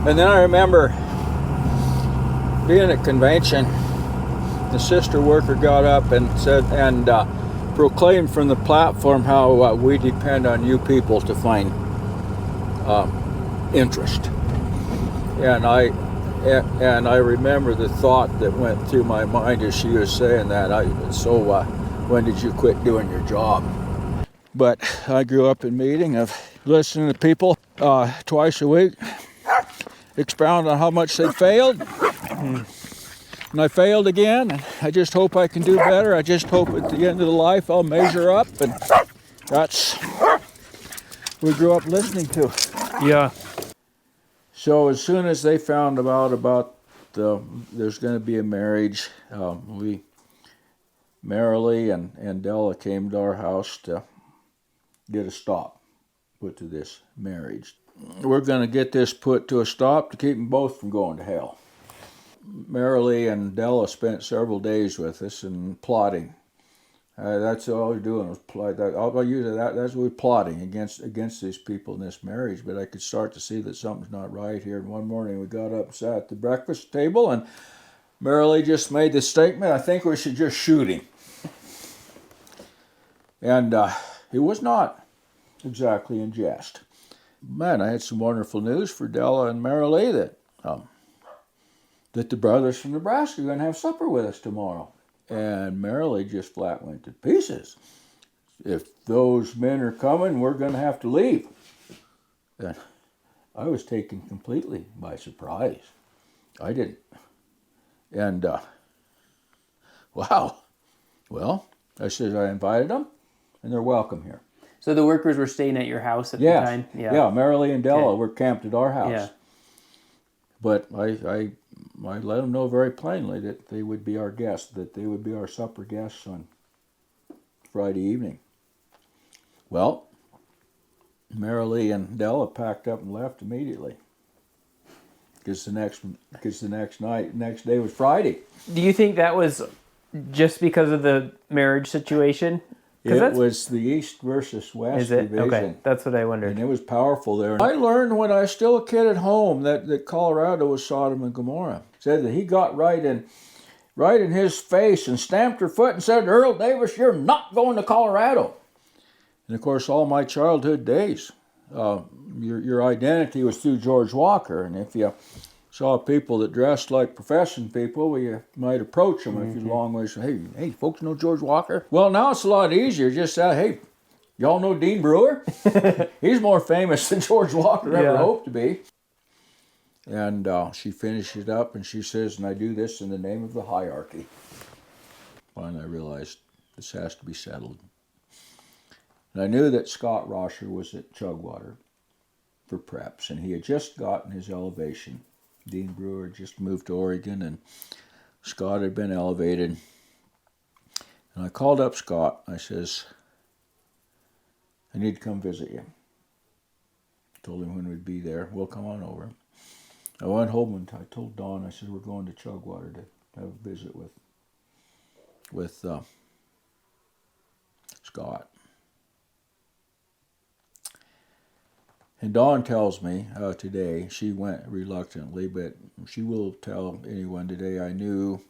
And then I remember being at convention, the sister worker got up and said, and proclaimed from the platform how we depend on you people to find interest. And I remember the thought that went through my mind as she was saying that. So when did you quit doing your job? But I grew up in meeting of listening to people twice a week, expound on how much they failed. And I failed again, and I just hope I can do better. I just hope at the end of the life I'll measure up, and that's what we grew up listening to. Yeah. So as soon as they found about there's going to be a marriage, Merilla and Della came to our house to get a stop put to this marriage. We're going to get this put to a stop to keep them both from going to hell. Merilla and Della spent several days with us and plotting. That's all we're doing was plot. I'll use that. That's what we're plotting against these people in this marriage. But I could start to see that something's not right here. And one morning we got up and sat at the breakfast table, and Merilla just made the statement, "I think we should just shoot him." And it was not exactly in jest. Man, I had some wonderful news for Della and Merilla that the brothers from Nebraska are going to have supper with us tomorrow. And Merilla just flat went to pieces. If those men are coming, we're going to have to leave. And I was taken completely by surprise. I didn't. And, wow. Well, I said I invited them, and they're welcome here. So the workers were staying at your house at the time? Yeah, Merilla and Della were camped at our house. Yeah. But I let them know very plainly that they would be our guests, that they would be our supper guests on Friday evening. Well, Merilla and Della packed up and left immediately because the next day was Friday. Do you think that was just because of the marriage situation? It was the East versus West division. Okay, that's what I wondered. And it was powerful there. I learned when I was still a kid at home that Colorado was Sodom and Gomorrah. Said that he got right in his face and stamped her foot and said, "Earl Davis, you're not going to Colorado." And of course, all my childhood days, your identity was through George Walker. And if you saw people that dressed like profession people, well, you might approach them if you're a long ways. Hey, folks know George Walker? Well, now it's a lot easier. Just say, hey, y'all know Dean Brewer? He's more famous than George Walker ever hoped to be. And she finished it up and she says, "And I do this in the name of the hierarchy." Finally, I realized this has to be settled. And I knew that Scott Rosher was at Chugwater for preps, and he had just gotten his elevation. Dean Brewer had just moved to Oregon, and Scott had been elevated. And I called up Scott. I says, "I need to come visit you." Told him when we'd be there. "We'll come on over." I went home and I told Dawn, I said, "We're going to Chugwater to have a visit with Scott." And Dawn tells me today, she went reluctantly, but she will tell anyone today, I knew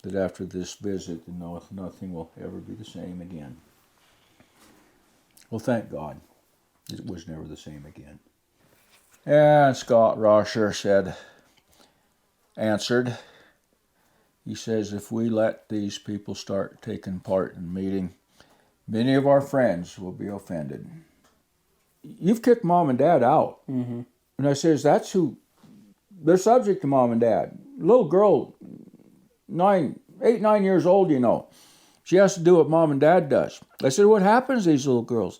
that after this visit, nothing will ever be the same again. Well, thank God, it was never the same again. And Scott Rosher answered, he says, "If we let these people start taking part in meeting, many of our friends will be offended. You've kicked Mom and Dad out." Mm-hmm. And I says, "That's who, they're subject to Mom and Dad. Little girl, 9 years old, you know. She has to do what Mom and Dad does." I said, "What happens to these little girls?"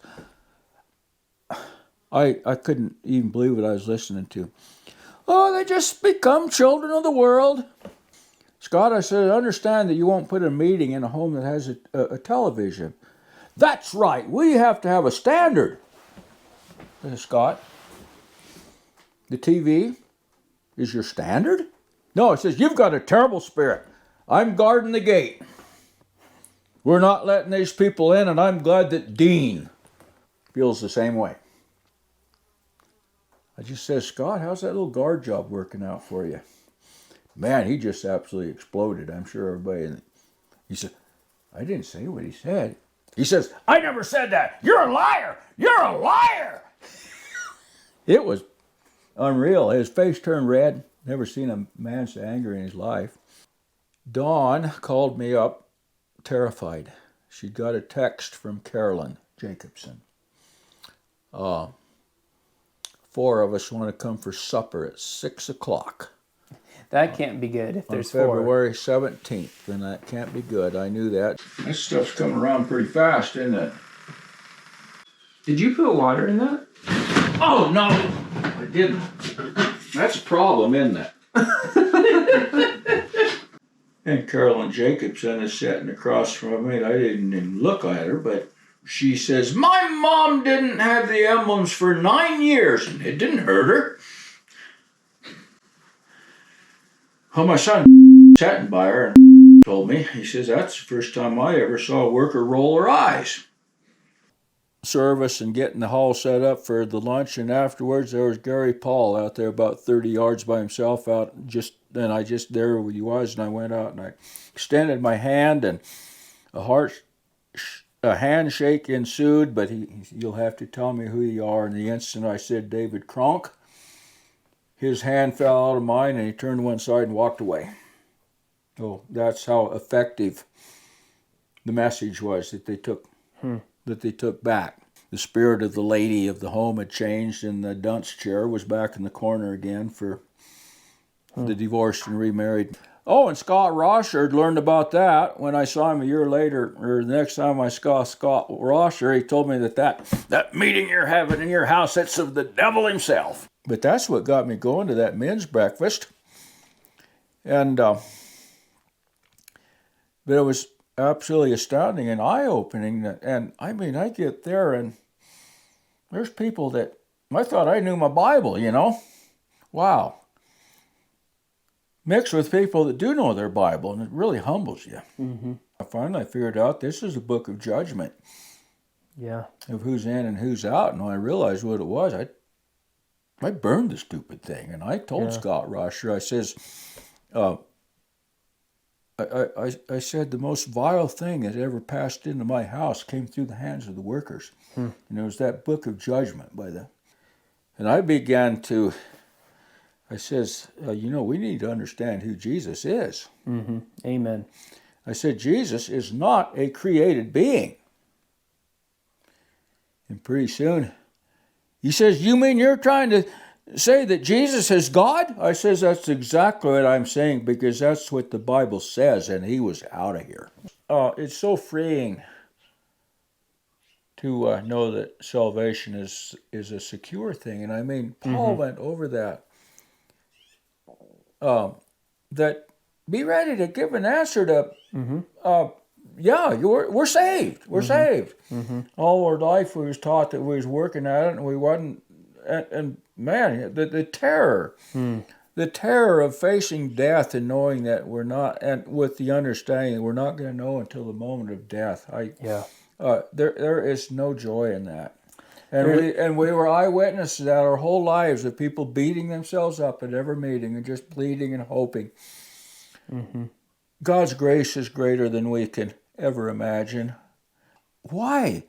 I couldn't even believe what I was listening to. "Oh, they just become children of the world." "Scott," I said, "I understand that you won't put a meeting in a home that has a television." "That's right, we have to have a standard." I said, "Scott, the TV is your standard?" "No," it says, "you've got a terrible spirit. I'm guarding the gate. We're not letting these people in, and I'm glad that Dean feels the same way." I just said, Scott, how's that little guard job working out for you? Man, he just absolutely exploded. I'm sure everybody. He said, I didn't say what he said. He says, I never said that. You're a liar. You're a liar. It was unreal. His face turned red. Never seen a man so angry in his life. Dawn called me up, terrified. She'd got a text from Carolyn Jacobson. 4 of us want to come for supper at 6 o'clock. That can't be good if there's 4. On February 17th, and that can't be good. I knew that. That stuff's coming around pretty fast, isn't it? Did you put water in that? Oh, no, I didn't. That's a problem, isn't it? And Carolyn Jacobson is sitting across from me. I didn't even look at her, but she says, my mom didn't have the emblems for 9 years, and it didn't hurt her. Well, my son sat by her and told me, he says, that's the first time I ever saw a worker roll her eyes. Service and getting the hall set up for the lunch, and afterwards there was Gary Paul out there about 30 yards by himself out then I just there he was, and I went out and I extended my hand, and a handshake ensued, but you'll have to tell me who you are. And the instant I said David Cronk, his hand fell out of mine and he turned to one side and walked away. Oh, that's how effective the message was that they took back. The spirit of the lady of the home had changed, and the dunce chair was back in the corner again for the divorced and remarried. Oh, and Scott Rosher had learned about that when I saw him a year later, or the next time I saw Scott Rosher, he told me that meeting you're having in your house, that's of the devil himself. But that's what got me going to that men's breakfast. And but it was absolutely astounding and eye-opening. And I mean, I get there and there's people that I thought I knew my Bible, you know. Wow. Mixed with people that do know their Bible, and it really humbles you. Mm-hmm. I finally figured out this is a book of judgment. Yeah. Of who's in and who's out. And when I realized what it was, I burned the stupid thing. And I told Scott Rosher, I says, I said the most vile thing that ever passed into my house came through the hands of the workers. And it was that book of judgment and I began to, I says, we need to understand who Jesus is. Mm-hmm. Amen. I said, Jesus is not a created being. And pretty soon, he says, you mean you're trying to say that Jesus is God? I says, that's exactly what I'm saying, because that's what the Bible says, and he was out of here. It's so freeing to know that salvation is a secure thing. And I mean, Paul went over that. That be ready to give an answer to, we're saved. We're saved. Mm-hmm. All our life we was taught that we was working at it, and we wasn't. And man, the terror, the terror of facing death and knowing that we're not, and with the understanding that we're not going to know until the moment of death. There is no joy in that. And we were eyewitnesses to that our whole lives, of people beating themselves up at every meeting and just pleading and hoping. Mm-hmm. God's grace is greater than we can ever imagine. Why?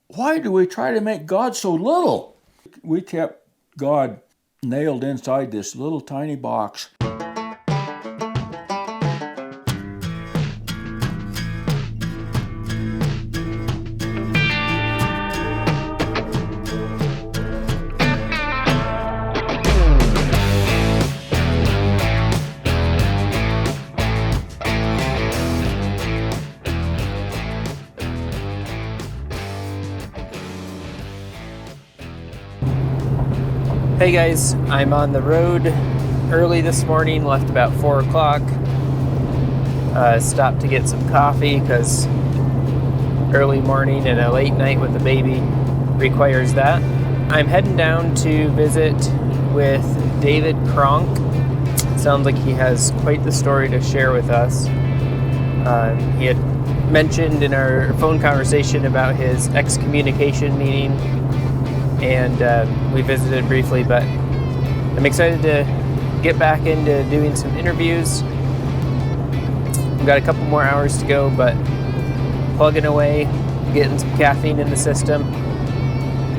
Why do we try to make God so little? We kept God nailed inside this little tiny box. Hey guys, I'm on the road early this morning, left about 4 o'clock. Stopped to get some coffee because early morning and a late night with the baby requires that. I'm heading down to visit with David Cronk. Sounds like he has quite the story to share with us. He had mentioned in our phone conversation about his excommunication meeting and we visited briefly, but I'm excited to get back into doing some interviews. We've got a couple more hours to go, but plugging away, getting some caffeine in the system,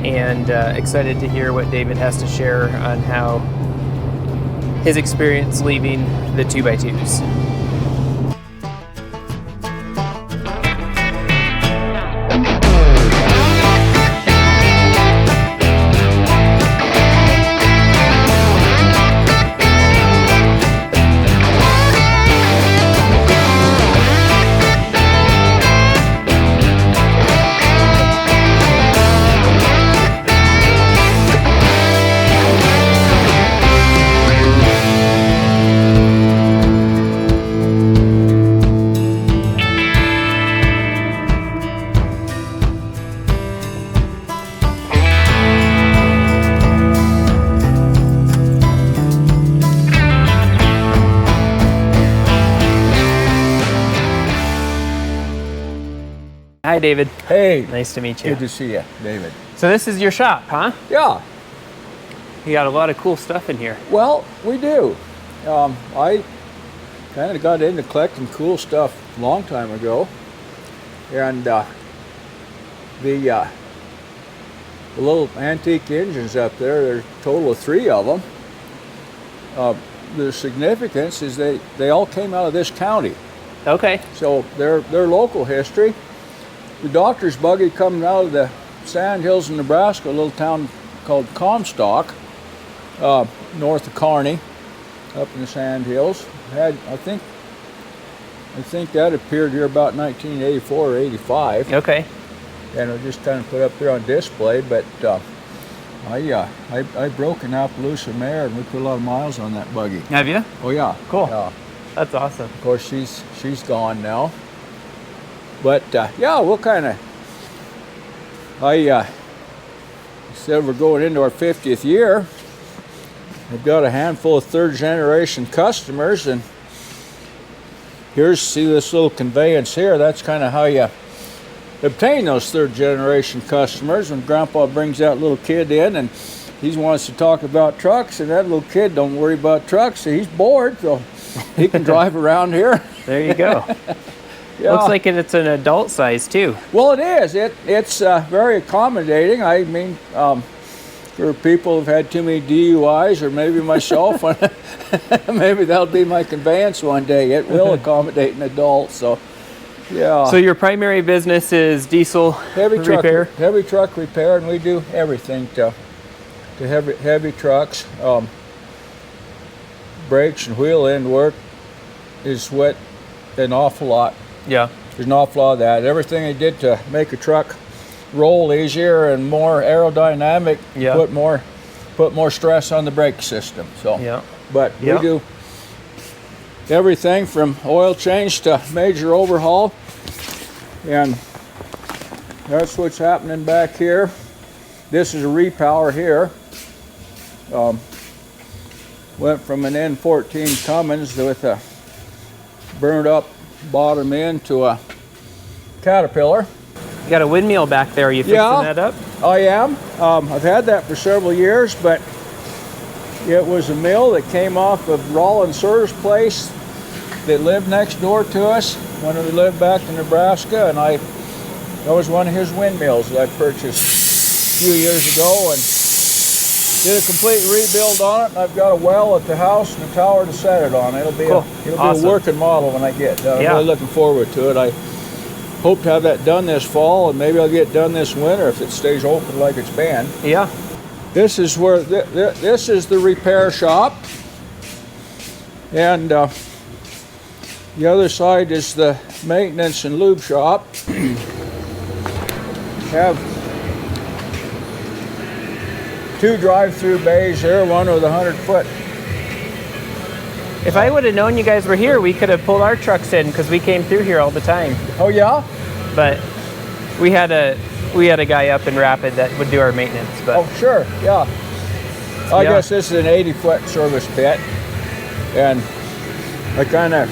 and excited to hear what David has to share on how his experience leaving the 2x2s. Hi, David. Hey. Nice to meet you. Good to see you, David. So this is your shop, huh? Yeah. You got a lot of cool stuff in here. Well, we do. I kind of got into collecting cool stuff a long time ago, and the little antique engines up there, there's a total of 3 of them. The significance is they all came out of this county. Okay. So they're local history. The doctor's buggy coming out of the Sand Hills in Nebraska, a little town called Comstock, north of Kearney, up in the Sand Hills. I think that appeared here about 1984 or 85. Okay. And it was just kind of put up there on display. But I broke an Appaloosa mare, and we put a lot of miles on that buggy. Have you? Oh yeah. Cool. That's awesome. Of course, she's gone now. But yeah, we'll kind of. Said we're going into our 50th year. We've got a handful of 3rd generation customers, and see this little conveyance here. That's kind of how you obtain those 3rd generation customers. When Grandpa brings that little kid in, and he wants to talk about trucks, and that little kid don't worry about trucks, so he's bored, so he can drive around here. There you go. Yeah. Looks like it's an adult size too. Well, it is. It's very accommodating. I mean, for people who've had too many DUIs, or maybe myself, maybe that'll be my conveyance one day. It will accommodate an adult. So, yeah. So your primary business is diesel repair? Heavy truck repair, and we do everything to heavy trucks. Brakes and wheel end work is what an awful lot. Yeah. There's an awful lot of that. Everything they did to make a truck roll easier and more aerodynamic, yeah, put more stress on the brake system. So, yeah. But we do everything from oil change to major overhaul, and that's what's happening back here. This is a repower here. Went from an N14 Cummins with a burned up bottom end to a Caterpillar. You got a windmill back there. Are you fixing that up? I am. I've had that for several years, but it was a mill that came off of Rollin Sur's place that lived next door to us when we lived back in Nebraska, and that was one of his windmills that I purchased a few years ago, and did a complete rebuild on it, and I've got a well at the house and a tower to set it on. It'll be awesome. A working model when I get done. Yeah. I'm really looking forward to it. I hope to have that done this fall, and maybe I'll get it done this winter if it stays open like it's been. Yeah. This is where this is the repair shop, and the other side is the maintenance and lube shop. Have 2 drive-through bays here, one with a 100-foot. If I would have known you guys were here, we could have pulled our trucks in, because we came through here all the time. Oh yeah? But we had a guy up in Rapid that would do our maintenance. But oh sure, yeah. I guess this is an 80-foot service pit, and I kind of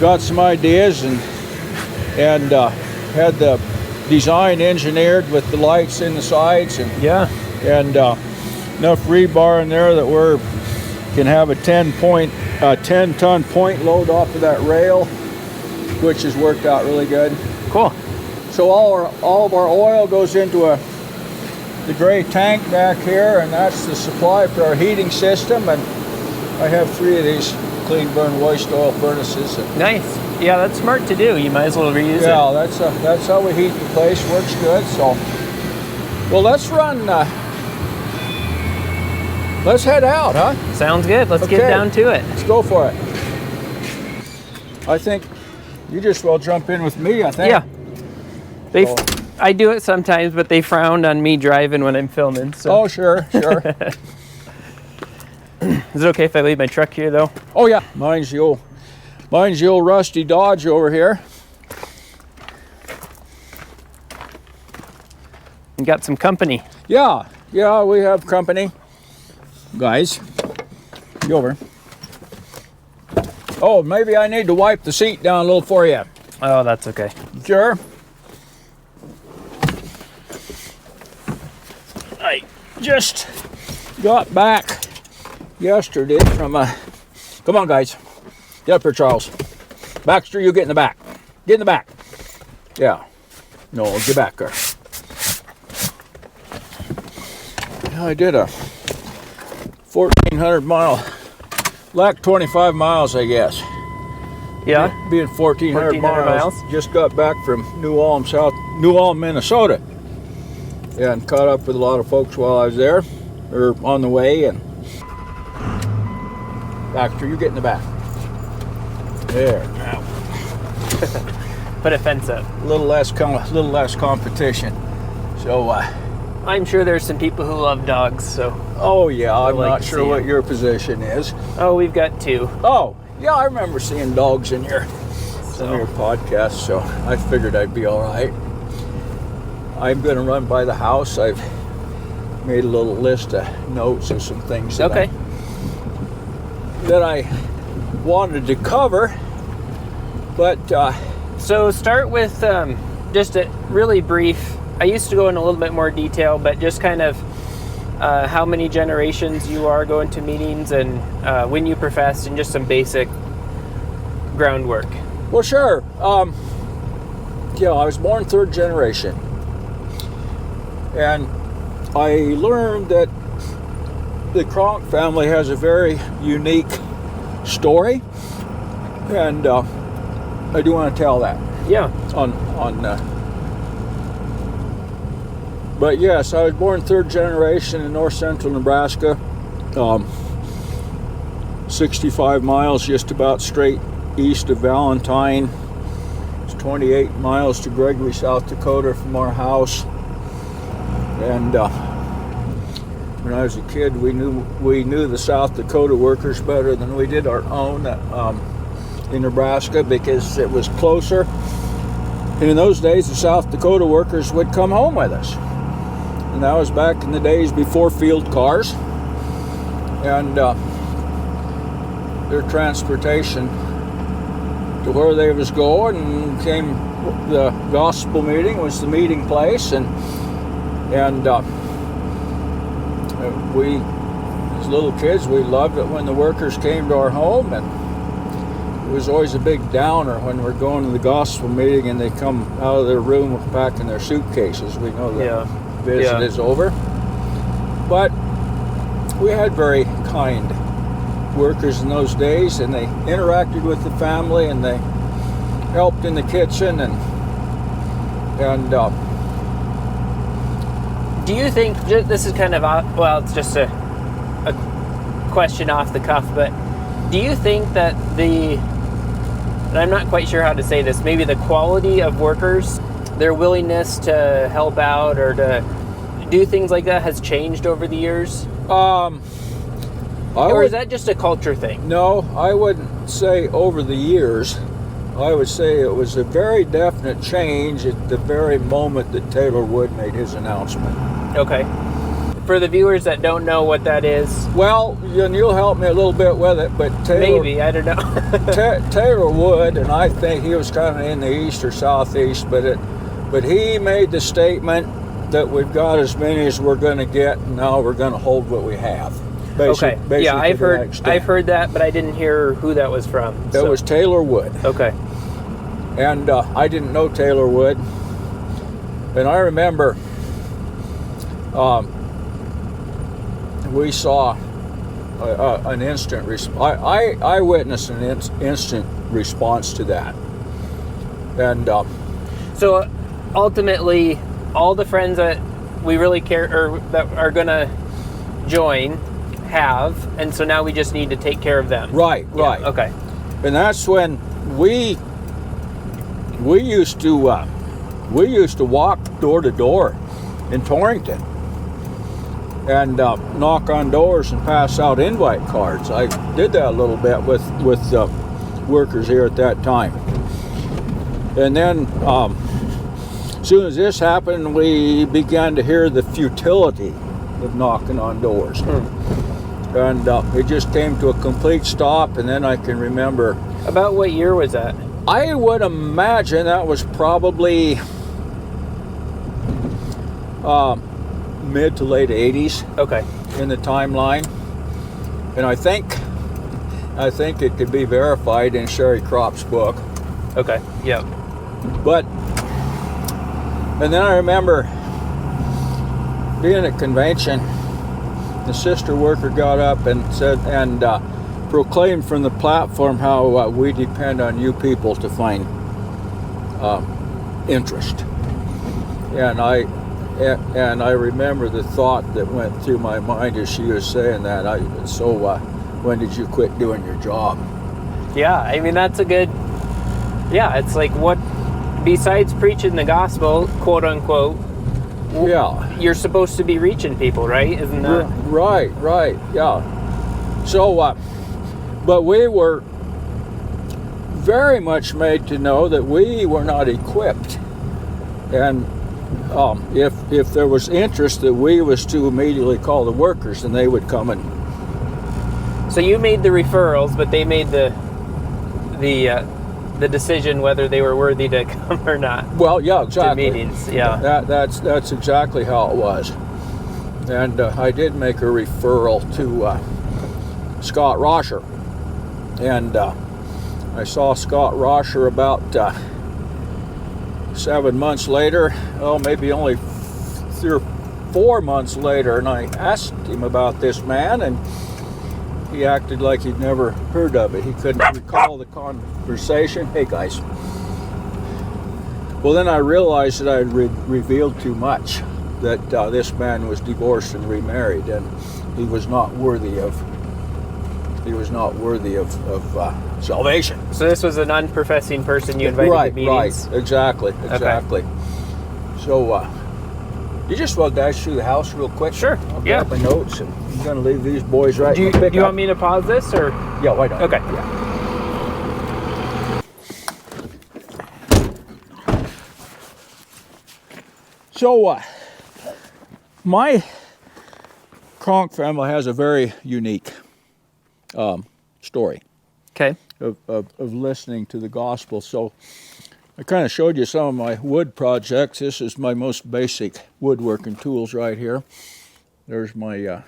got some ideas and had the design engineered with the lights in the sides, and and enough rebar in there that we can have a 10-ton point load off of that rail, which has worked out really good. Cool. So all of our oil goes into the gray tank back here, and that's the supply for our heating system. And I have 3 of these clean burn waste oil furnaces. Nice. Yeah, that's smart to do. You might as well reuse it. Yeah, that's how we heat the place. Works good. So, well, let's run. Let's head out, huh? Sounds good. Let's get down to it. Let's go for it. I think you just well jump in with me. I think. Yeah. I do it sometimes, but they frowned on me driving when I'm filming. So. Oh, sure. Is it okay if I leave my truck here, though? Oh yeah, mine's the old rusty Dodge over here. You got some company. Yeah, we have company. Guys, get over. Oh, maybe I need to wipe the seat down a little for you. Oh, that's okay. Sure. I just got back yesterday from come on, guys. Get up here, Charles. Baxter, you get in the back. Get in the back. Yeah. No, get back there. I did a 1,400 mile, like 25 miles, I guess. Yeah. Being 1,400 miles. Just got back from New Ulm, Minnesota. And caught up with a lot of folks while I was there, or on the way. And Baxter, you get in the back. There. Now. Put a fence up. A little less competition. So I'm sure there's some people who love dogs. So. Oh yeah, I'm not sure what your position is. Oh, we've got 2. Oh yeah, I remember seeing dogs in your podcast. So I figured I'd be all right. I'm going to run by the house. I've made a little list of notes of some things that I wanted to cover. But so start with just a really brief. I used to go in a little bit more detail, but just kind of how many generations you are going to meetings and when you professed, and just some basic groundwork. Well, sure. I was born 3rd generation. And I learned that the Cronk family has a very unique story, and I do want to tell that. Yeah. But yes, I was born 3rd generation in north central Nebraska, 65 miles just about straight east of Valentine. It's 28 miles to Gregory, South Dakota from our house. And when I was a kid, we knew the South Dakota workers better than we did our own in Nebraska, because it was closer. And in those days, the South Dakota workers would come home with us. And that was back in the days before field cars. And their transportation to where they was going, and the gospel meeting was the meeting place, and we, as little kids, we loved it when the workers came to our home, and it was always a big downer when we're going to the gospel meeting and they come out of their room packing their suitcases. We know the visit is over. But we had very kind workers in those days, and they interacted with the family, and they helped in the kitchen, and do you think, this is kind of, well, it's just a question off the cuff, but do you think that and I'm not quite sure how to say this, maybe the quality of workers, their willingness to help out or to do things like that has changed over the years? Or is that just a culture thing? No, I wouldn't say over the years. I would say it was a very definite change at the very moment that Taylor Wood made his announcement. Okay. For the viewers that don't know what that is. Well, and you'll help me a little bit with it, but Taylor... Maybe, I don't know. Taylor Wood, and I think he was kind of in the east or southeast, but he made the statement that we've got as many as we're going to get, and now we're going to hold what we have. Okay. Yeah, I've to that heard extent. that, but I didn't hear who that was from. That was Taylor Wood. Okay. And I didn't know Taylor Wood. And I remember we saw an instant response. I witnessed an instant response to that. And so ultimately, all the friends that we really care or that are going to join have, and so now we just need to take care of them. Right. Okay. And that's when we used to walk door to door in Torrington and knock on doors and pass out invite cards. I did that a little bit with workers here at that time. And then as soon as this happened, we began to hear the futility of knocking on doors. And it just came to a complete stop, and then I can remember. About what year was that? I would imagine that was probably mid to late 80s. Okay. In the timeline. And I think it could be verified in Sherry Kropp's book. Okay. Yeah. And then I remember being at convention. The sister worker got up and said and proclaimed from the platform how we depend on you people to find interest. And I remember the thought that went through my mind as she was saying that. When did you quit doing your job? Yeah, I mean that's a good. Yeah, it's like what besides preaching the gospel, quote unquote. Yeah, you're supposed to be reaching people, right? Isn't that right? Yeah. So, but we were very much made to know that we were not equipped, and if there was interest, that we was to immediately call the workers, and they would come and. So you made the referrals, but they made the decision whether they were worthy to come or not. Well, yeah, exactly. To meetings, yeah. That's exactly how it was. And I did make a referral to Scott Rosher. And I saw Scott Rosher about 7 months later, maybe only 3 or 4 months later, and I asked him about this man, and he acted like he'd never heard of it. He couldn't recall the conversation. Hey guys. Well, then I realized that I had revealed too much, that this man was divorced and remarried, and he was not worthy of salvation. So this was an unprofessing person you invited to meetings? Right, exactly. Okay. So you just want to dash through the house real quick? Sure. I'll grab my notes, and I'm going to leave these boys right. Do you want me to pause this, or? Yeah, why not? Okay. Yeah. So, my Cronk family has a very unique story. Okay. Of listening to the gospel. So I kind of showed you some of my wood projects. This is my most basic woodworking tools right here. There's my...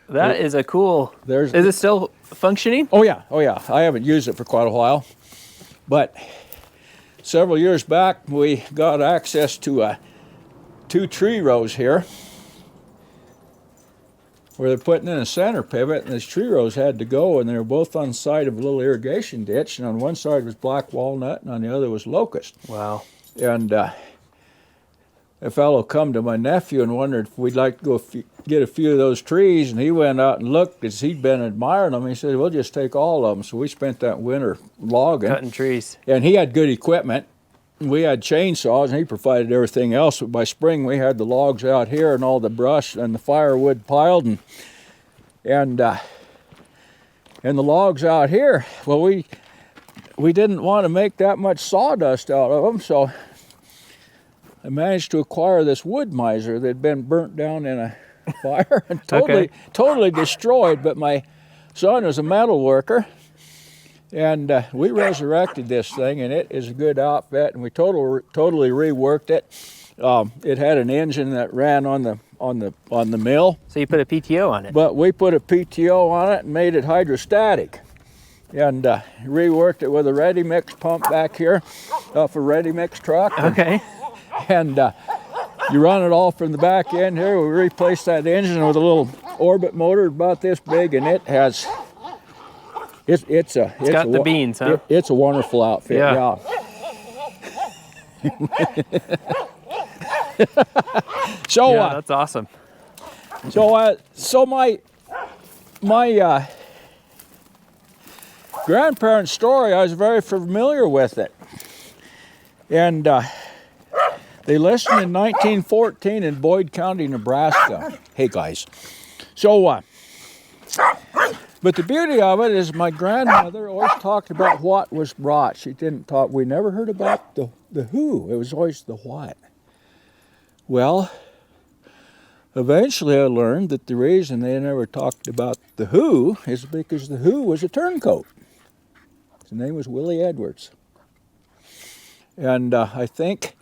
that is a cool... Is it still functioning? Oh yeah. I haven't used it for quite a while. But several years back, we got access to 2 tree rows here, where they're putting in a center pivot, and these tree rows had to go, and they were both on the side of a little irrigation ditch, and on one side was black walnut, and on the other was locust. Wow. And a fellow come to my nephew and wondered if we'd like to go get a few of those trees, and he went out and looked as he'd been admiring them. He said, we'll just take all of them. So we spent that winter logging. Cutting trees. And he had good equipment. We had chainsaws, and he provided everything else. But by spring, we had the logs out here and all the brush and the firewood piled, and the logs out here. Well, we didn't want to make that much sawdust out of them, so I managed to acquire this wood miser that had been burnt down in a fire and totally destroyed. But my son was a metal worker. And we resurrected this thing, and it is a good outfit, and we totally reworked it. It had an engine that ran on the mill, So you put a PTO on it. but we put a PTO on it and made it hydrostatic, and reworked it with a ready mix pump back here off a ready mix truck. Okay. And you run it all from the back end here. We replaced that engine with a little orbit motor about this big, and it has. It's got the beans, huh? It's a wonderful outfit. Yeah. So Yeah, that's awesome. so my grandparents' story, I was very familiar with it, and they listened in 1914 in Boyd County, Nebraska. Hey guys, so but the beauty of it is my grandmother always talked about what was brought. She didn't talk. We never heard about the who. It was always the what. Well, eventually I learned that the reason they never talked about the who is because the who was a turncoat. His name was Willie Edwards. And I think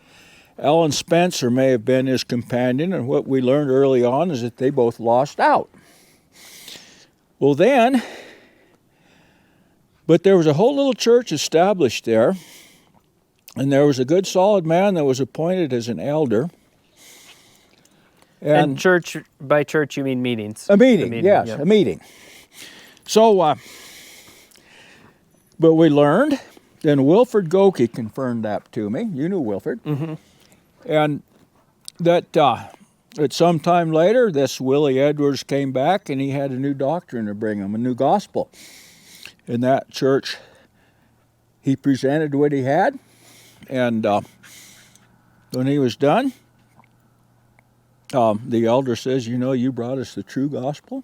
Alan Spencer may have been his companion, and what we learned early on is that they both lost out. Well then, but there was a whole little church established there, and there was a good solid man that was appointed as an elder. And church, by church you mean meetings? A meeting, yes, yeah. a meeting. So, but we learned, then Wilford Goki confirmed that to me. You knew Wilford. Mm-hmm. And that at some time later, this Willie Edwards came back and he had a new doctrine to bring him, a new gospel. In that church, he presented what he had, and when he was done, the elder says, you know, you brought us the true gospel,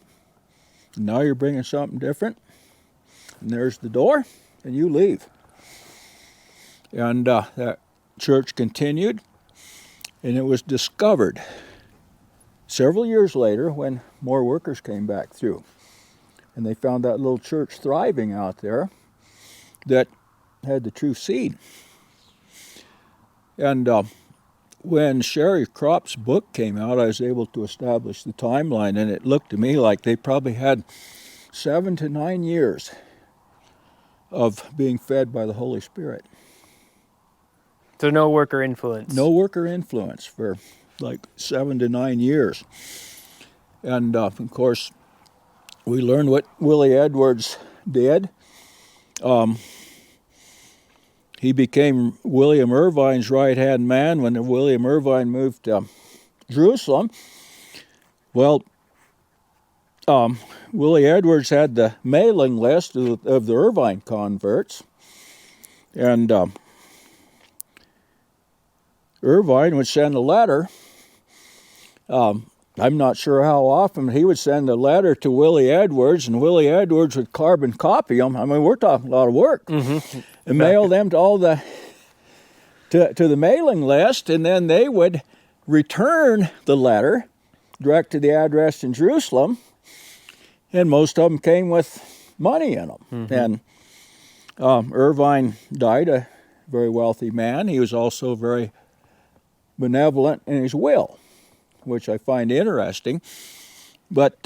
and now you're bringing something different, and there's the door, and you leave. And that church continued, and it was discovered several years later when more workers came back through, and they found that little church thriving out there that had the true seed. And when Sherry Kropp's book came out, I was able to establish the timeline, and it looked to me like they probably had 7 to 9 years of being fed by the Holy Spirit. So no worker influence? No worker influence for like 7 to 9 years. And of course, we learned what Willie Edwards did. He became William Irvine's right-hand man when William Irvine moved to Jerusalem. Well, Willie Edwards had the mailing list of the Irvine converts, and Irvine would send a letter. I'm not sure how often he would send a letter to Willie Edwards, and Willie Edwards would carbon copy them. I mean, we're talking a lot of work. Mm-hmm. And mail them to all the to the mailing list, and then they would return the letter direct to the address in Jerusalem, and most of them came with money in them. Mm-hmm. And Irvine died a very wealthy man. He was also very benevolent in his will, which I find interesting. But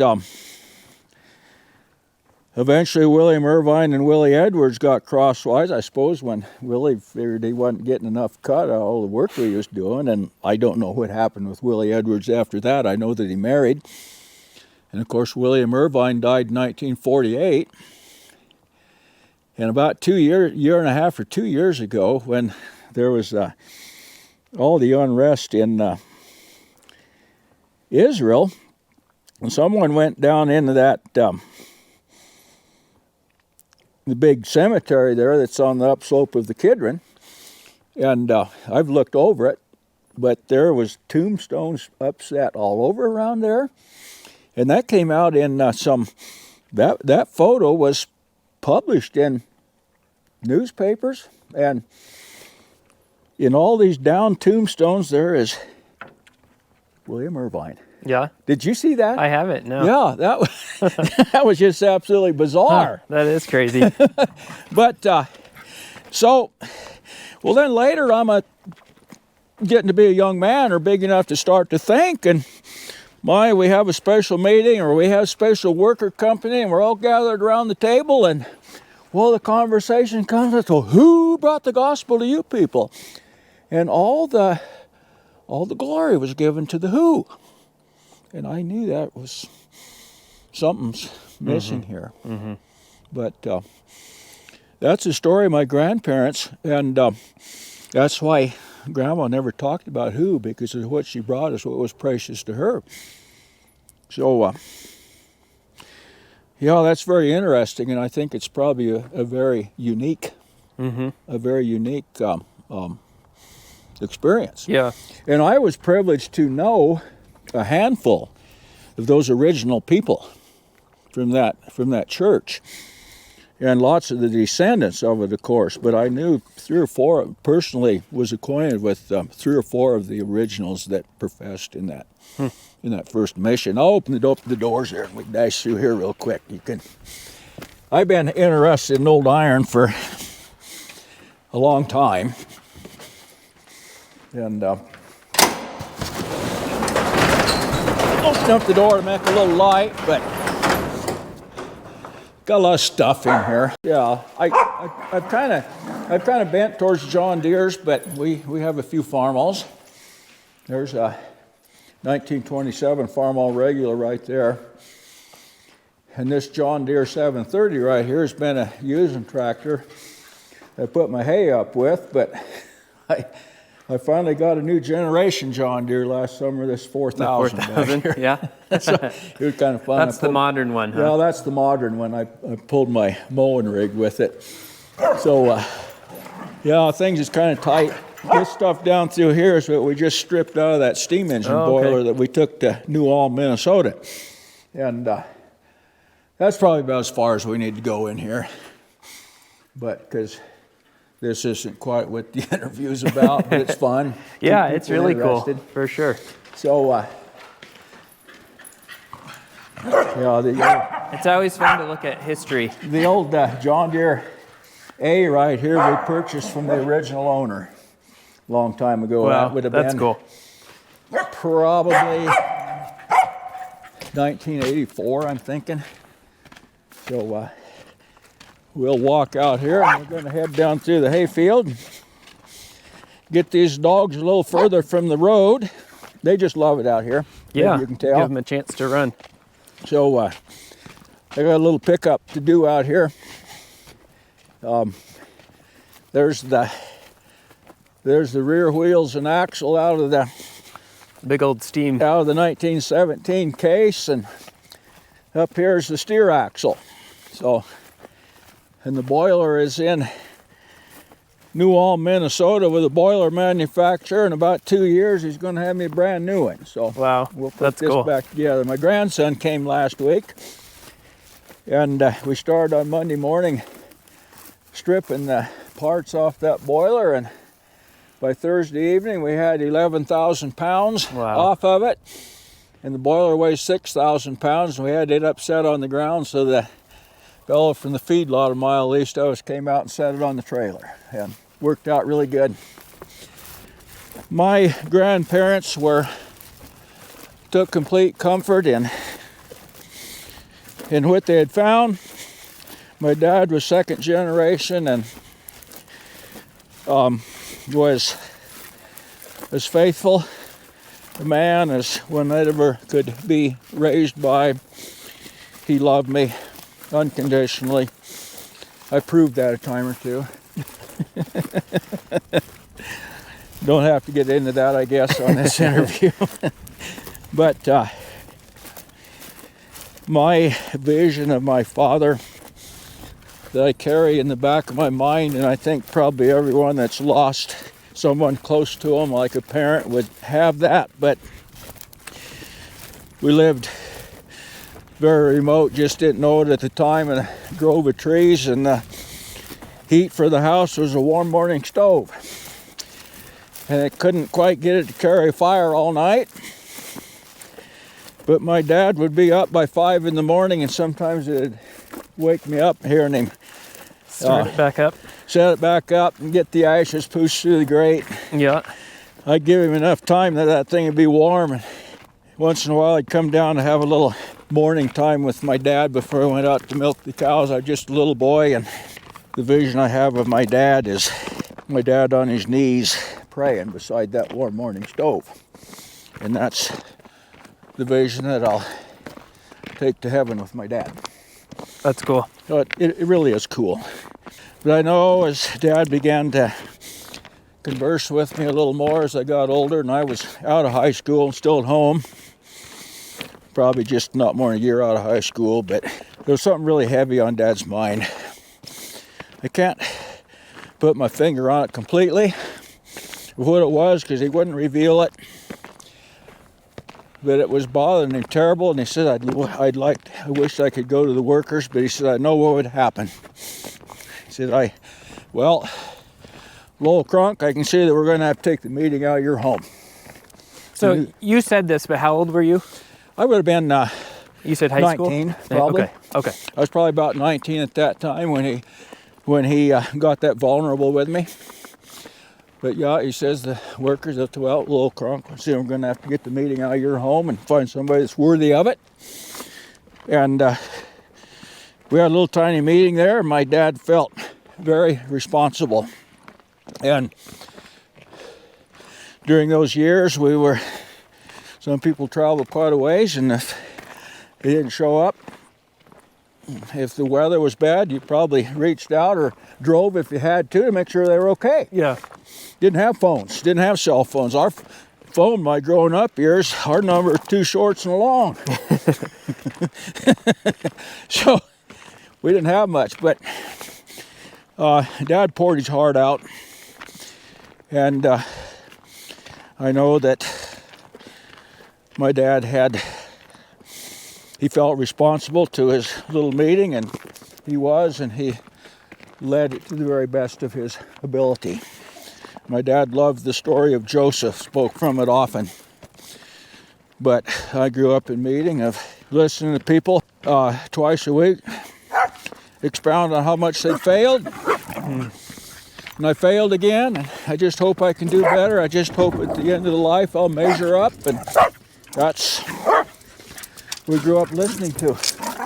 eventually William Irvine and Willie Edwards got crosswise, I suppose, when Willie figured he wasn't getting enough cut out of all the work he was doing, and I don't know what happened with Willie Edwards after that. I know that he married. And of course, William Irvine died in 1948. And about year and a half or 2 years ago, when there was all the unrest in Israel, and someone went down into that the big cemetery there that's on the upslope of the Kidron, and I've looked over it, but there was tombstones upset all over around there, and that came out in that photo was published in newspapers, and in all these down tombstones there is William Irvine. Yeah. Did you see that? I haven't, no. Yeah, that was just absolutely bizarre. Huh, that is crazy. But, well then later I'm getting to be a young man or big enough to start to think, and we have a special meeting or we have a special worker company and we're all gathered around the table, and well, the conversation comes up, so who brought the gospel to you people? And all the glory was given to the who. And I knew that was something's missing here. But that's the story of my grandparents, and that's why Grandma never talked about who, because of what she brought us, what was precious to her. So, yeah, that's very interesting, and I think it's probably a very unique, experience. Yeah. And I was privileged to know a handful of those original people from that church, and lots of the descendants of it, of course. But I knew 3 or 4, personally was acquainted with 3 or 4 of the originals that professed in that first mission. I'll open the doors here and we can dash through here real quick. I've been interested in old iron for a long time, and open up the door to make a little light, but got a lot of stuff in here. Yeah, I've kind of bent towards John Deere's, but we have a few Farmalls. There's a 1927 Farmall regular right there, and this John Deere 730 right here has been a using tractor I put my hay up with, but I finally got a new generation John Deere last summer, this 4000. 4000, yeah. So it was kind of fun. That's the modern one, huh? Well, that's the modern one. I pulled my mowing rig with it. So, yeah, things is kind of tight. This stuff down through here is what we just stripped out of that steam engine boiler that we took to New Ulm, Minnesota. And that's probably about as far as we need to go in here. But because this isn't quite what the interview's about, but it's fun. Yeah, it's really cool, for sure. So, yeah, it's always fun to look at history. The old John Deere A right here we purchased from the original owner a long time ago. Wow, that would have that's been cool. Probably 1984, I'm thinking. So, we'll walk out here and we're going to head down through the hayfield. Get these dogs a little further from the road. They just love it out here. Yeah, you can tell. Give them a chance to run. So I got a little pickup to do out here. There's the rear wheels and axle out of the big old steam out of the 1917 case, and up here is the steer axle. So. And the boiler is in New Ulm, Minnesota with a boiler manufacturer. In about 2 years, he's going to have me a brand new one. So wow, we'll put that's this cool. back together. My grandson came last week, and we started on Monday morning stripping the parts off that boiler. And by Thursday evening, we had 11,000 pounds off of it. And the boiler weighs 6,000 pounds, and we had it upset on the ground so the fellow from the feedlot a mile east of us came out and set it on the trailer, and worked out really good. My grandparents took complete comfort in what they had found. My dad was second generation and was as faithful a man as one ever could be raised by. He loved me unconditionally. I proved that a time or two. Don't have to get into that, I guess, on this interview. But my vision of my father that I carry in the back of my mind, and I think probably everyone that's lost someone close to them, like a parent, would have that. But we lived very remote, just didn't know it at the time, in a grove of trees, and the heat for the house was a warm morning stove. And it couldn't quite get it to carry fire all night. But my dad would be up by 5 in the morning, and sometimes it'd wake me up hearing him start it back up, set it back up and get the ashes pushed through the grate. Yeah. I'd give him enough time that thing would be warm. And once in a while I'd come down to have a little morning time with my dad before I went out to milk the cows. I was just a little boy, and the vision I have of my dad is my dad on his knees praying beside that warm morning stove. And that's the vision that I'll take to heaven with my dad. That's cool. So it really is cool. But I know as Dad began to converse with me a little more as I got older, and I was out of high school and still at home, probably just not more than a year out of high school, but there was something really heavy on Dad's mind. I can't put my finger on it completely of what it was because he wouldn't reveal it. But it was bothering him terrible, and he said, I wish I could go to the workers, but he said, I know what would happen. He said, Lowell Cronk, I can see that we're going to have to take the meeting out of your home. So you said this, but how old were you? I would have been you said high 19, school? probably. Okay. I was probably about 19 at that time when he got that vulnerable with me. But yeah, he says the workers at Lowell Cronk, see, we're going to have to get the meeting out of your home and find somebody that's worthy of it. And we had a little tiny meeting there, and my dad felt very responsible. And during those years, some people traveled quite a ways, and if they didn't show up, if the weather was bad, you probably reached out or drove if you had to make sure they were okay. Yeah. Didn't have phones, didn't have cell phones. Our phone, my growing up years, our number was 2 shorts and a long. So we didn't have much, but Dad poured his heart out. And I know that my dad he felt responsible to his little meeting, and he led it to the very best of his ability. My dad loved the story of Joseph, spoke from it often. But I grew up in meeting of listening to people twice a week expound on how much they failed. And I failed again, and I just hope I can do better. I just hope at the end of the life I'll measure up, and that's what we grew up listening to.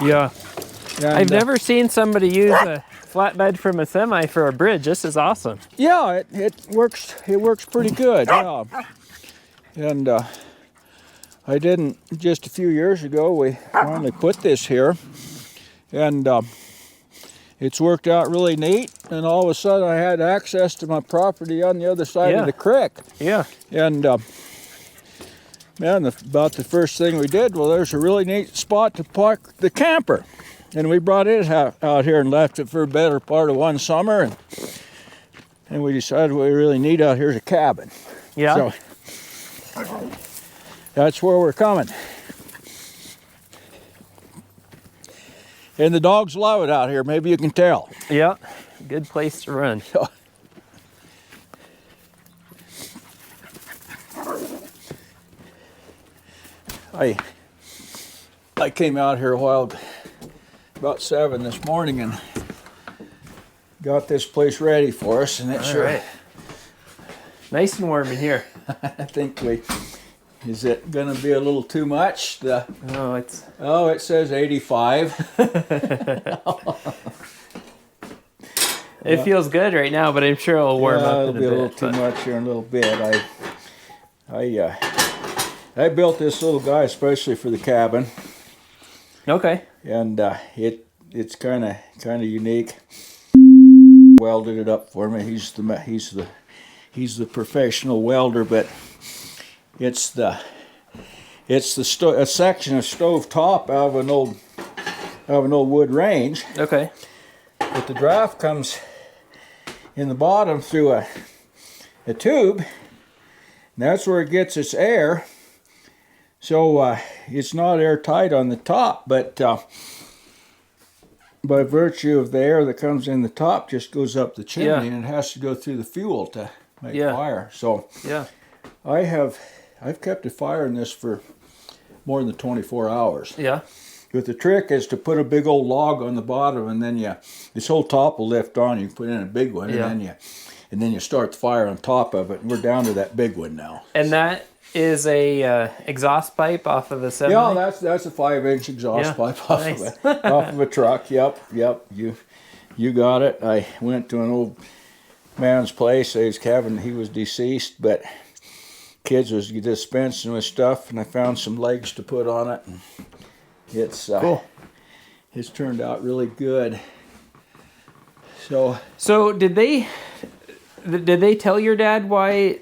Yeah. And, I've never seen somebody use a flatbed from a semi for a bridge. This is awesome. Yeah, it works. It works pretty good. Yeah. And I didn't just a few years ago. We finally put this here, and it's worked out really neat. And all of a sudden, I had access to my property on the other side of the creek. Yeah. And about the first thing we did, well, there's a really neat spot to park the camper. And we brought it out here and left it for a better part of one summer. And we decided what we really need out here is a cabin. Yeah. So that's where we're coming. And the dogs love it out here. Maybe you can tell. Yeah. Good place to run. I came out here about 7 this morning, and got this place ready for us, and it's right. Nice and warm in here. I think is it going to be a little too much? It says 85. It feels good right now, but I'm sure it'll warm up it'll be a little too much here in a little bit. I built this little guy especially for the cabin. Okay. And it's kind of unique. Welded it up for me. He's the professional welder, but it's a section of stove top out of an old wood range. Okay. But the draft comes in the bottom through a tube, and that's where it gets its air. So it's not airtight on the top, but by virtue of the air that comes in the top just goes up the chimney, and it has to go through the fuel to make fire. So I've kept a fire in this for more than 24 hours. Yeah. But the trick is to put a big old log on the bottom, and then this whole top will lift on. You can put in a big one, and then and then you start the fire on top of it, and we're down to that big one now. And that is a exhaust pipe off of the 70? Yeah, that's a 5-inch exhaust pipe off of a truck. Yep. You got it. I went to an old man's place. He was deceased, but kids was dispensing with stuff, and I found some legs to put on it. And it's cool. It's turned out really good. So did they tell your dad why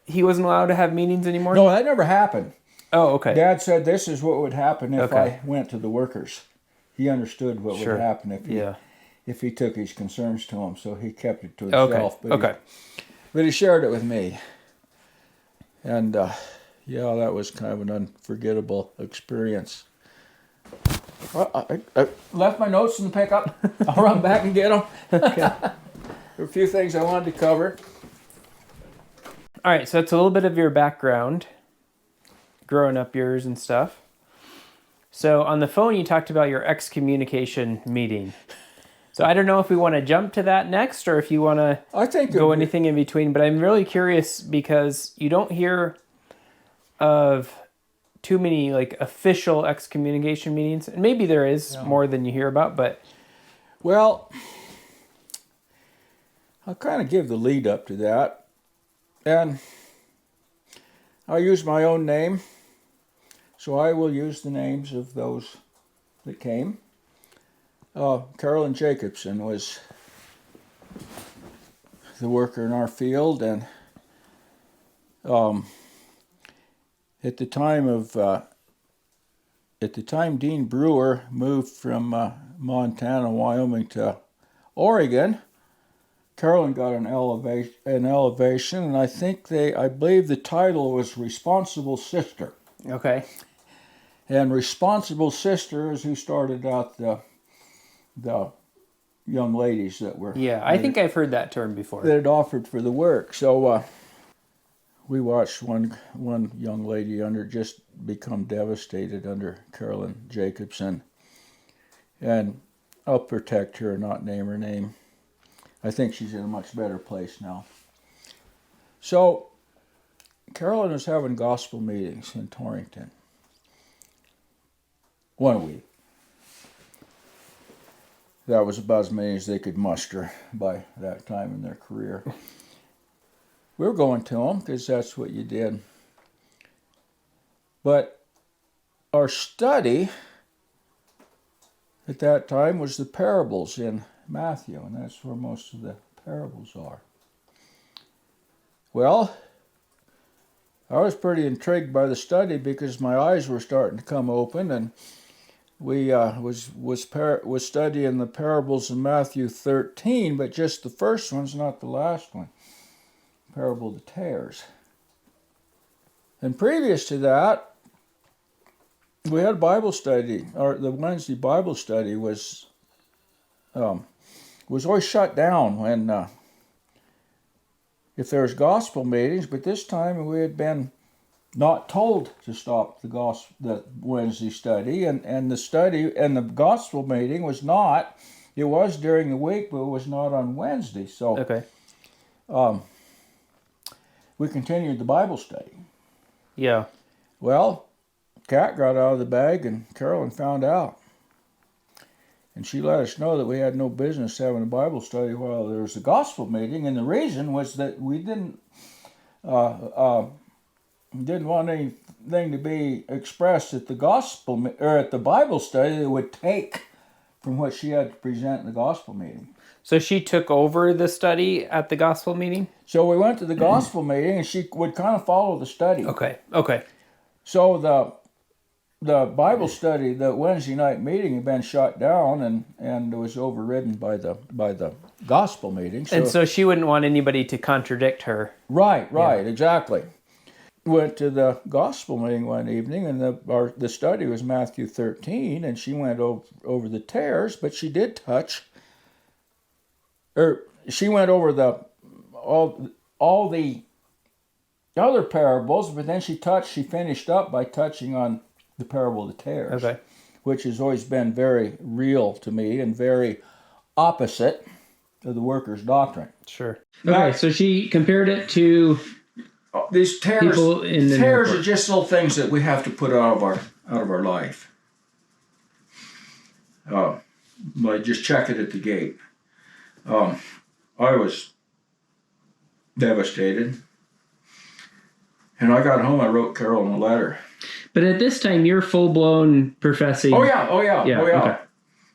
he wasn't allowed to have meetings anymore? No, that never happened. Oh, okay. Dad said this is what would happen if I went to the workers. He understood what would happen if he took his concerns to him, so he kept it to himself. But he shared it with me. And that was kind of an unforgettable experience. I left my notes in the pickup. I'll run back and get them. Okay. There were a few things I wanted to cover. All right, so that's a little bit of your background, growing up years and stuff. So on the phone, you talked about your excommunication meeting. So I don't know if we want to jump to that next or if you want to go anything in between, but I'm really curious because you don't hear of too many like official excommunication meetings. And maybe there is more than you hear about, but... Well, I'll kind of give the lead up to that. And I'll use my own name. So I will use the names of those that came. Carolyn Jacobson was the worker in our field, and at the time Dean Brewer moved from Montana, Wyoming to Oregon, Carolyn got an elevation, and I believe the title was Responsible Sister. Okay. And Responsible Sister is who started out the young ladies that were... Yeah, I think I've heard that term before. That had offered for the work. So we watched one young lady just become devastated under Carolyn Jacobson. And I'll protect her and not name her name. I think she's in a much better place now. So Carolyn was having gospel meetings in Torrington. 1 a week. That was about as many as they could muster by that time in their career. We were going to them because that's what you did. But our study at that time was the parables in Matthew, and that's where most of the parables are. Well, I was pretty intrigued by the study because my eyes were starting to come open, and we was studying the parables in Matthew 13, but just the first one's not the last one. Parable of the tares. And previous to that, we had a Bible study, or the Wednesday Bible study was always shut down when if there was gospel meetings, but this time we had been not told to stop the Wednesday study, and the gospel meeting was not. It was during the week, but it was not on Wednesday. So we continued the Bible study. Yeah. Well, cat got out of the bag, and Carolyn found out, and she let us know that we had no business having a Bible study while there was a gospel meeting, and the reason was that we didn't want anything to be expressed at the gospel or at the Bible study that would take from what she had to present in the gospel meeting. So she took over the study at the gospel meeting? So we went to the gospel meeting, and she would kind of follow the study. Okay. So the Bible study, the Wednesday night meeting, had been shut down and was overridden by the gospel meeting. So she wouldn't want anybody to contradict her. Right, exactly. Went to the gospel meeting one evening, and the study was Matthew 13, and she went over the tares, but she did touch, she went over all the other parables, but then she finished up by touching on the parable of the tares, which has always been very real to me and very opposite of the workers' doctrine. Sure. Okay, so she compared it to These tears, people in the tears airport. are just little things that we have to put out of our life. Like just check it at the gate. I was devastated, and I got home. I wrote Carolyn a letter. But at this time, you're full blown professing. Oh yeah. Okay.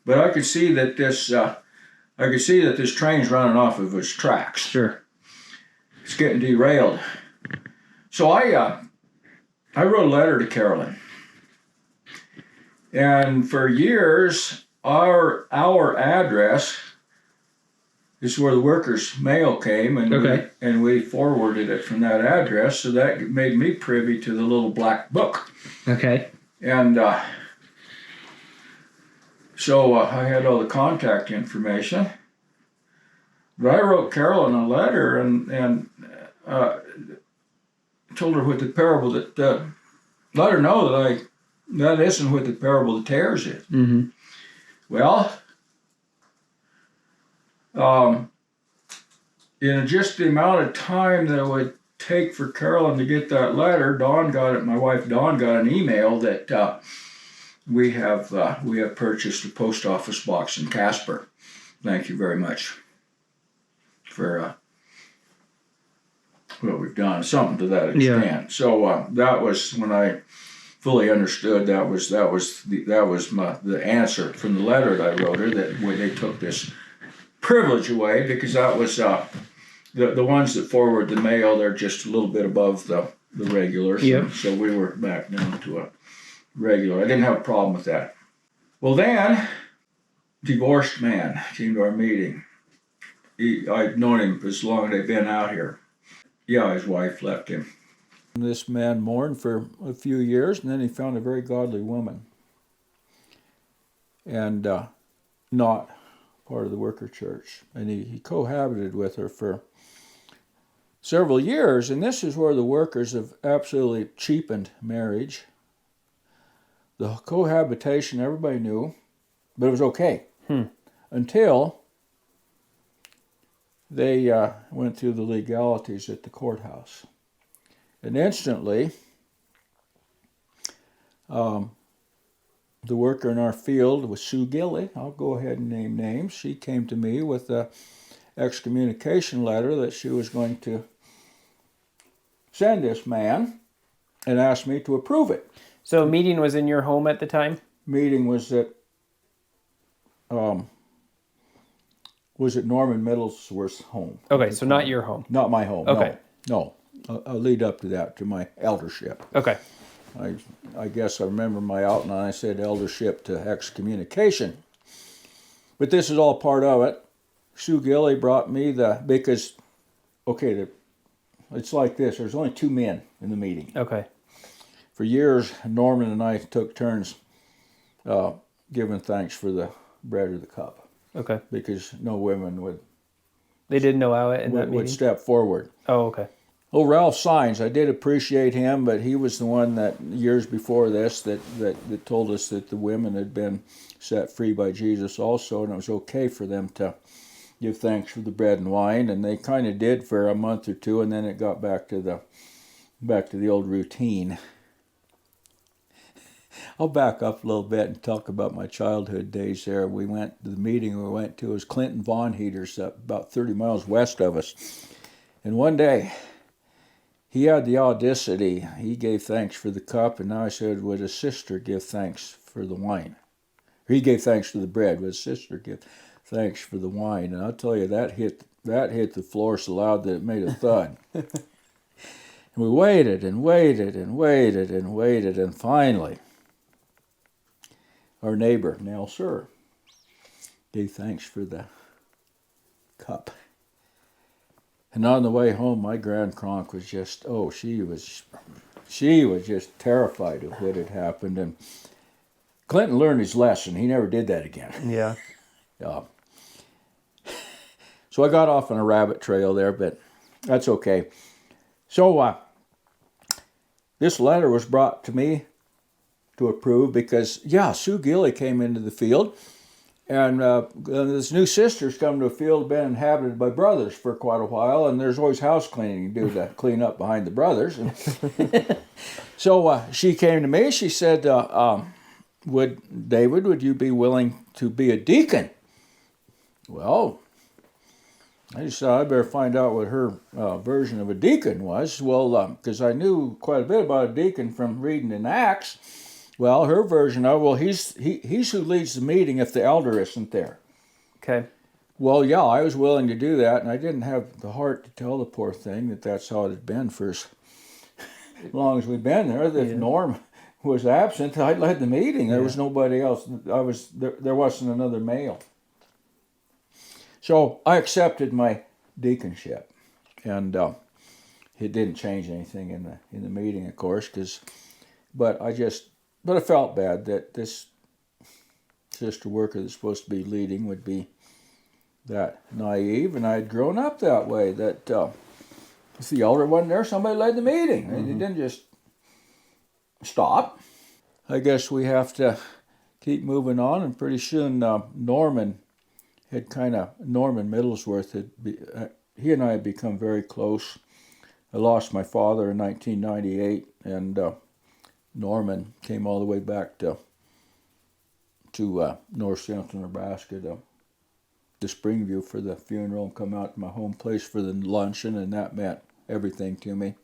But I could see that this train's running off of its tracks. Sure. It's getting derailed. So I wrote a letter to Carolyn, and for years our address is where the workers' mail came, and we forwarded it from that address. So that made me privy to the little black book. Okay. And so I had all the contact information. But I wrote Carolyn a letter and told her what the parable that let her know that isn't what the parable of the tares is. Mm-hmm. Well, in just the amount of time that it would take for Carolyn to get that letter, my wife Dawn got an email that we have purchased a post office box in Casper. Thank you very much for what we've done, something to that extent. Yeah. So that was when I fully understood that was the answer from the letter that I wrote her, that when they took this privilege away, because that was the ones that forward the mail, they're just a little bit above the regular. Yep. So we were back down to a regular. I didn't have a problem with that. Well, then, divorced man came to our meeting. I'd known him as long as they'd been out here. Yeah, his wife left him. This man mourned for a few years, and then he found a very godly woman. And not part of the worker church. And he cohabited with her for several years, and this is where the workers have absolutely cheapened marriage. The cohabitation, everybody knew, but it was okay. Until they went through the legalities at the courthouse. And instantly, the worker in our field was Sue Gilly. I'll go ahead and name names. She came to me with a excommunication letter that she was going to send this man and asked me to approve it. So meeting was in your home at the time? Meeting was at Norman Middlesworth's home. Okay, so not your home. Not my home. Okay. No. I'll lead up to that, to my eldership. Okay. I guess I remember my outline. I said eldership to excommunication. But this is all part of it. Sue Gilly brought me it's like this. There's only two men in the meeting. Okay. For years, Norman and I took turns giving thanks for the bread or the cup. Okay. Because no women would allow it in that meeting? Would step forward. Oh, okay. Oh, Ralph Sines, I did appreciate him, but he was the one that years before this that told us that the women had been set free by Jesus also, and it was okay for them to give thanks for the bread and wine, and they kind of did for a month or two, and then it got back to the old routine. I'll back up a little bit and talk about my childhood days there. The meeting we went to was Clinton Von Heater's about 30 miles west of us. And one day, he had the audacity. He gave thanks for the cup, and now I said, would a sister give thanks for the wine? Or he gave thanks for the bread. Would a sister give thanks for the wine? And I'll tell you, that hit the floor so loud that it made a thud. And we waited and waited and waited and waited, and finally, our neighbor, Nell Sir, gave thanks for the cup. And on the way home, my Grand Cronk was just, she was just terrified of what had happened. And Clinton learned his lesson. He never did that again. Yeah. So I got off on a rabbit trail there, but that's okay. So this letter was brought to me to approve because, Sue Gilly came into the field, And this new sister's come to a field been inhabited by brothers for quite a while, and there's always house cleaning to do to clean up behind the brothers. And so she came to me. She said, would you be willing to be a deacon? Well, I just thought I'd better find out what her version of a deacon was. Well, because I knew quite a bit about a deacon from reading in Acts. Well, her version of, he's who leads the meeting if the elder isn't there. Okay. Well, yeah, I was willing to do that, and I didn't have the heart to tell the poor thing that that's how it had been for as long as we'd been there. If Norm was absent, I led the meeting. There was nobody else. There wasn't another male. So I accepted my deaconship, and it didn't change anything in the meeting, of course, but I felt bad that this sister worker that's supposed to be leading would be that naive, and I had grown up that way, that if the elder wasn't there, somebody led the meeting. Mm-hmm. It didn't just stop. I guess we have to keep moving on, and pretty soon Norman Middlesworth, he and I had become very close. I lost my father in 1998, and Norman came all the way back to north central Nebraska to Springview for the funeral, and come out to my home place for the luncheon, and that meant everything to me.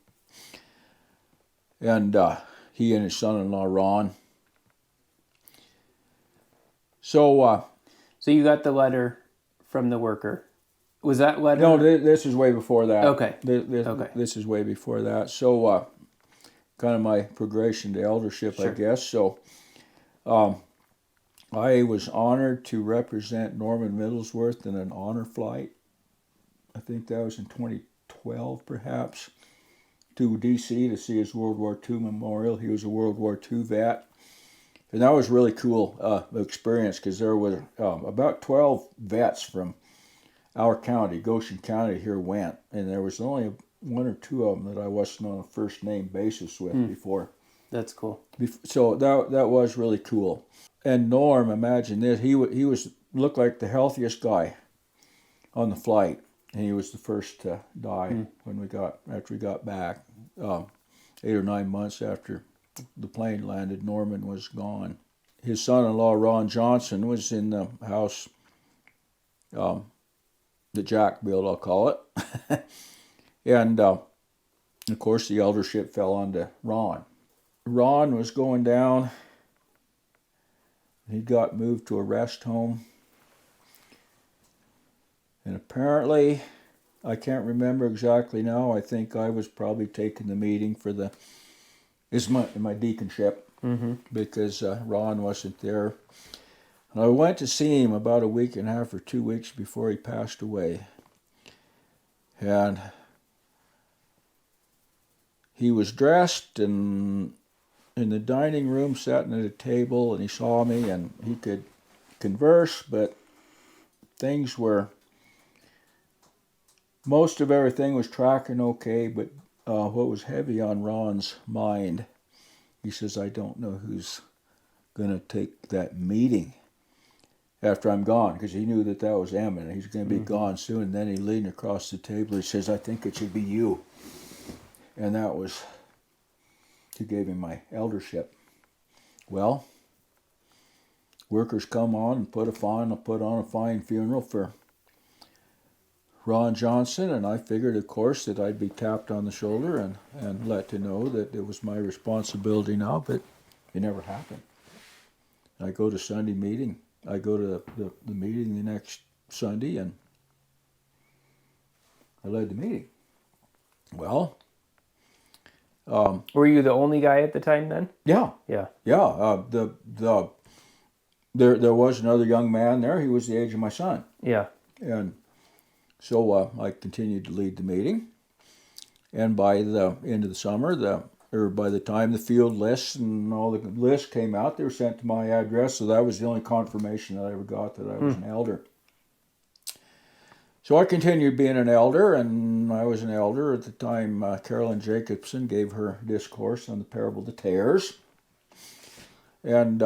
And he and his son-in-law Ron. So you got the letter from the worker. Was that letter? No, this is way before that. Okay. This is way before that. So kind of my progression to eldership, sure. I guess. So I was honored to represent Norman Middlesworth in an honor flight. I think that was in 2012, perhaps, to D.C. to see his World War II memorial. He was a World War II vet. And that was really cool experience, because there were about 12 vets from our county, Goshen County, here went. And there was only one or two of them that I wasn't on a first name basis with before. That's cool. So that was really cool. And Norm, imagine this, he looked like the healthiest guy on the flight, and he was the first to die after we got back. 8 or 9 months after the plane landed, Norman was gone. His son-in-law Ron Johnson was in the house, the Jack built, I'll call it. And of course the eldership fell onto Ron. Ron was going down. He got moved to a rest home. And apparently, I can't remember exactly now, I think I was probably taking the meeting for my deaconship, because Ron wasn't there. And I went to see him about a week and a half or 2 weeks before he passed away. And he was dressed and in the dining room, sitting at a table, and he saw me, and he could converse, but most of everything was tracking okay, but what was heavy on Ron's mind, he says, I don't know who's going to take that meeting after I'm gone, because he knew that was imminent. He's going to be gone soon. And then he leaned across the table. He says, I think it should be you. And that was who gave him my eldership. Well, workers come on and put on a fine funeral for Ron Johnson, and I figured, of course, that I'd be tapped on the shoulder and let to know that it was my responsibility now, but it never happened. I go to Sunday meeting. I go to the meeting the next Sunday, and I led the meeting. Well, were you the only guy at the time then? Yeah. Yeah. Yeah. There was another young man there. He was the age of my son. Yeah. And so I continued to lead the meeting. And by the end of the summer, by the time the field lists and all the lists came out, they were sent to my address. So that was the only confirmation that I ever got that I was an elder. So I continued being an elder, and I was an elder at the time. Carolyn Jacobson gave her discourse on the parable of the tares. And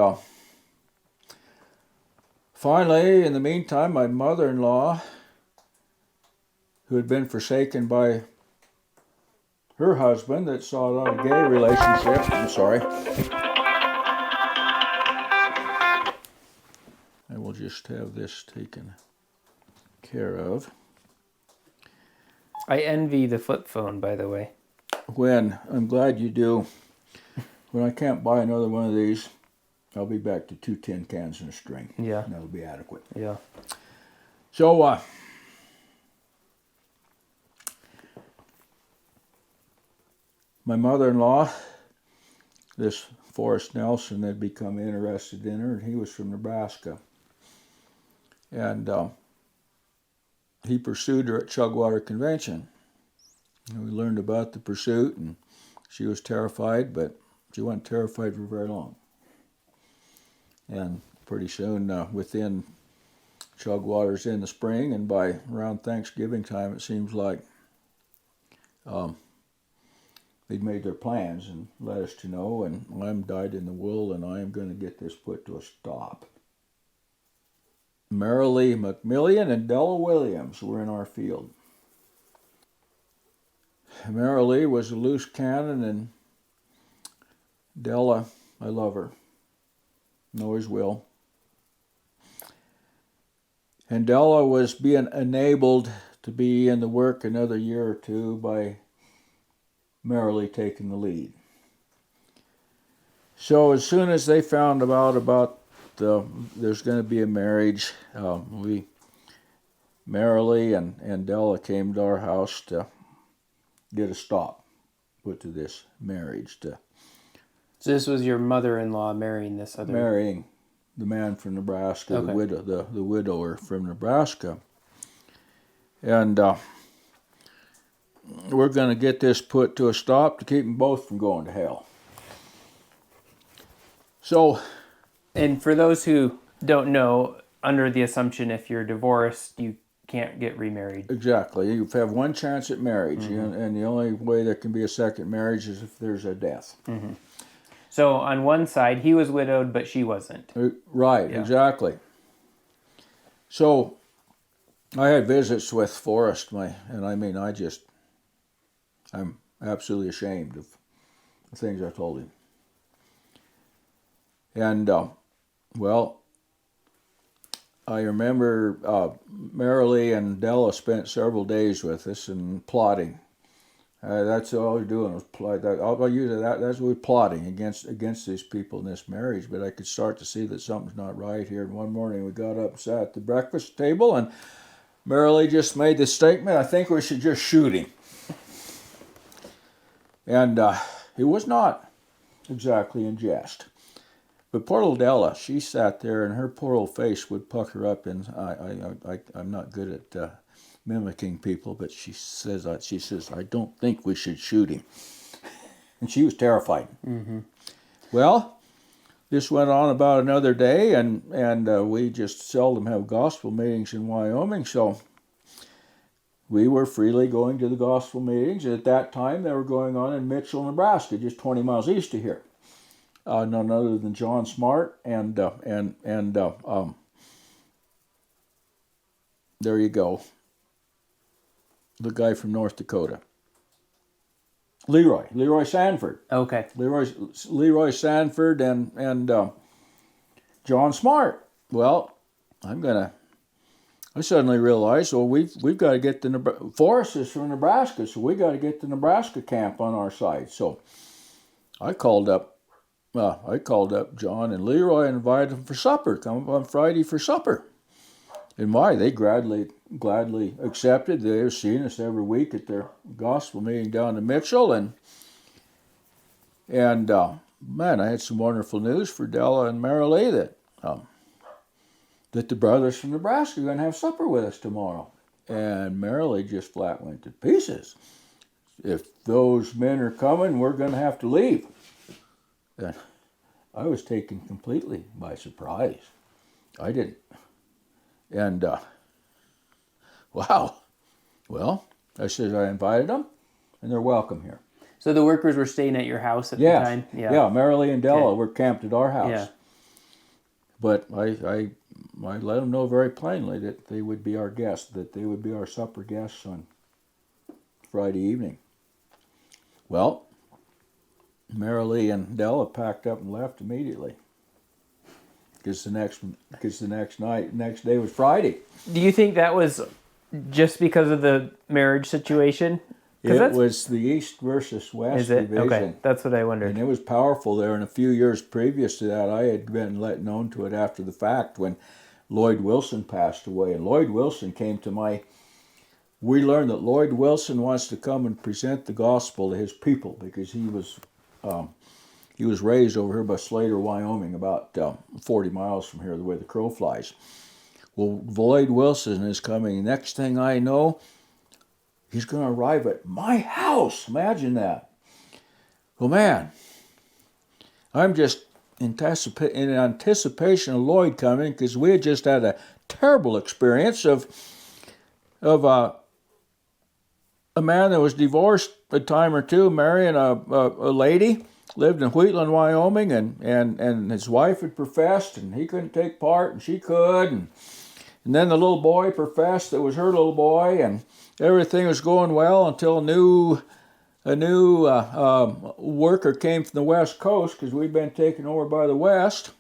finally, in the meantime, my mother-in-law, who had been forsaken by her husband that sought out a gay relationship, I'm sorry. I will just have this taken care of. I envy the flip phone, by the way. I'm glad you do. When I can't buy another one of these, I'll be back to 2 tin cans and a string. Yeah. And that'll be adequate. Yeah. So, my mother-in-law, this Forrest Nelson, had become interested in her, and he was from Nebraska. And he pursued her at Chugwater Convention. And we learned about the pursuit, and she was terrified, but she wasn't terrified for very long. And pretty soon, within Chugwater's in the spring, and by around Thanksgiving time, it seems like they'd made their plans and let us to know, and I'm dyed in the wool, and I am going to get this put to a stop. Merissa McMillian and Della Williams were in our field. Merissa was a loose cannon, and Della, I love her. Always will. And Della was being enabled to be in the work another year or two by Merissa taking the lead. So as soon as they found about there's going to be a marriage, Merissa and Della came to our house to get a stop put to this marriage. So this was your mother-in-law marrying this other... Marrying the man from Nebraska, Okay. the widower from Nebraska. And we're going to get this put to a stop to keep them both from going to hell. So... And for those who don't know, under the assumption if you're divorced, you can't get remarried. Exactly. You have one chance at marriage, and the only way there can be a second marriage is if there's a death. Mm-hmm. So on one side, he was widowed, but she wasn't. Right, Yeah. exactly. So I had visits with Forrest, I'm absolutely ashamed of the things I told him. And, I remember Merissa and Della spent several days with us and plotting. That's all we're doing was plot. I'll use it. That's what we're plotting against these people in this marriage. But I could start to see that something's not right here. And one morning we got up and sat at the breakfast table, and Merissa just made the statement, "I think we should just shoot him." And he was not exactly in jest. But poor little Della, she sat there, and her poor old face would pucker up. And I'm not good at mimicking people, but she says, "I don't think we should shoot him," and she was terrified. Mm-hmm. Well, this went on about another day, and we just seldom have gospel meetings in Wyoming, so we were freely going to the gospel meetings. At that time, they were going on in Mitchell, Nebraska, just 20 miles east of here. None other than John Smart and there you go. The guy from North Dakota. Leroy Sanford. Okay. Leroy Sanford and John Smart. Well, I suddenly realized, we've got to get Forrest is from Nebraska, so we got to get the Nebraska camp on our side. So I called up John and Leroy and invited them for supper. Come up on Friday for supper. And they gladly accepted. They were seeing us every week at their gospel meeting down in Mitchell. And I had some wonderful news for Della and Merissa that the brothers from Nebraska are going to have supper with us tomorrow. And Merissa just flat went to pieces. If those men are coming, we're going to have to leave. And I was taken completely by surprise. I didn't. And, wow. Well, I said I invited them, and they're welcome here. So the workers were staying at your house at the time? Yeah, Merissa and Della were camped at our house. Yeah. But I let them know very plainly that they would be our guests, that they would be our supper guests on Friday evening. Well, Merissa and Della packed up and left immediately. Because the next day was Friday. Do you think that was just because of the marriage situation? It was the East versus West division. Okay, that's what I wondered. And it was powerful there. And a few years previous to that, I had been let known to it after the fact when Lloyd Wilson passed away. And Lloyd Wilson came to we learned that Lloyd Wilson wants to come and present the gospel to his people because he was raised over here by Slater, Wyoming, about 40 miles from here, the way the crow flies. Well, Lloyd Wilson is coming. Next thing I know, he's going to arrive at my house. Imagine that. Well, man, I'm just in anticipation of Lloyd coming because we had just had a terrible experience of a man that was divorced a time or two, marrying a lady, lived in Wheatland, Wyoming, and his wife had professed, and he couldn't take part, and she could, and then the little boy professed that was her little boy, and everything was going well until a new worker came from the West Coast because we'd been taken over by the West.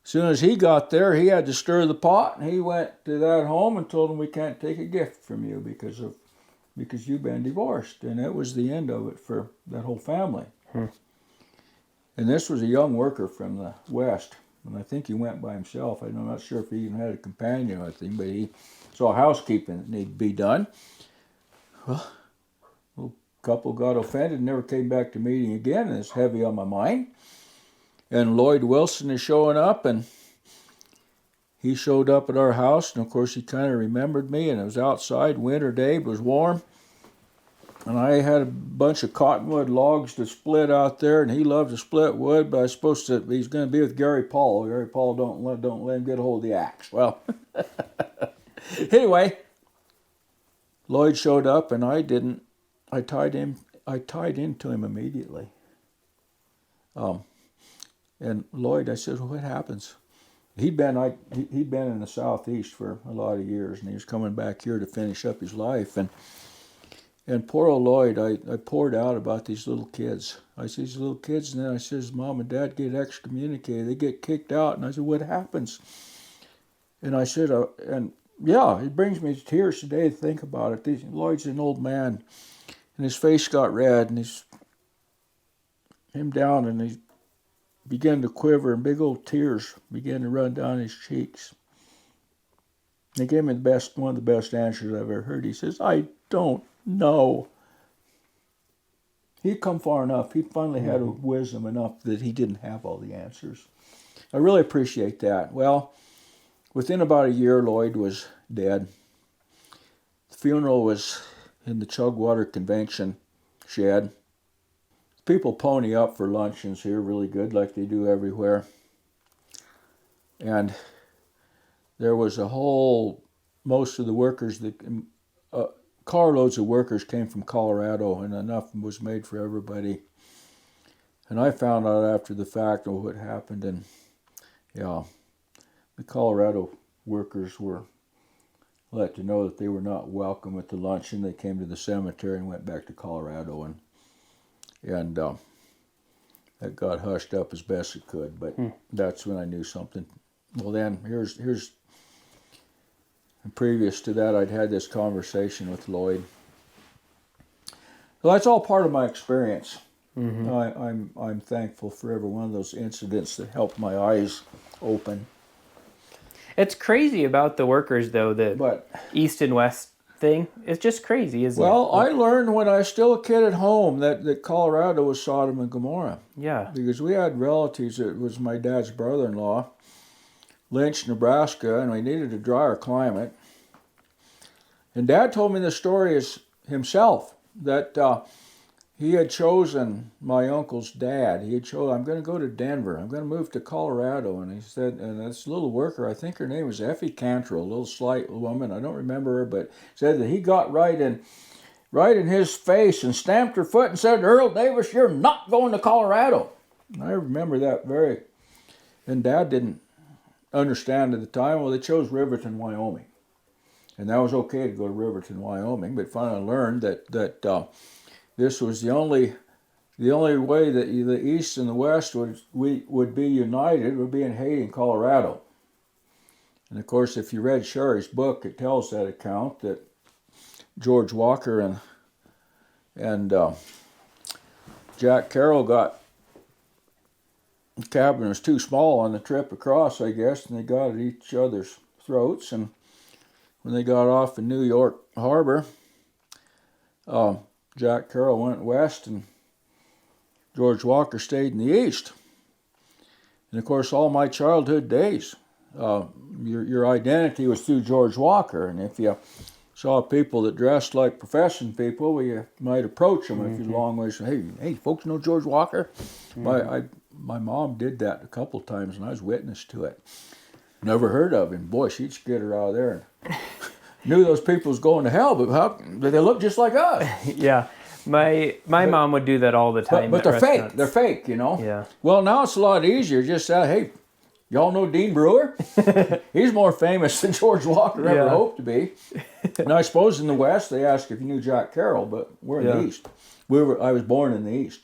As soon as he got there, he had to stir the pot, and he went to that home and told him, we can't take a gift from you because you've been divorced. And it was the end of it for that whole family. And this was a young worker from the West, and I think he went by himself. I'm not sure if he even had a companion or anything, but he saw housekeeping that needed to be done. Well, the couple got offended and never came back to meeting again, and it's heavy on my mind. And Lloyd Wilson is showing up, and he showed up at our house, and of course he kind of remembered me, and it was outside, winter day, it was warm. And I had a bunch of cottonwood logs to split out there, and he loved to split wood, but he's going to be with Gary Paul. Gary Paul don't let him get a hold of the axe. Well, anyway, Lloyd showed up, and I didn't. I tied into him immediately. And Lloyd, I said, well, what happens? He'd been in the Southeast for a lot of years, and he was coming back here to finish up his life, and poor old Lloyd, I poured out about these little kids. I said, these little kids, and then I says, Mom and Dad get excommunicated. They get kicked out. And I said, what happens? And I said, it brings me to tears today to think about it. Lloyd's an old man, and his face got red, and he began to quiver, and big old tears began to run down his cheeks. They gave me one of the best answers I've ever heard. He says, I don't know. He'd come far enough. He finally had wisdom enough that he didn't have all the answers. I really appreciate that. Well, within about a year, Lloyd was dead. The funeral was in the Chugwater Convention shed. People pony up for luncheons here really good, like they do everywhere. And there was most of the workers carloads of workers came from Colorado, and enough was made for everybody. And I found out after the fact of what happened, and the Colorado workers were let to know that they were not welcome at the luncheon. They came to the cemetery and went back to Colorado, and that got hushed up as best it could. But that's when I knew something. Well, then here's. And previous to that, I'd had this conversation with Lloyd. Well, that's all part of my experience. Mm-hmm. I'm thankful for every one of those incidents that helped my eyes open. It's crazy about the workers, though, the East and West thing. It's just crazy, isn't it? Well, I learned when I was still a kid at home that Colorado was Sodom and Gomorrah. Yeah. Because we had relatives that was my dad's brother-in-law, Lynch, Nebraska, and we needed a drier climate. And Dad told me the story himself, that he had chosen my uncle's dad. He had chosen, I'm going to go to Denver. I'm going to move to Colorado. And he said, and this little worker, I think her name was Effie Cantrell, a little slight woman, I don't remember her, but said that he got right in his face and stamped her foot and said, Earl Davis, you're not going to Colorado. And I remember that and Dad didn't understand at the time. Well, they chose Riverton, Wyoming, and that was okay to go to Riverton, Wyoming. But finally learned that this was the only way that the East and the West would be united would be in Haiti, Colorado. And of course, if you read Sherry's book, it tells that account that George Walker and Jack Carroll got, the cabin was too small on the trip across, I guess, and they got at each other's throats. And when they got off in New York Harbor, Jack Carroll went west and George Walker stayed in the east. And of course, all my childhood days, your identity was through George Walker. And if you saw people that dressed like profession people, well, you might approach them if you're a long ways. Hey, folks know George Walker? My mom did that a couple times, and I was witness to it. Never heard of him. Boy, she'd get her out of there and knew those people was going to hell, but how they look just like us. Yeah. My mom would do that all the time. But they're fake. They're fake, you know. Yeah. Well, now it's a lot easier. Just say, hey, y'all know Dean Brewer? He's more famous than George Walker ever hoped to be. And I suppose in the West they asked if you knew Jack Carroll, but we're in the East. I was born in the East.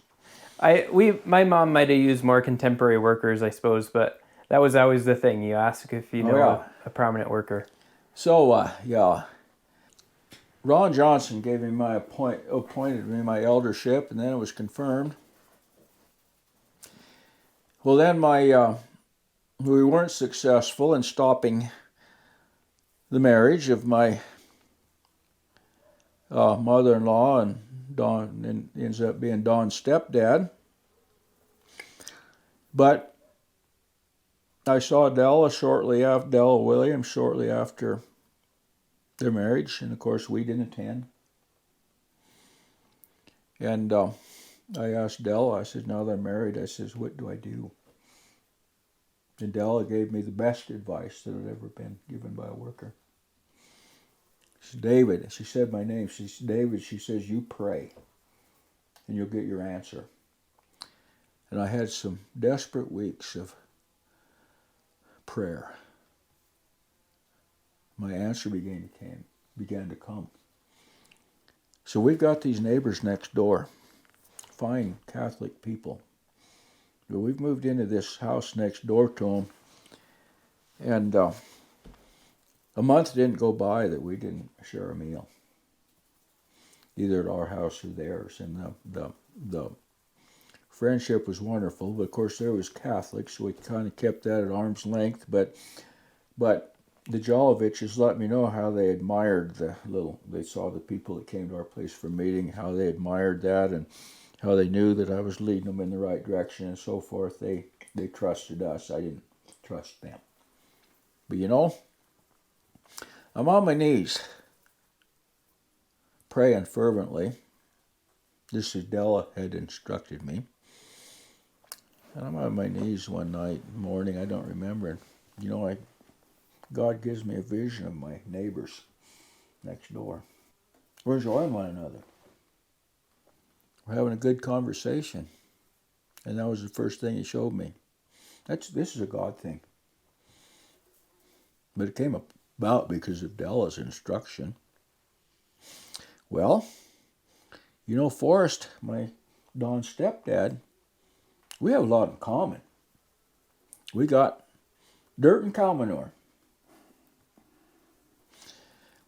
My mom might have used more contemporary workers, I suppose, but that was always the thing. You ask if you know a prominent worker. So Ron Johnson gave me appointed me my eldership, and then it was confirmed. Well, then we weren't successful in stopping the marriage of my mother-in-law and Don, and ends up being Don's stepdad. But I saw Della Williams shortly after their marriage, and of course we didn't attend. And I asked Della, I said, now they're married, I says, what do I do? And Della gave me the best advice that had ever been given by a worker. She said, David, she said my name, she said, David, she says, you pray, and you'll get your answer. And I had some desperate weeks of prayer. My answer began to come. So we've got these neighbors next door, fine Catholic people. But we've moved into this house next door to them, and a month didn't go by that we didn't share a meal, either at our house or theirs. And the friendship was wonderful, but of course there was Catholics, so we kind of kept that at arm's length. But the Joloviches let me know how they admired they saw the people that came to our place for meeting, how they admired that, and how they knew that I was leading them in the right direction and so forth. They trusted us. I didn't trust them. But you know, I'm on my knees, praying fervently, just as Della had instructed me. And I'm on my knees one morning, I don't remember. You know, God gives me a vision of my neighbors next door. We're enjoying one another. We're having a good conversation. And that was the first thing he showed me. This is a God thing. But it came about because of Della's instruction. Well, you know, Forrest, my Don's stepdad, we have a lot in common. We got dirt and cow manure.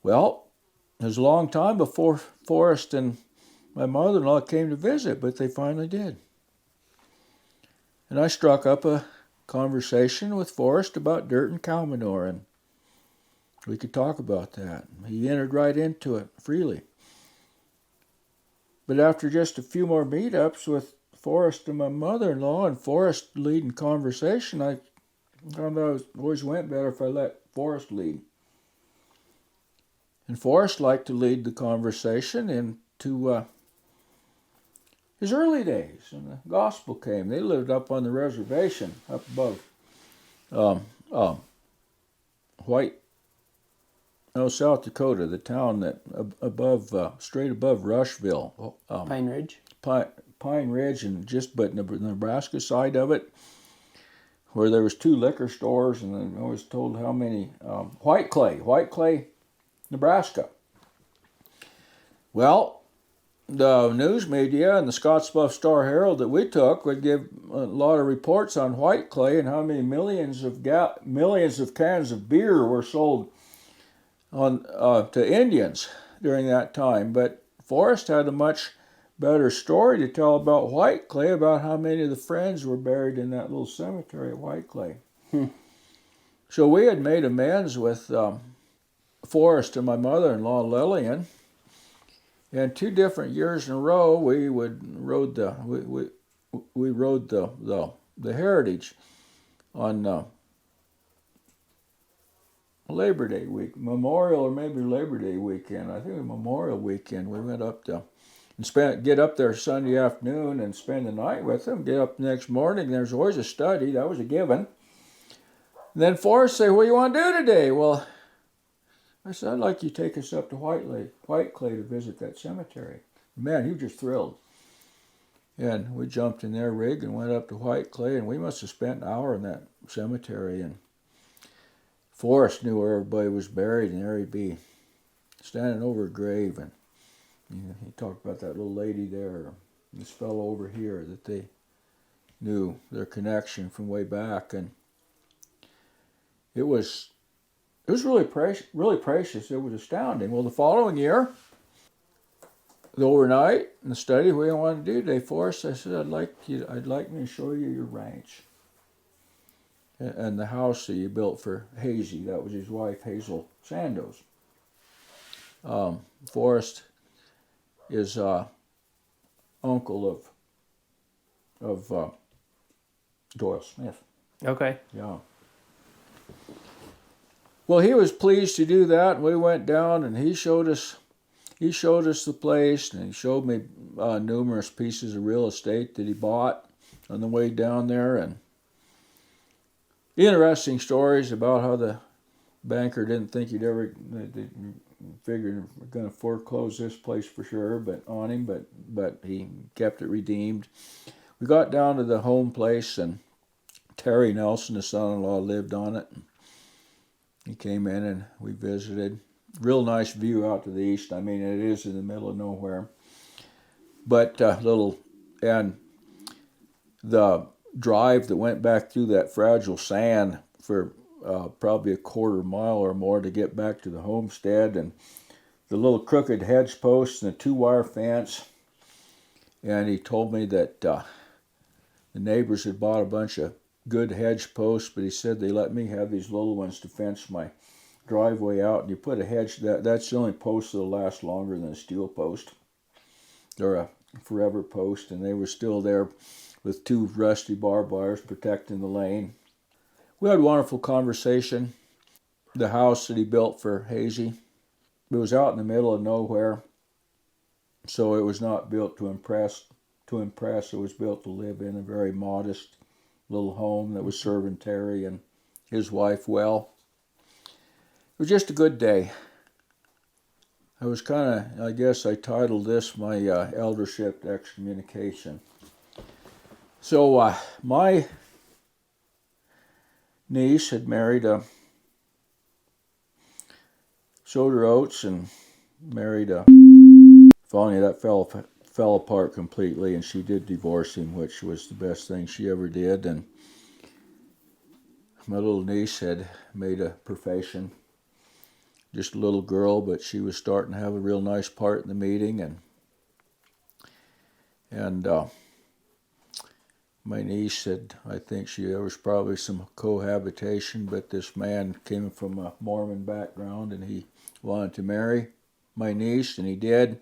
Well, it was a long time before Forrest and my mother-in-law came to visit, but they finally did. And I struck up a conversation with Forrest about dirt and cow manure, and we could talk about that. He entered right into it freely. But after just a few more meetups with Forrest and my mother-in-law, and Forrest leading conversation, I found out it always went better if I let Forrest lead. And Forrest liked to lead the conversation into his early days, when the gospel came. They lived up on the reservation, up above South Dakota, the town that straight above Rushville. Pine Ridge? Pine Ridge, and but the Nebraska side of it. where there was 2 liquor stores, and I was told how many. White Clay, Nebraska. Well, the news media and the Scottsbluff Star-Herald that we took would give a lot of reports on White Clay and how many millions of cans of beer were sold on to Indians during that time. But Forrest had a much better story to tell about White Clay, about how many of the friends were buried in that little cemetery at White Clay. So we had made amends with Forrest and my mother-in-law Lilian, and 2 different years in a row we rode the Heritage on Labor Day week, Memorial or maybe Labor Day weekend. I think it was Memorial weekend. We went up to and get up there Sunday afternoon and spend the night with them. Get up the next morning. There's always a study. That was a given. And then Forrest said, "What do you want to do today?" Well, I said, "I'd like you to take us up to White Clay to visit that cemetery." Man, he was just thrilled. And we jumped in their rig and went up to White Clay, and we must have spent an hour in that cemetery. And Forrest knew where everybody was buried, and there he'd be standing over a grave. And he talked about that little lady there, this fellow over here, that they knew their connection from way back. And it was really precious. It was astounding. Well, the following year, the overnight in the study, what do you want to do today, Forrest? I said, I'd like me to show you your ranch and the house that you built for Hazy. That was his wife, Hazel Sandoz. Forrest is uncle of Doyle Smith. Okay. Yeah. Well, he was pleased to do that, and we went down, and he showed us the place, and he showed me numerous pieces of real estate that he bought on the way down there, and interesting stories about how the banker didn't think they figured we're going to foreclose this place for sure, but he kept it redeemed. We got down to the home place, and Terry Nelson, the son-in-law, lived on it. He came in and we visited. Real nice view out to the east. I mean, it is in the middle of nowhere. But and the drive that went back through that fragile sand for probably a quarter mile or more to get back to the homestead, and the little crooked hedge posts and the 2-wire fence. And he told me that the neighbors had bought a bunch of good hedge posts, but he said they let me have these little ones to fence my driveway out. And you put a hedge, that's the only post that'll last longer than a steel post. They're a forever post, and they were still there with 2 rusty barbed wires protecting the lane. We had a wonderful conversation. The house that he built for Hazy, it was out in the middle of nowhere, so it was not built to impress. It was built to live in, a very modest little home that was serving Terry and his wife well. It was just a good day. I was I guess I titled this my eldership excommunication. So my niece had married sowed her oats and married finally that fell apart completely, and she did divorce him, which was the best thing she ever did. And my little niece had made a profession, just a little girl, but she was starting to have a real nice part in the meeting. And my niece said, I think there was probably some cohabitation, but this man came from a Mormon background, and he wanted to marry my niece, and he did.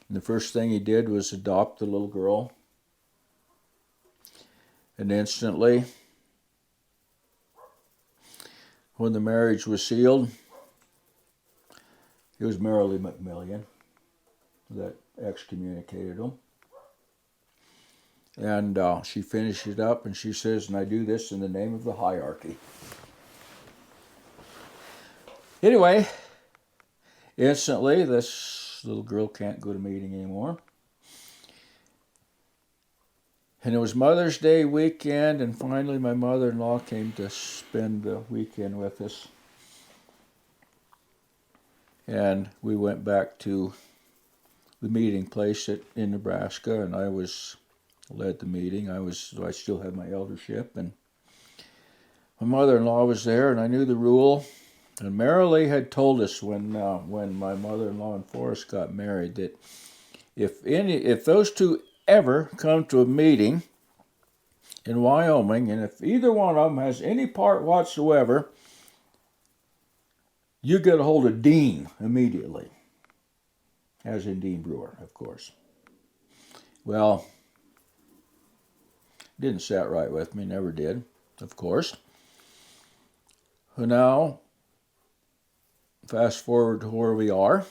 And the first thing he did was adopt the little girl. And instantly, when the marriage was sealed, it was Merrilee McMillian that excommunicated him. And she finished it up, and she says, and I do this in the name of the hierarchy. Anyway, instantly, this little girl can't go to meeting anymore. And it was Mother's Day weekend, and finally my mother-in-law came to spend the weekend with us. And we went back to the meeting place in Nebraska, and I led the meeting. I still had my eldership, and my mother-in-law was there, and I knew the rule. And Marilee had told us when my mother-in-law and Forrest got married that if those two ever come to a meeting in Wyoming, and if either one of them has any part whatsoever, you get a hold of Dean immediately. As in Dean Brewer, of course. Well, didn't sit right with me, never did, of course. So now, fast forward to where we are,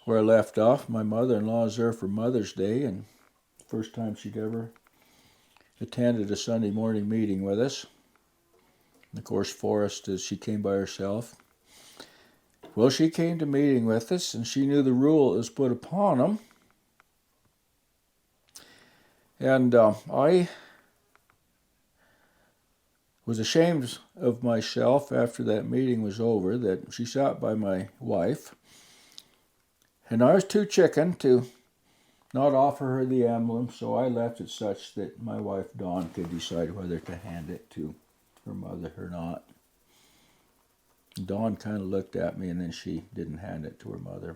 where I left off. My mother-in-law is there for Mother's Day, and the first time she'd ever attended a Sunday morning meeting with us. And of course, Forrest, she came by herself. Well, she came to meeting with us, and she knew the rule that was put upon them. And I was ashamed of myself after that meeting was over, that she sat by my wife. And I was too chicken to not offer her the emblem, so I left it such that my wife, Dawn, could decide whether to hand it to her mother or not. Dawn kind of looked at me, and then she didn't hand it to her mother.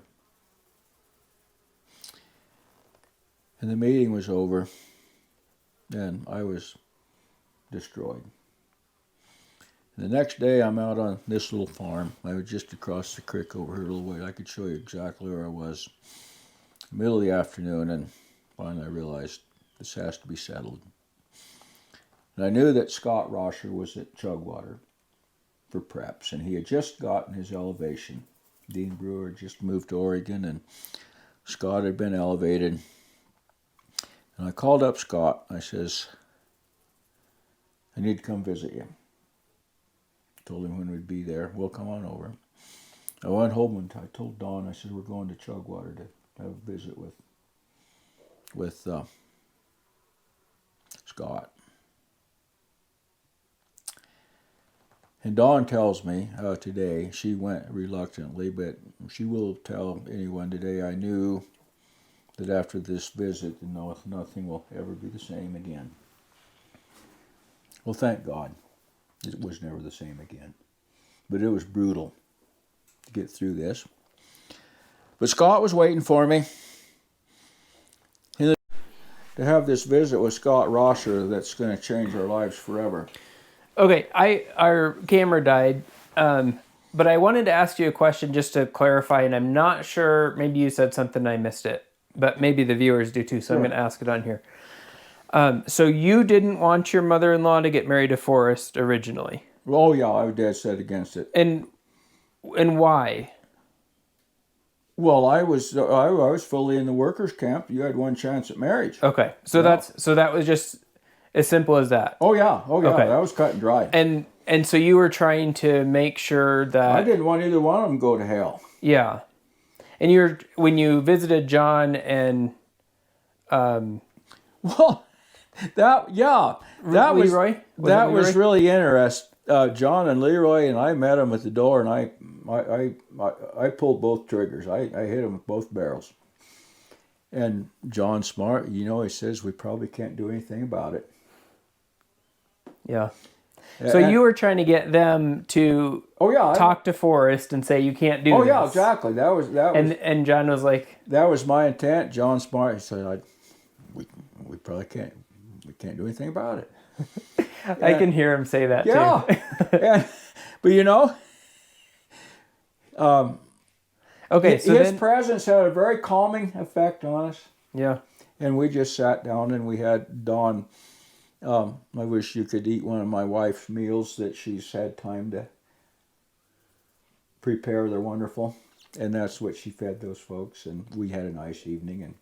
And the meeting was over, and I was destroyed. And the next day, I'm out on this little farm. I was just across the creek over here a little way. I could show you exactly where I was. Middle of the afternoon, and finally I realized this has to be settled. And I knew that Scott Rosher was at Chugwater for preps, and he had just gotten his elevation. Dean Brewer had just moved to Oregon, and Scott had been elevated. And I called up Scott. I says, I need to come visit you. Told him when we'd be there. We'll come on over. I went home and I told Dawn, I said, we're going to Chugwater to have a visit with Scott. And Dawn tells me today, she went reluctantly, but she will tell anyone today, I knew that after this visit, nothing will ever be the same again. Well, thank God. It was never the same again. But it was brutal to get through this. But Scott was waiting for me. And to have this visit with Scott Rosher that's going to change our lives forever. Okay, our camera died, but I wanted to ask you a question just to clarify, and I'm not sure, maybe you said something and I missed it, but maybe the viewers do too, so sure. I'm going to ask it on here. So you didn't want your mother-in-law to get married to Forrest originally? Oh yeah, I was dead set against it. And why? Well, I was fully in the workers' camp. You had one chance at marriage. Okay, so that was just as simple as that. Oh yeah, okay. That was cut and dry. And so you were trying to make sure that I didn't want either one of them to go to hell. Yeah, and when you visited John and well, that Leroy? was really interesting. John and Leroy and I met him at the door, and I pulled both triggers. I hit him with both barrels. And John Smart, he says we probably can't do anything about it. Yeah. So you were trying to get them to talk to Forrest and say you can't do this. Oh yeah, exactly. That was and John was like, that was my intent. John Smart said we probably can't do anything about it. I can hear him say that too. But okay, so his presence had a very calming effect on us. Yeah. And we just sat down and we had Dawn. I wish you could eat one of my wife's meals that she's had time to prepare. They're wonderful. And that's what she fed those folks. And we had a nice evening. And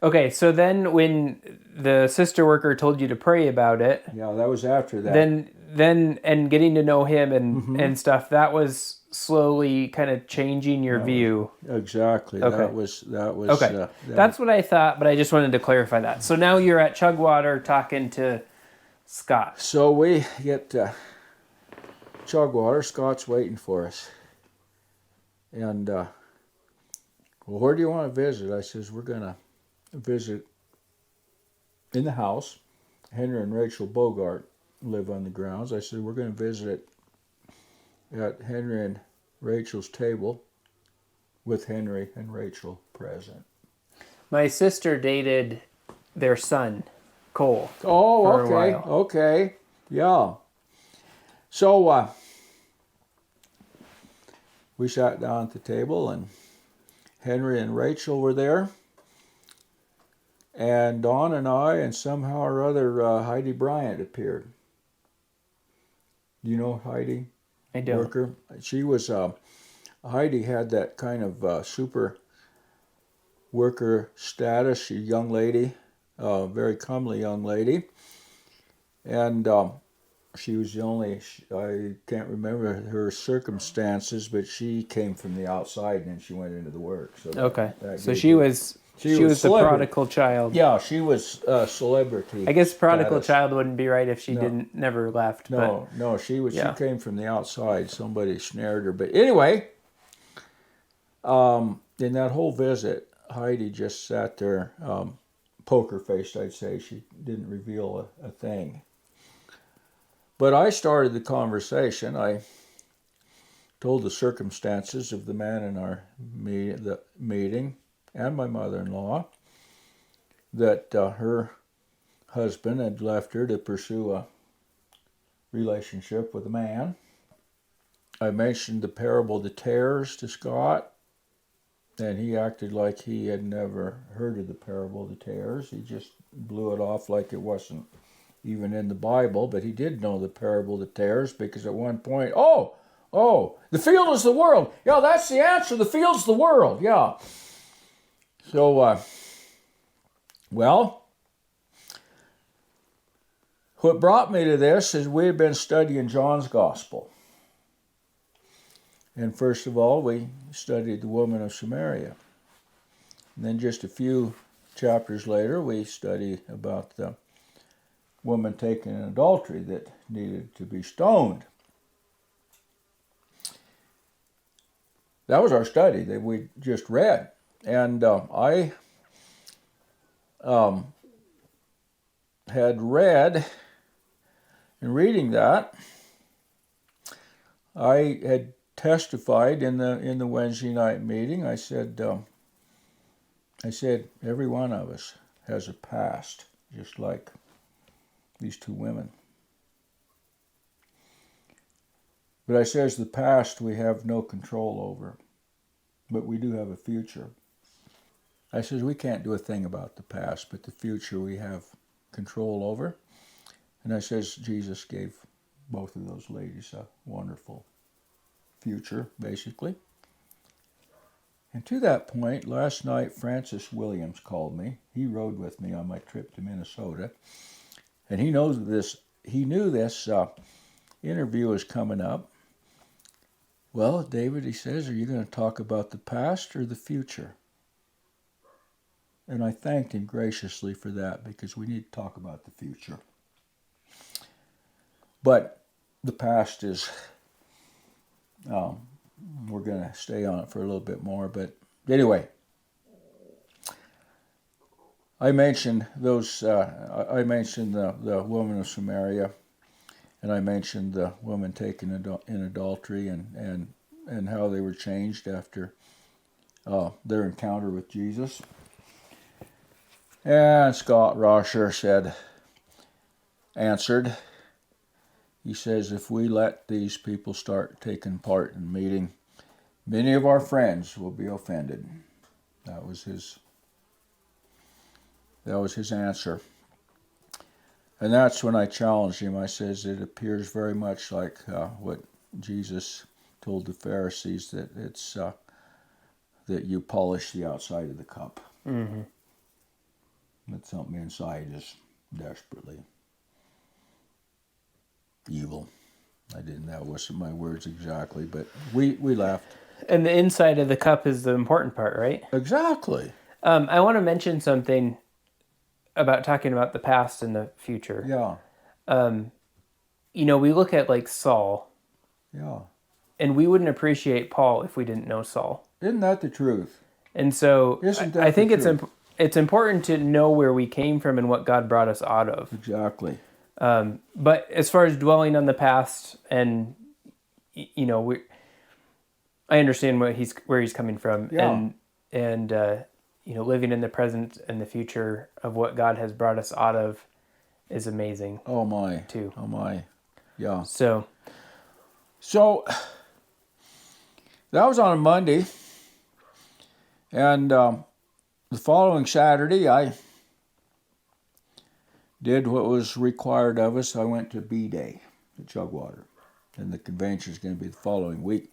Okay, so then when the sister worker told you to pray about it, Yeah, that was after that. then and getting to know him and stuff, that was slowly kind of changing your view. Exactly. Okay. That was. Okay, that's what I thought, but I just wanted to clarify that. So now you're at Chugwater talking to Scott. So we get Chugwater. Scott's waiting for us. And, well, where do you want to visit? I says, we're going to visit in the house. Henry and Rachel Bogart live on the grounds. I said, we're going to visit at Henry and Rachel's table with Henry and Rachel present. My sister dated their son, Cole. Oh, for a okay, while. okay, yeah. So we sat down at the table, and Henry and Rachel were there, and Dawn and I, and somehow or other Heidi Bryant appeared. Do you know Heidi? I don't. Worker. She was Heidi had that kind of super worker status. She's a young lady, very comely young lady, and she was the only. I can't remember her circumstances, but she came from the outside and then she went into the work. So Okay, so gave she her- was the celebrity. prodigal child. Yeah, she was a celebrity. I guess prodigal status. child wouldn't be right if she No. never left. No, she was. Yeah. She came from the outside. Somebody snared her. But anyway, in that whole visit, Heidi just sat there, poker faced. I'd say she didn't reveal a thing. But I started the conversation. I told the circumstances of the man in our meeting and my mother-in-law that her husband had left her to pursue a relationship with a man. I mentioned the parable of the tares to Scott, and he acted like he had never heard of the parable of the tares. He just blew it off like it wasn't even in the Bible, but he did know the parable of the tares because at one point, oh, the field is the world. Yeah, that's the answer. The field's the world. Yeah. So, well, what brought me to this is we had been studying John's Gospel. And first of all, we studied the woman of Samaria. And then just a few chapters later, we studied about the woman taken in adultery that needed to be stoned. That was our study that we just read. And I had read, in reading that, I had testified in the Wednesday night meeting. I said every one of us has a past, just like these two women. But I says the past we have no control over, but we do have a future. I says we can't do a thing about the past, but the future we have control over. And I says Jesus gave both of those ladies a wonderful future, basically. And to that point, last night Francis Williams called me. He rode with me on my trip to Minnesota. And he knew this interview is coming up. Well, David, he says, are you going to talk about the past or the future? And I thanked him graciously for that because we need to talk about the future. But the past is, we're going to stay on it for a little bit more. But anyway, I mentioned I mentioned the woman of Samaria, and I mentioned the woman taken in adultery, and how they were changed after their encounter with Jesus. And Scott Rosher answered. He says, if we let these people start taking part in meeting, many of our friends will be offended. That was his answer. And that's when I challenged him. I says, it appears very much like what Jesus told the Pharisees, that it's that you polish the outside of the cup. Mm-hmm. But something inside is desperately evil. That wasn't my words exactly, but we left. And the inside of the cup is the important part, right? Exactly. I want to mention something about talking about the past and the future. Yeah. We look at like Saul, Yeah. and we wouldn't appreciate Paul if we didn't know Saul. Isn't that the truth? And so Isn't that I think the truth? it's important to know where we came from and what God brought us out of. Exactly. But as far as dwelling on the past, and I understand where he's coming from, Yeah. and living in the present and the future of what God has brought us out of is amazing. Oh my. Too. Oh my. Yeah. So that was on a Monday, and the following Saturday I did what was required of us. I went to B-Day at Chugwater, and the convention is going to be the following week.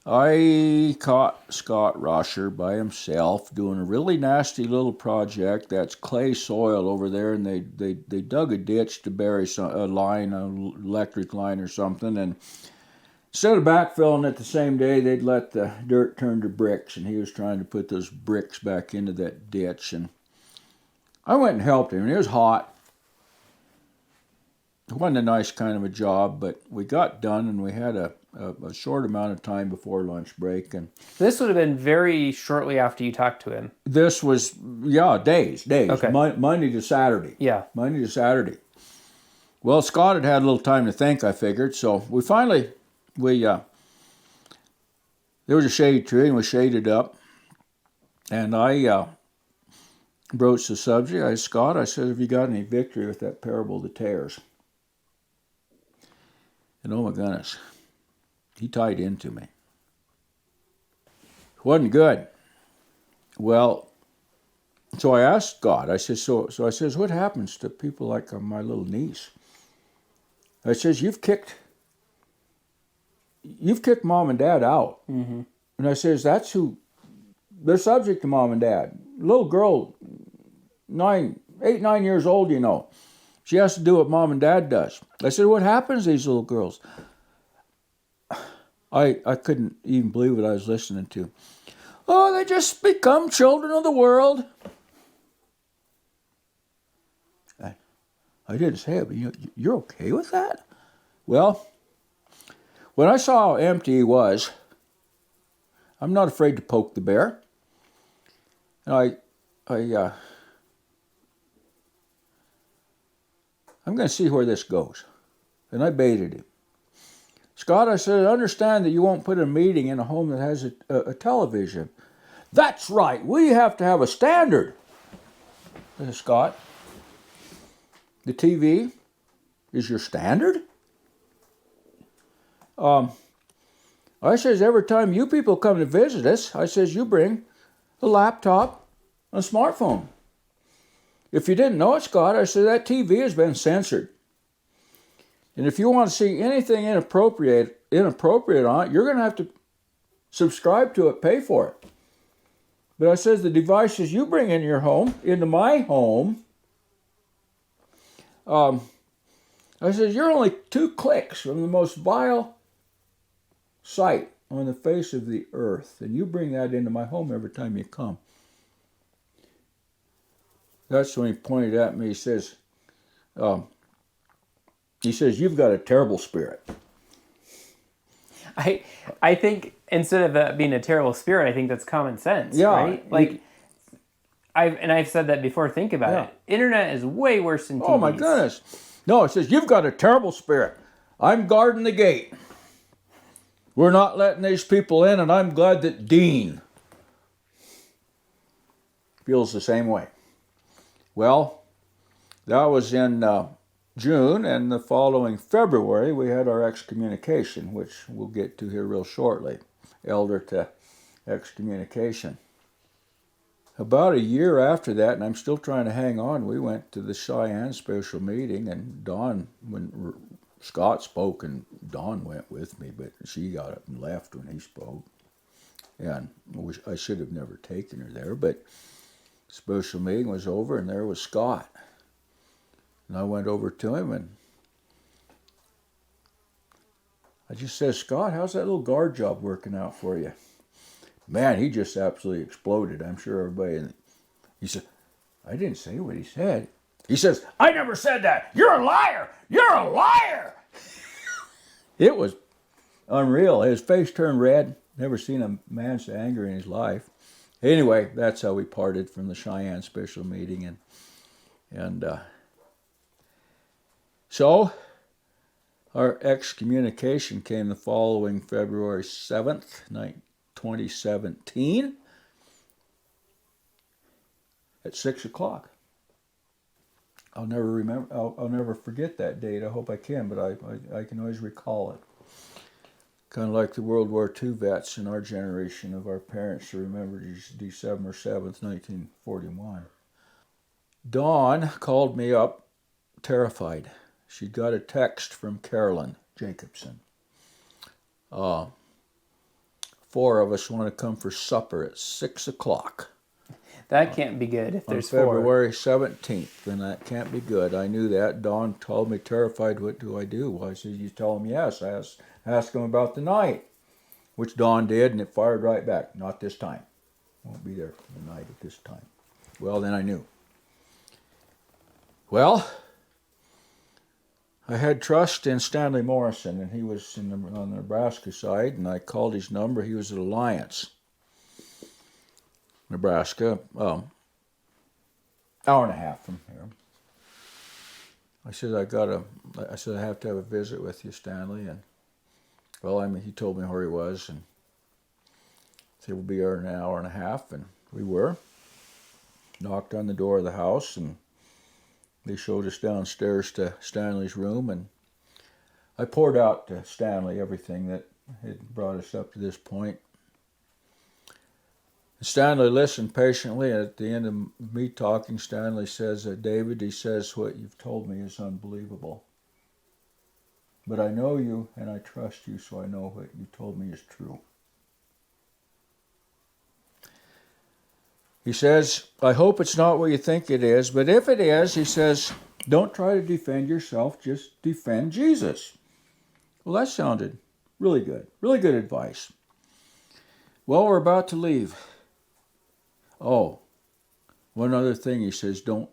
I caught Scott Rosher by himself doing a really nasty little project. That's clay soil over there, and they dug a ditch to bury a line, an electric line or something, and instead of backfilling it the same day, they'd let the dirt turn to bricks, and he was trying to put those bricks back into that ditch, and I went and helped him, and it was hot. It wasn't a nice kind of a job, but we got done, and we had a short amount of time before lunch break. And this would have been very shortly after you talked to him. This was, days. Okay. Monday to Saturday. Yeah. Monday to Saturday. Well, Scott had a little time to think, I figured, so we finally, there was a shade tree, and we shaded up, and I broached the subject. I said, Scott, have you got any victory with that parable of the tares? And oh my goodness, he tied into me. It wasn't good. Well, so I asked God, I said, what happens to people like my little niece? I says, you've kicked mom and dad out. Mm-hmm. And I says, they're subject to mom and dad. Little girl, 9 years old, She has to do what mom and dad does. I said, what happens to these little girls? I couldn't even believe what I was listening to. Oh, they just become children of the world. I didn't say it, but you're okay with that? Well, when I saw how empty he was, I'm not afraid to poke the bear. And I'm going to see where this goes. And I baited him. Scott, I said, I understand that you won't put a meeting in a home that has a television. That's right. We have to have a standard. I said, Scott, the TV is your standard? I says, every time you people come to visit us, I says, you bring a laptop, a smartphone. If you didn't know it, Scott, I said, that TV has been censored. And if you want to see anything inappropriate on it, you're going to have to subscribe to it, pay for it. But I says, the devices you bring in your home, into my home, I says, you're only 2 clicks from the most vile site on the face of the earth, and you bring that into my home every time you come. That's when he pointed at me. He says, you've got a terrible spirit. I think instead of that being a terrible spirit, I think that's common sense. Yeah, right? Like, I've said that before. Think about it. Internet is way worse than TVs. Oh my goodness. No, it says, you've got a terrible spirit. I'm guarding the gate. We're not letting these people in, and I'm glad that Dean feels the same way. Well, that was in June, and the following February, we had our excommunication, which we'll get to here real shortly. Elder to excommunication. About a year after that, and I'm still trying to hang on, we went to the Cheyenne special meeting, and Dawn, when Scott spoke, and Dawn went with me, but she got up and left when he spoke. And I should have never taken her there, but Special meeting was over, and there was Scott. And I went over to him, and I just said, Scott, how's that little guard job working out for you? Man, he just absolutely exploded. I'm sure everybody. He said, I didn't say what he said. He says, I never said that. You're a liar. You're a liar. It was unreal. His face turned red. Never seen a man so angry in his life. Anyway, that's how we parted from the Cheyenne special meeting. And so our excommunication came the following February 7th, 2017 at 6 o'clock. I'll never forget that date. I hope I can, but I can always recall it. Kind of like the World War II vets in our generation of our parents to remember December 7th, 1941. Dawn called me up, terrified. She got a text from Carolyn Jacobson. 4 of us want to come for supper at 6 o'clock. That can't be good if there's on 4. February 17th, then that can't be good. I knew that. Dawn told me, terrified, what do I do? Well, I said, you tell him yes. I asked him about the night, which Dawn did, and it fired right back. Not this time. Won't be there for the night at this time. Well, then I knew. Well, I had trust in Stanley Morrison, and he was on the Nebraska side, and I called his number. He was at Alliance, Nebraska, hour and a half from here. I said, I have to have a visit with you, Stanley. And he told me where he was, and said we'll be here in an hour and a half, and we were. Knocked on the door of the house, and they showed us downstairs to Stanley's room, and I poured out to Stanley everything that had brought us up to this point. Stanley listened patiently, and at the end of me talking, Stanley says, David, he says, what you've told me is unbelievable. But I know you, and I trust you, so I know what you told me is true. He says, I hope it's not what you think it is, but if it is, he says, don't try to defend yourself, just defend Jesus. Well, that sounded really good advice. Well, we're about to leave. Oh, one other thing, he says, don't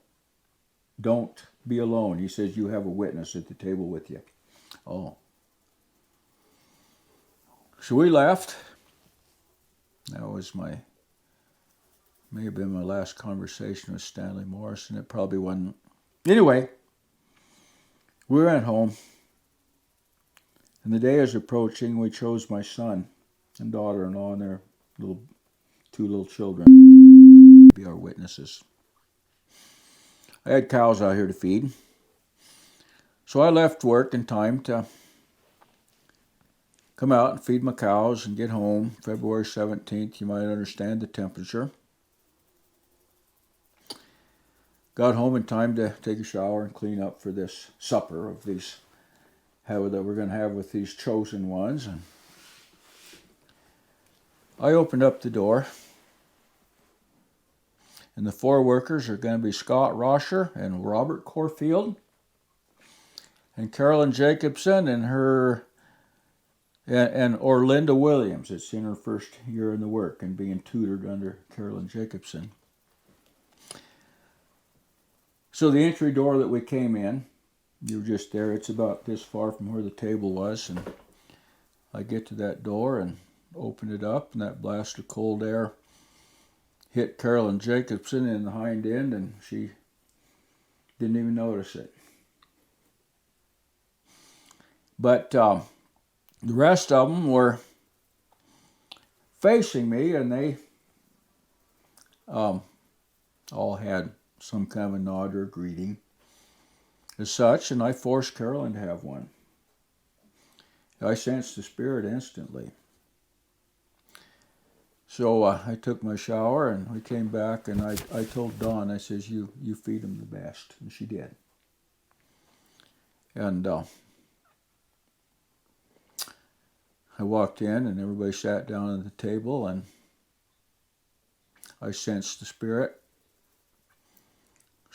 be alone. He says, you have a witness at the table with you. Oh. So we left. That was may have been my last conversation with Stanley Morrison. It probably wasn't. Anyway, we went home. And the day is approaching. We chose my son and daughter-in-law and their two little children to be our witnesses. I had cows out here to feed. So I left work in time to come out and feed my cows and get home. February 17th, you might understand the temperature. Got home in time to take a shower and clean up for this supper of these that we're going to have with these chosen ones. And I opened up the door, and the 4 workers are going to be Scott Rosher and Robert Corfield and Carolyn Jacobson and Orlinda Williams. It's in her first year in the work and being tutored under Carolyn Jacobson. So the entry door that we came in, you were just there. It's about this far from where the table was, and I get to that door and open it up, and that blast of cold air hit Carolyn Jacobson in the hind end, and she didn't even notice it. But the rest of them were facing me, and they all had some kind of a nod or a greeting as such, and I forced Carolyn to have one. I sensed the Spirit instantly. So I took my shower, and we came back, and I told Dawn, I says, you feed them the best, and she did. And I walked in, and everybody sat down at the table, and I sensed the Spirit.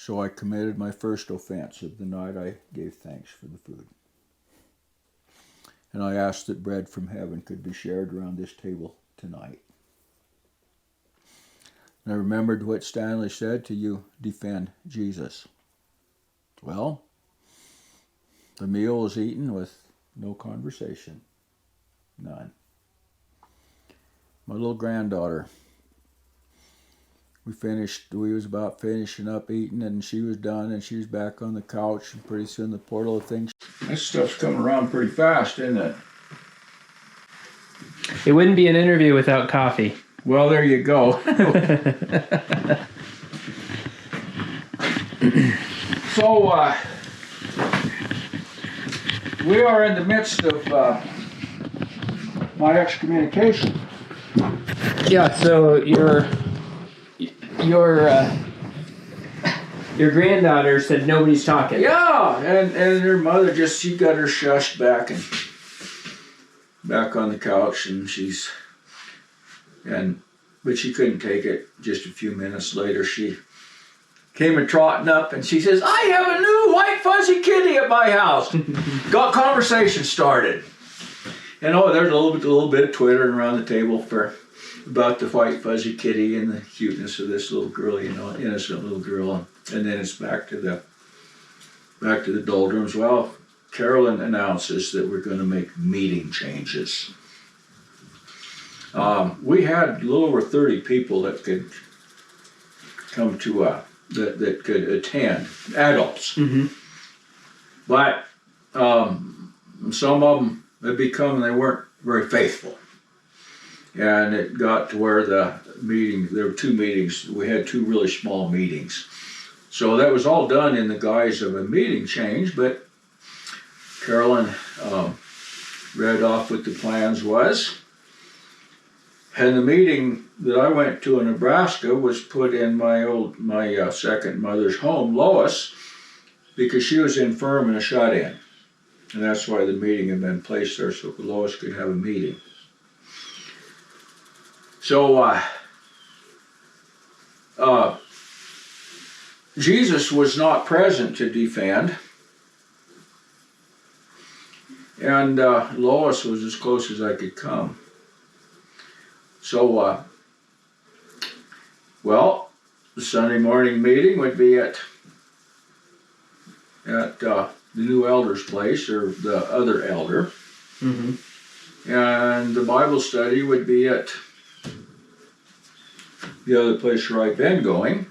So I committed my first offense of the night I gave thanks for the food. And I asked that bread from heaven could be shared around this table tonight. And I remembered what Stanley said to you, defend Jesus. Well, the meal was eaten with no conversation. None. My little granddaughter, we was about finishing up eating, and she was done, and she was back on the couch, and pretty soon the poor little thing. This stuff's coming around pretty fast, isn't it? It wouldn't be an interview without coffee. Well, there you go. So, we are in the midst of my excommunication. Yeah, so your granddaughter said nobody's talking. Yeah, and her mother she got her shushed back on the couch, and but she couldn't take it. Just a few minutes later, she came and trotting up, and she says, "I have a new white fuzzy kitty at my house." Got conversation started, and there's a little bit of twittering around the table about the white fuzzy kitty and the cuteness of this little girl, innocent little girl, and then it's back to the doldrums. Well, Carolyn announces that we're going to make meeting changes. We had a little over 30 people that could come to that could attend, adults. Mm-hmm. But some of them they weren't very faithful. And it got to where there were two meetings. We had two really small meetings. So that was all done in the guise of a meeting change, but Carolyn read off what the plans was. And the meeting that I went to in Nebraska was put in my second mother's home, Lois, because she was infirm and a shut-in. And that's why the meeting had been placed there, so Lois could have a meeting. So Jesus was not present to defend, and Lois was as close as I could come. So, the Sunday morning meeting would be at the new elder's place, or the other elder. Mm-hmm. And the Bible study would be at the other place where I'd been going.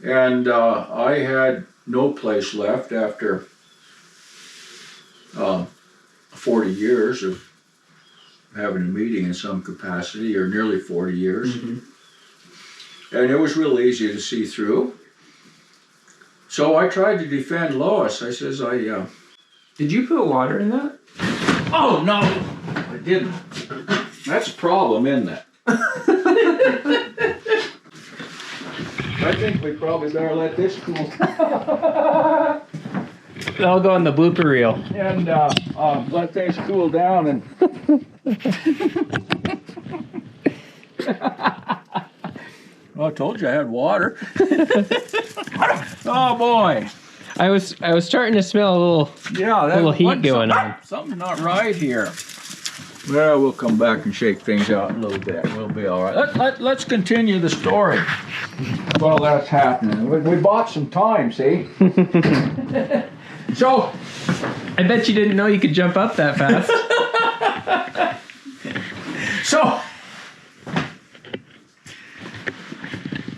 And I had no place left after 40 years of having a meeting in some capacity, or nearly 40 years. Mm-hmm. And it was real easy to see through. So I tried to defend Lois. I says, Did you put water in that? Oh, no, I didn't. That's a problem, isn't it? I think we probably better let this cool. That'll go on the blooper reel. And let things cool down. And well, I told you I had water. Oh boy! I was starting to smell a little heat going on. Something's not right here. Well, we'll come back and shake things out a little bit. We'll be all right. Let's continue the story while that's happening. We bought some time, see? So, I bet you didn't know you could jump up that fast.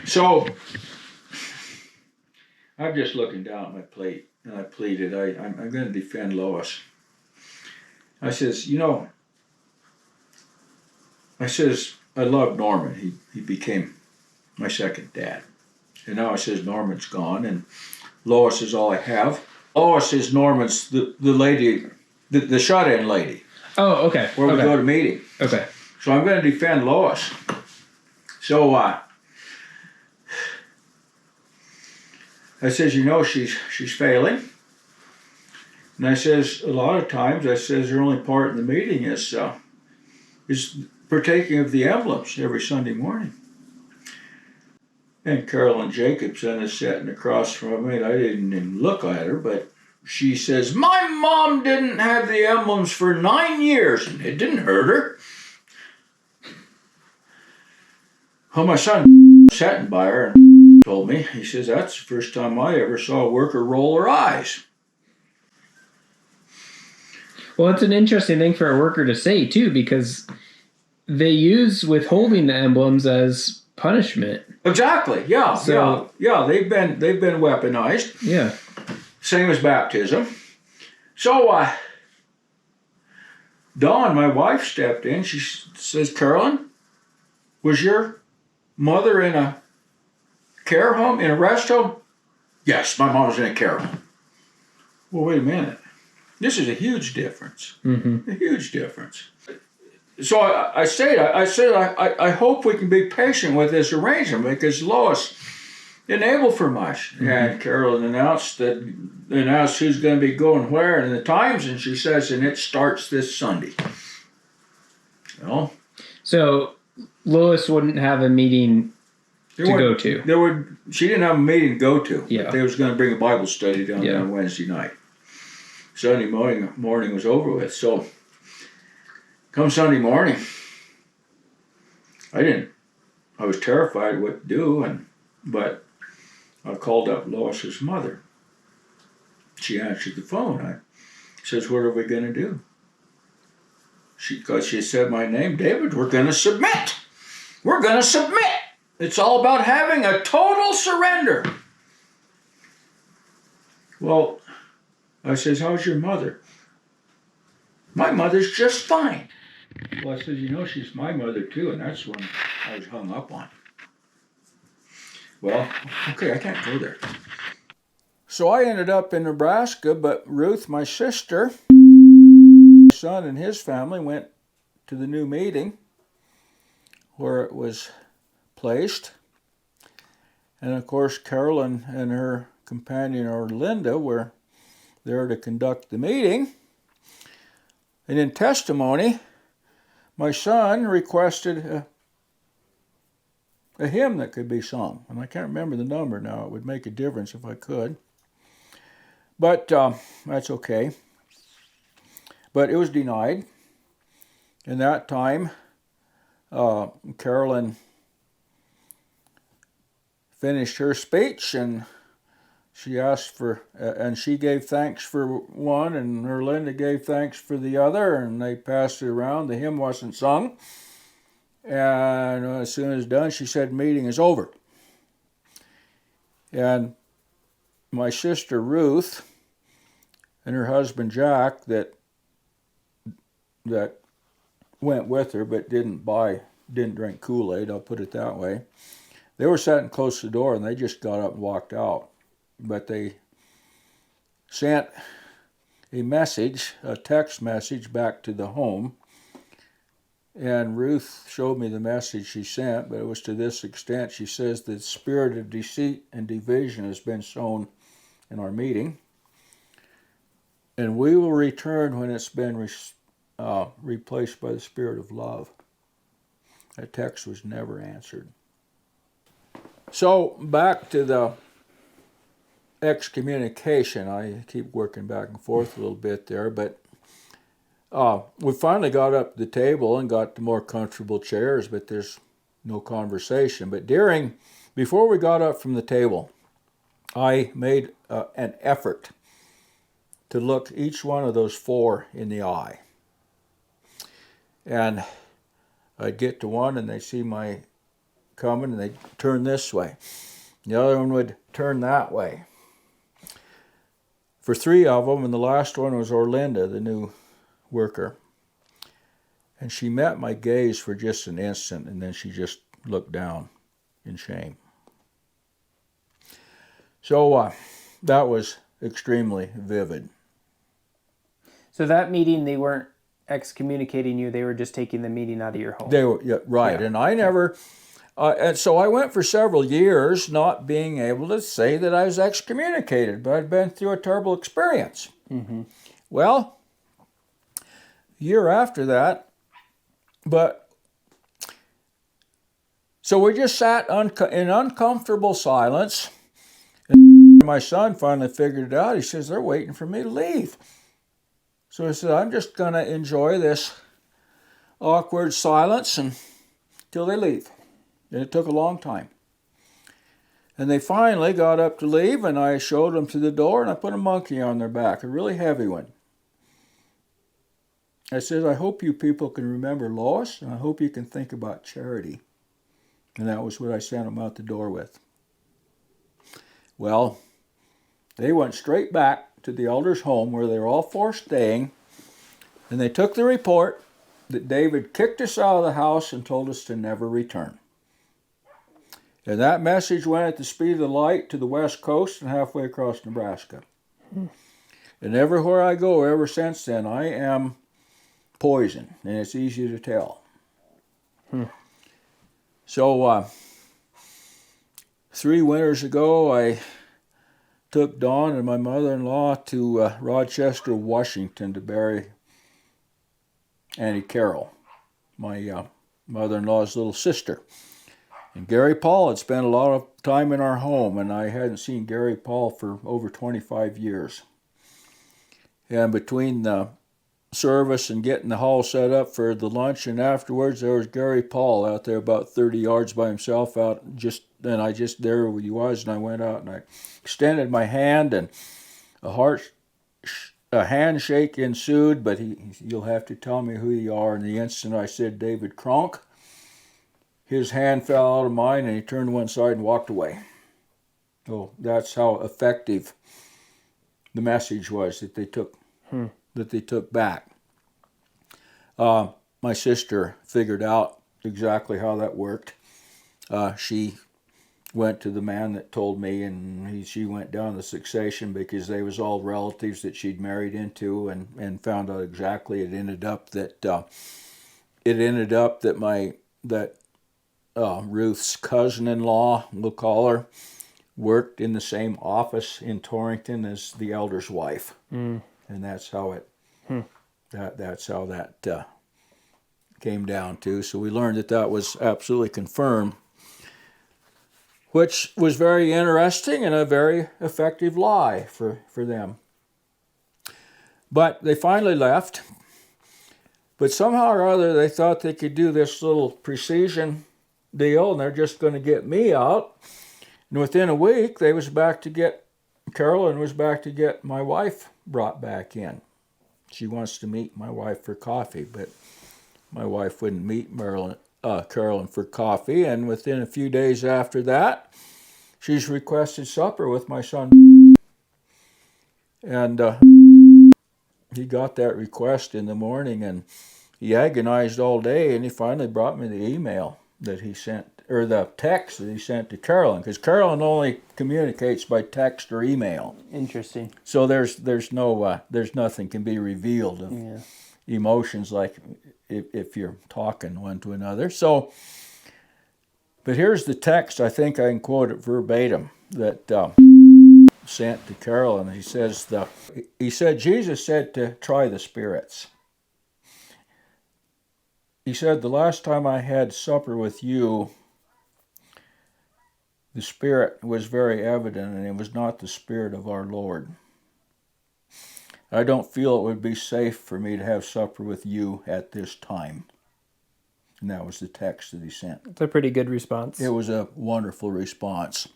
So, I'm just looking down at my plate, and I pleaded, I'm going to defend Lois. I says, I love Norman. He became my second dad. And now I says Norman's gone, and Lois is all I have. Lois is Norman's, the lady, the shut-in lady. Oh, okay. Where we go to meeting. Okay. So I'm going to defend Lois. So I says, she's failing. And I says, a lot of times, her only part in the meeting is partaking of the emblems every Sunday morning. And Carolyn Jacobson is sitting across from me, and I didn't even look at her, but she says, my mom didn't have the emblems for 9 years, and it didn't hurt her. Well, my son sat by her and told me, he says, that's the first time I ever saw a worker roll her eyes. Well, it's an interesting thing for a worker to say, too, because they use withholding the emblems as punishment. Exactly, yeah, they've been weaponized. Yeah. Same as baptism. So, Dawn, my wife, stepped in. She says, Carolyn, was your mother in a care home, in a rest home? Yes, my mom was in a care home. Well, wait a minute. This is a huge difference. Mm-hmm. A huge difference. So I said, I hope we can be patient with this arrangement because Lois didn't able for much. Mm-hmm. And Carolyn announced who's going to be going where and the times, and she says, and it starts this Sunday. Well, so Lois wouldn't have a meeting go to. She didn't have a meeting to go to. Yeah. But they was going to bring a Bible study down there on Wednesday night. Sunday morning was over with. So come Sunday morning, I was terrified what to do, but I called up Lois's mother. She answered the phone. I says, what are we going to do? Because she said my name, David, we're going to submit. We're going to submit. It's all about having a total surrender. Well, I says, how's your mother? My mother's just fine. Well, I says, she's my mother too, and that's when I was hung up on. Well, okay, I can't go there. So I ended up in Nebraska, but Ruth, my sister, my son and his family went to the new meeting where it was placed. And of course, Carolyn and her companion, Linda, were there to conduct the meeting. And in testimony, my son requested a hymn that could be sung. And I can't remember the number now. It would make a difference if I could. But that's okay. But it was denied. In that time, Carolyn finished her speech, and she asked for, and she gave thanks for one, and her Linda gave thanks for the other, and they passed it around. The hymn wasn't sung. And as soon as done, she said, meeting is over. And my sister Ruth and her husband Jack that went with her but didn't drink Kool-Aid, I'll put it that way. They were sitting close to the door and they just got up and walked out. But they sent a text message back to the home. And Ruth showed me the message she sent, but it was to this extent. She says, the spirit of deceit and division has been sown in our meeting, and we will return when it's been replaced by the spirit of love. That text was never answered. So back to the excommunication. I keep working back and forth a little bit there, but we finally got up to the table and got to more comfortable chairs, but there's no conversation. But before we got up from the table, I made an effort to look each one of those four in the eye. And I'd get to one and they'd see my coming and they'd turn this way. The other one would turn that way. For three of them, and the last one was Orlinda, the new worker. And she met my gaze for just an instant, and then she just looked down in shame. So that was extremely vivid. So that meeting, they weren't excommunicating you, they were just taking the meeting out of your home. They were, right. Yeah. And I never, and so I went for several years not being able to say that I was excommunicated, but I'd been through a terrible experience. Mm-hmm. Well, year after that, but So we just sat in uncomfortable silence. And my son finally figured it out. He says, they're waiting for me to leave. So I said, I'm just going to enjoy this awkward silence until they leave. And it took a long time. And they finally got up to leave, and I showed them to the door, and I put a monkey on their back, a really heavy one. I said, I hope you people can remember Lois, and I hope you can think about charity. And that was what I sent them out the door with. Well, they went straight back to the elder's home where they were all four staying, and they took the report that David kicked us out of the house and told us to never return. And that message went at the speed of the light to the west coast and halfway across Nebraska. And everywhere I go ever since then, I am poison, and it's easy to tell. So 3 winters ago, I took Dawn and my mother-in-law to Rochester, Washington to bury Auntie Carol, my mother-in-law's little sister. And Gary Paul had spent a lot of time in our home, and I hadn't seen Gary Paul for over 25 years. And between the service and getting the hall set up for the lunch and afterwards, there was Gary Paul out there about 30 yards by himself out. Then I just there where he was, and I went out and I extended my hand, and a handshake ensued, but you'll have to tell me who you are. And the instant I said David Cronk, his hand fell out of mine, and he turned to one side and walked away. Oh, that's how effective the message was that they took back. My sister figured out exactly how that worked. She went to the man that told me, and she went down the succession because they was all relatives that she'd married into, and found out exactly. It ended up that Ruth's cousin-in-law, we'll call her, worked in the same office in Torrington as the elder's wife, and that's how that came down to. So we learned that was absolutely confirmed, which was very interesting and a very effective lie for them. But they finally left. But somehow or other, they thought they could do this little precision deal, and they're just going to get me out. And within a week, Carolyn was back to get my wife brought back in. She wants to meet my wife for coffee, but my wife wouldn't meet Carolyn for coffee. And within a few days after that, she's requested supper with my son. And he got that request in the morning, and he agonized all day, and he finally brought me the email that he sent, or the text that he sent to Carolyn, because Carolyn only communicates by text or email. Interesting. So there's nothing can be revealed of emotions like if you're talking one to another. So, but here's the text. I think I can quote it verbatim that sent to Carolyn. He said Jesus said to try the spirits. He said, the last time I had supper with you, the Spirit was very evident, and it was not the Spirit of our Lord. I don't feel it would be safe for me to have supper with you at this time. And that was the text that he sent. It's a pretty good response. It was a wonderful response.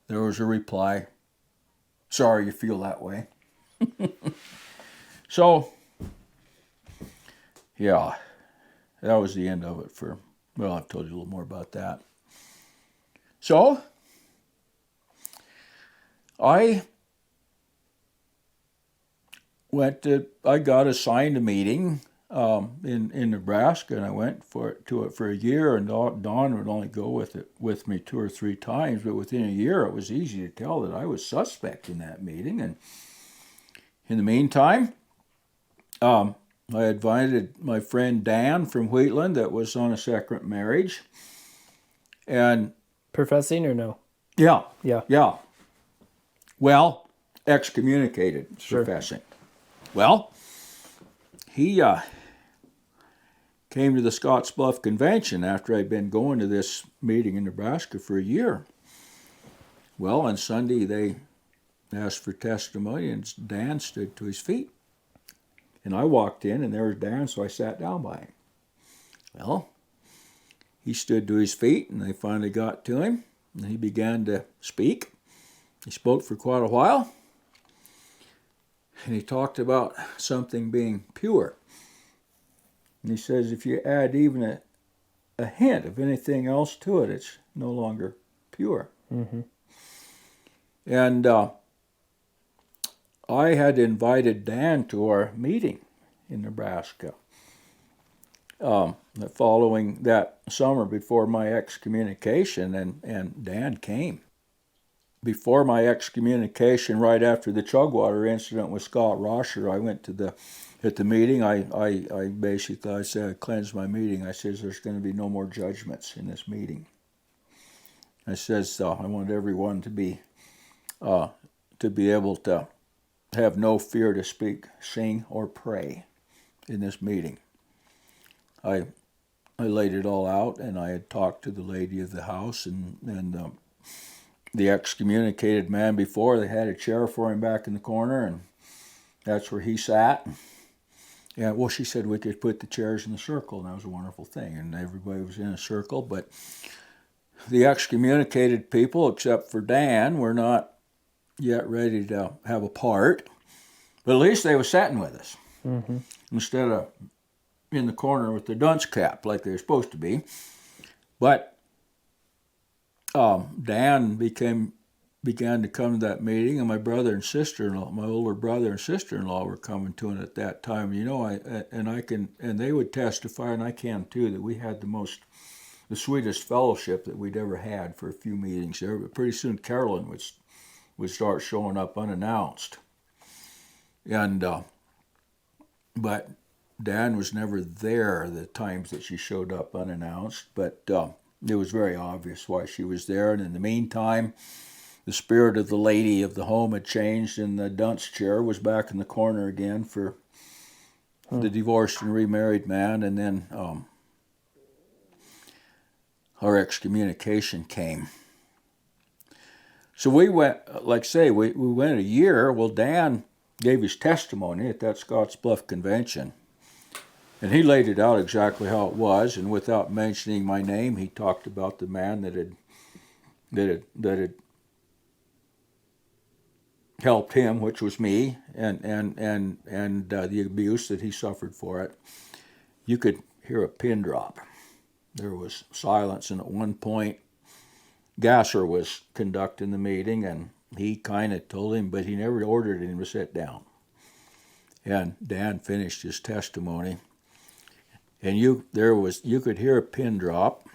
There was a reply, sorry you feel that way. So, yeah. That was the end of it I've told you a little more about that. So, I got assigned a meeting in Nebraska, and I went to it for a year, and Dawn would only go with me 2 or 3 times, but within a year it was easy to tell that I was suspect in that meeting. And in the meantime, I invited my friend Dan from Wheatland that was on a second marriage. And professing or no? Yeah. Yeah. Yeah. Well, excommunicated, sure. Professing. Well, he came to the Scottsbluff Convention after I'd been going to this meeting in Nebraska for a year. Well, on Sunday they asked for testimony, and Dan stood to his feet. And I walked in, and there was Dan, so I sat down by him. Well, he stood to his feet, and they finally got to him, and he began to speak. He spoke for quite a while, and he talked about something being pure. And he says if you add even a hint of anything else to it, it's no longer pure. Mm-hmm. And I had invited Dan to our meeting in Nebraska. Following that summer before my excommunication, and Dan came. Before my excommunication, right after the Chugwater incident with Scott Rosher, I went to at the meeting. I said I cleansed my meeting. I says there's going to be no more judgments in this meeting. I says I want everyone to be able to have no fear to speak, sing, or pray in this meeting. I laid it all out, and I had talked to the lady of the house and the excommunicated man before. They had a chair for him back in the corner, and that's where he sat. Yeah, well, she said we could put the chairs in the circle, and that was a wonderful thing, and everybody was in a circle. But the excommunicated people, except for Dan, were not yet ready to have a part, but at least they were sitting with us. Mm-hmm. Instead of in the corner with the dunce cap like they were supposed to be. But Dan began to come to that meeting, and my brother and sister-in-law, my older brother and sister-in-law, were coming to it at that time. You know, and they would testify, and I can too, that we had the sweetest fellowship that we'd ever had for a few meetings there. But pretty soon Carolyn would start showing up unannounced, and but Dan was never there the times that she showed up unannounced, but it was very obvious why she was there. And in the meantime, the spirit of the lady of the home had changed, and the dunce chair was back in the corner again for the divorced and remarried man. And then our excommunication came. So we went, like I say, we went a year. Well, Dan gave his testimony at that Scottsbluff Convention. And he laid it out exactly how it was, and without mentioning my name, he talked about the man that had helped him, which was me, and the abuse that he suffered for it. You could hear a pin drop. There was silence, and at one point, Gasser was conducting the meeting, and he kind of told him, but he never ordered him to sit down. And Dan finished his testimony. And you could hear a pin drop.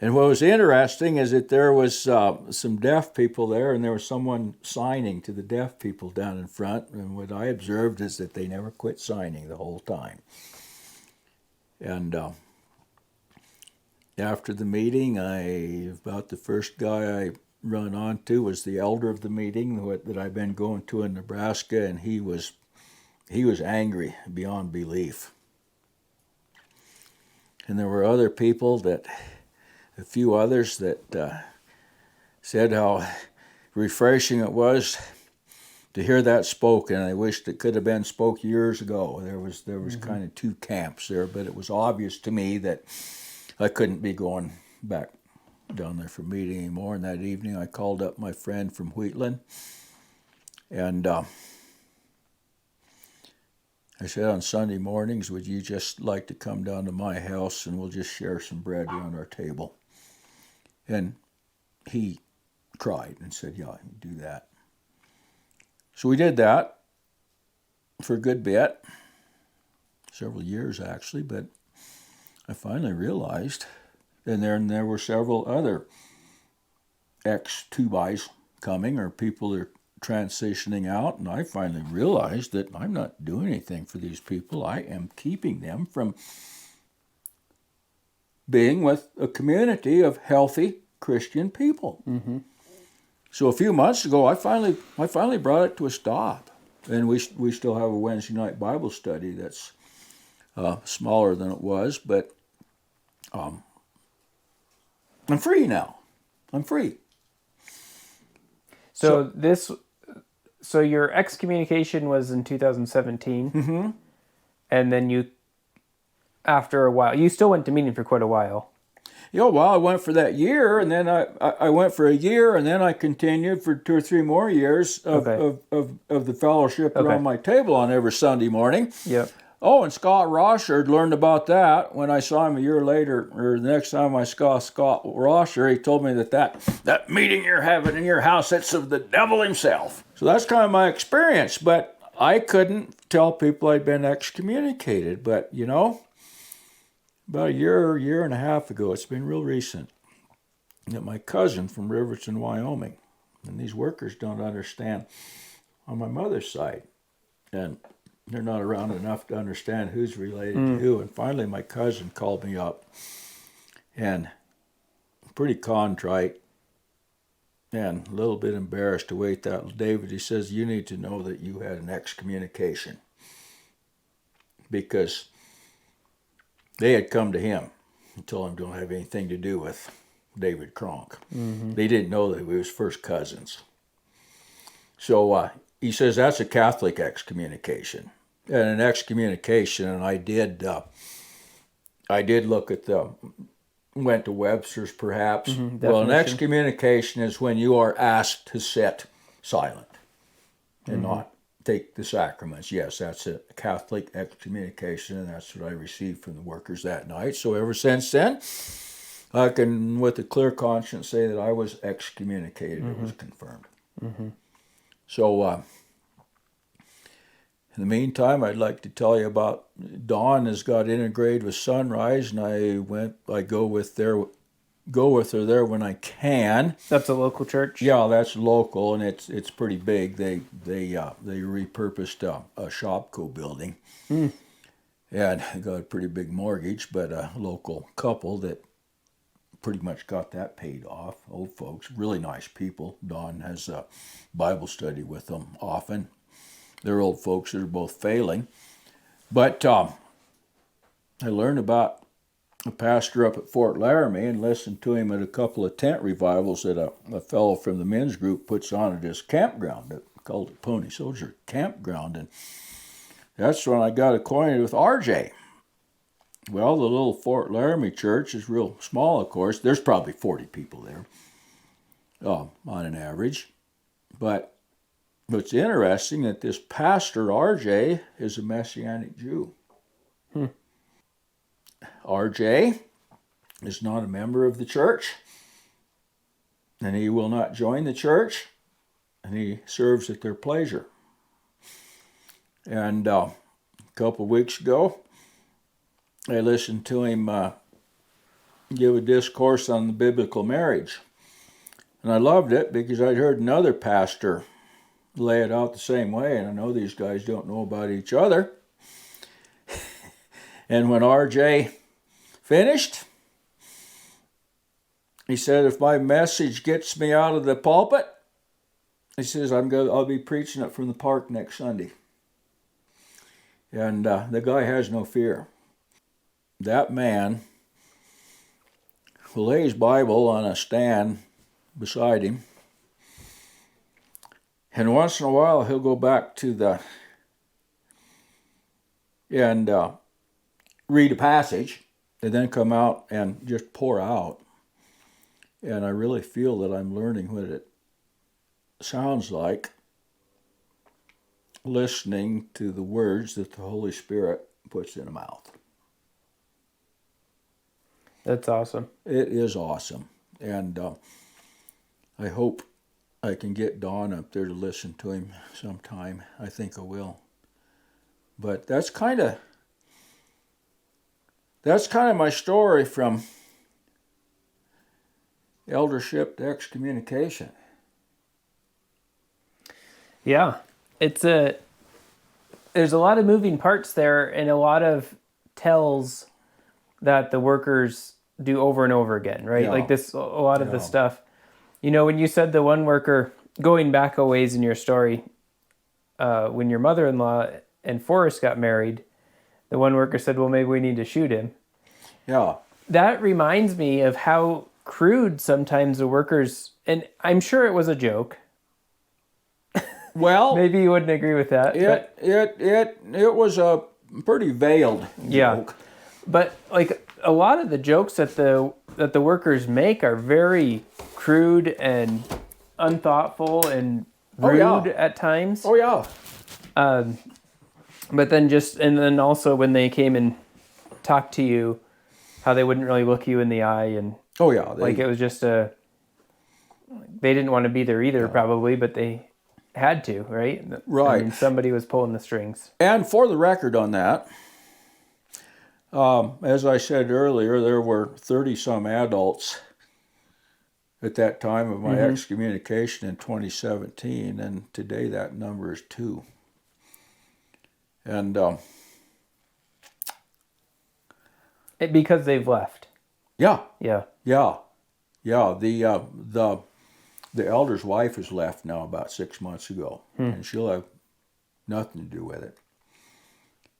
And what was interesting is that there was some deaf people there, and there was someone signing to the deaf people down in front. And what I observed is that they never quit signing the whole time. And after the meeting, about the first guy I run onto was the elder of the meeting that I've been going to in Nebraska, and he was angry beyond belief. And there were other people a few others that said how refreshing it was to hear that spoken. I wished it could have been spoke years ago. There was kind of two camps there, but it was obvious to me that I couldn't be going back down there for a meeting anymore. And that evening I called up my friend from Wheatland, and I said, on Sunday mornings, would you just like to come down to my house and we'll just share some bread around our table? And he cried and said, yeah, do that. So we did that for a good bit, several years actually, but I finally realized, and then there were several other ex-2bys coming, or people that are transitioning out, and I finally realized that I'm not doing anything for these people. I am keeping them from being with a community of healthy Christian people. Mm-hmm. So a few months ago, I finally brought it to a stop, and we still have a Wednesday night Bible study that's smaller than it was, but I'm free now. I'm free. So your excommunication was in 2017, Mm-hmm. and then you, after a while, you still went to meeting for quite a while. Yeah, well, I went for that year, and then I went for a year, and then I continued for 2 or 3 more years of the fellowship around my table on every Sunday morning. Yep. Oh, and Scott Rosher had learned about that when I saw him a year later, or the next time I saw Scott Rosher, he told me that meeting you're having in your house, that's of the devil himself. So that's kind of my experience, but I couldn't tell people I'd been excommunicated. But, about a year and a half ago, it's been real recent, that my cousin from Riverton, Wyoming, and these workers don't understand on my mother's side, and they're not around enough to understand who's related to who. And finally, my cousin called me up, and pretty contrite and a little bit embarrassed to wait that. David, he says, you need to know that you had an excommunication, because they had come to him and told him don't have anything to do with David Cronk. Mm-hmm. They didn't know that we was first cousins. So he says that's a Catholic excommunication. And an excommunication, and I did look at went to Webster's perhaps. Well, an excommunication is when you are asked to sit silent and not take the sacraments. Yes, that's a Catholic excommunication, and that's what I received from the workers that night. So ever since then, I can, with a clear conscience, say that I was excommunicated. It was confirmed. Mm-hmm. So in the meantime, I'd like to tell you about Dawn has got integrated with Sunrise, and I go with her there when I can. That's a local church? Yeah, that's local, and it's pretty big. They repurposed a Shopco building, and got a pretty big mortgage, but a local couple that pretty much got that paid off. Old folks, really nice people. Dawn has a Bible study with them often. They're old folks that are both failing. But I learned about a pastor up at Fort Laramie and listened to him at a couple of tent revivals that a fellow from the men's group puts on at his campground, called it Pony Soldier Campground. And that's when I got acquainted with RJ. Well, the little Fort Laramie church is real small, of course. There's probably 40 people there on an average. But it's interesting that this pastor, RJ, is a Messianic Jew. RJ is not a member of the church, and he will not join the church, and he serves at their pleasure. And a couple of weeks ago, I listened to him give a discourse on the biblical marriage. And I loved it because I'd heard another pastor lay it out the same way, and I know these guys don't know about each other. And when RJ finished, he said, if my message gets me out of the pulpit, he says, I'll be preaching it from the park next Sunday. And the guy has no fear. That man will lay his Bible on a stand beside him, and once in a while he'll go back to and read a passage, and then come out and just pour out. And I really feel that I'm learning what it sounds like listening to the words that the Holy Spirit puts in a mouth. That's awesome. It is awesome. And I hope I can get Dawn up there to listen to him sometime. I think I will. But that's kind of my story from eldership to excommunication. Yeah. There's a lot of moving parts there, and a lot of tells that the workers do over and over again, right? Yeah. Like a lot of the stuff. You know, when you said the one worker, going back a ways in your story, when your mother-in-law and Forrest got married, The one worker said, well, maybe we need to shoot him. Yeah. That reminds me of how crude sometimes the workers, and I'm sure it was a joke. Well, Maybe you wouldn't agree with that. It was a pretty veiled joke. But like a lot of the jokes that the workers make are very crude and unthoughtful and rude at times. Oh yeah. But then also when they came and talked to you, how they wouldn't really look you in the eye, and Oh yeah. like it was just they didn't want to be there either, probably, but they had to, right? Right. I mean, somebody was pulling the strings. And for the record on that, as I said earlier, there were 30-some adults at that time of my excommunication in 2017, and today that number is 2. And Because they've left. yeah. The elder's wife has left now about 6 months ago, and she'll have nothing to do with it.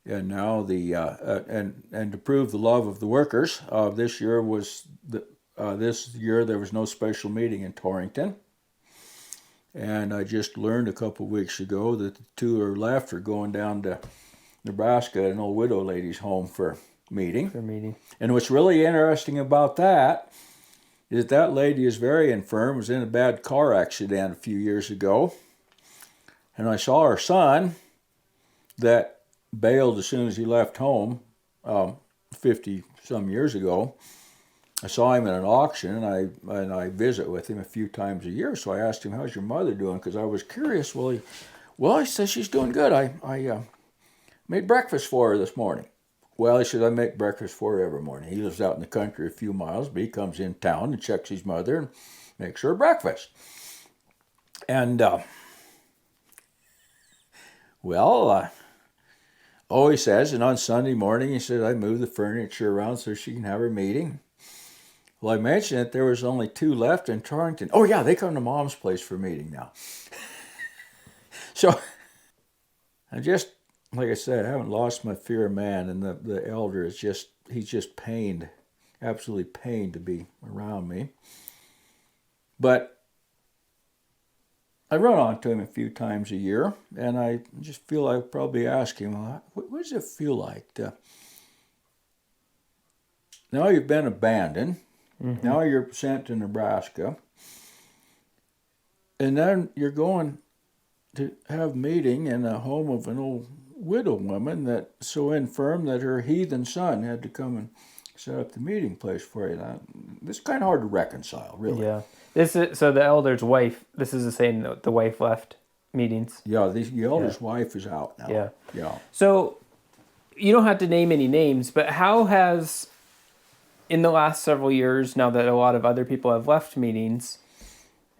And now and to prove the love of the workers, this year there was no special meeting in Torrington, and I just learned a couple of weeks ago that the 2 who are left are going down to Nebraska, an old widow lady's home for meeting. And what's really interesting about that is that lady is very infirm, was in a bad car accident a few years ago. And I saw her son that bailed as soon as he left home 50-some years ago. I saw him at an auction, and I visit with him a few times a year. So I asked him, how's your mother doing? Because I was curious. Well, he says she's doing good. I made breakfast for her this morning. Well, he says, I make breakfast for her every morning. He lives out in the country a few miles, but he comes in town and checks his mother and makes her breakfast. And, he says, and on Sunday morning, he says, I moved the furniture around so she can have her meeting. Well, I mentioned that there was only 2 left in Torrington. Oh, yeah, they come to Mom's place for meeting now. So, like I said, I haven't lost my fear of man, and the elder is he's just pained, absolutely pained to be around me. But I run onto him a few times a year, and I just feel I probably ask him, what does it feel like now you've been abandoned, now you're sent to Nebraska, and then you're going to have meeting in a home of an old widow woman that's so infirm that her heathen son had to come and set up the meeting place for you. This is kind of hard to reconcile, really. Yeah. So the elder's wife, this is the same that the wife left meetings. Yeah, the elder's wife is out now. Yeah. So you don't have to name any names, but how has, in the last several years, now that a lot of other people have left meetings,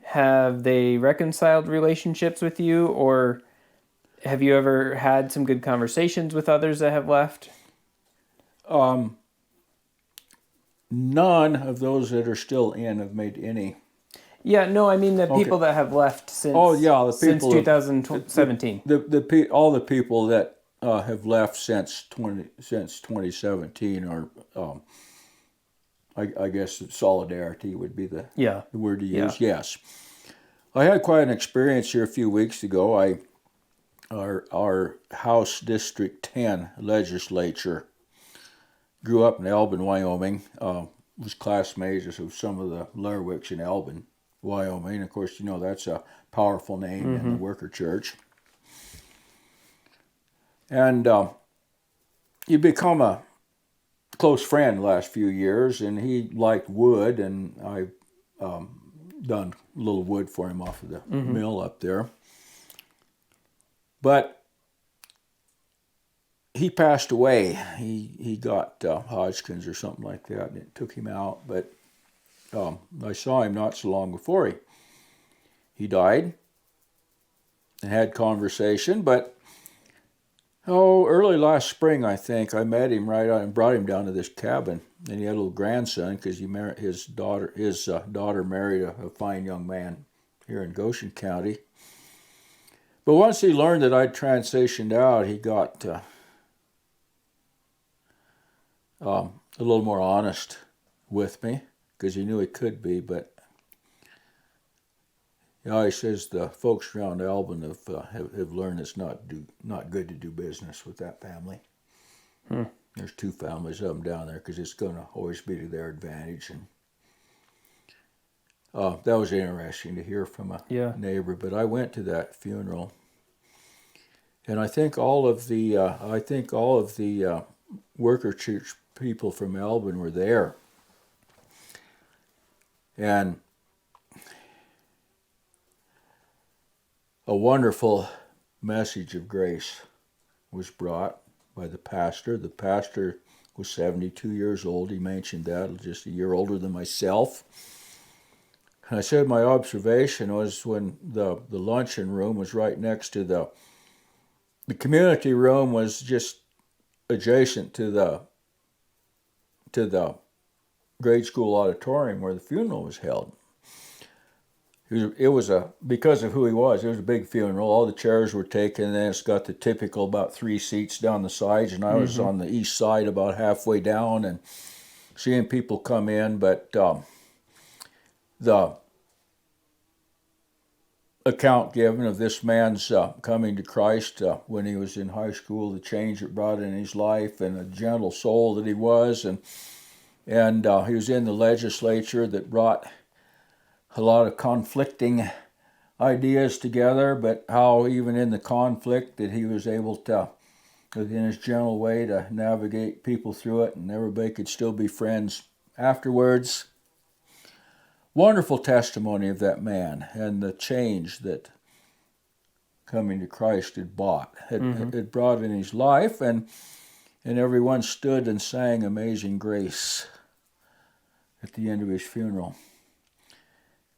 have they reconciled relationships with you, or have you ever had some good conversations with others that have left? None of those that are still in have made any. Yeah, no, I mean the people that have left since. Oh yeah, the people since 2017. All the people that have left since 2017 are, I guess solidarity would be the word to use. Yeah. Yes, I had quite an experience here a few weeks ago. Our House District 10 legislature grew up in Elbin, Wyoming. Was classmates of some of the Lerwicks in Elbin, Wyoming. Of course, that's a powerful name in the worker church. And you become a close friend the last few years, and he liked wood, and I've done a little wood for him off of the mill up there. But he passed away. He got Hodgkin's or something like that, and it took him out. But I saw him not so long before he died, and had conversation. But early last spring, I think, I met him right on and brought him down to this cabin, and he had a little grandson because his daughter married a fine young man here in Goshen County. But once he learned that I'd transitioned out, he got a little more honest with me, because he knew he could be, but he says the folks around Albin have learned it's not good to do business with that family. There's 2 families of them down there because it's going to always be to their advantage. And that was interesting to hear from a neighbor. But I went to that funeral, and I think all of the worker church people from Albin were there, and a wonderful message of grace was brought by the pastor. The pastor was 72 years old. He mentioned that, just a year older than myself. And I said my observation was when the luncheon room was right next to the community room was just adjacent to the grade school auditorium where the funeral was held. It was because of who he was, it was a big funeral. All the chairs were taken, and then it's got the typical about 3 seats down the sides, and I was on the east side about halfway down and seeing people come in, but the account given of this man's coming to Christ when he was in high school, the change it brought in his life, and a gentle soul that he was, and he was in the legislature that brought a lot of conflicting ideas together, but how even in the conflict that he was able to, in his gentle way, to navigate people through it, and everybody could still be friends afterwards. Wonderful testimony of that man and the change that coming to Christ had brought in his life, and everyone stood and sang Amazing Grace at the end of his funeral.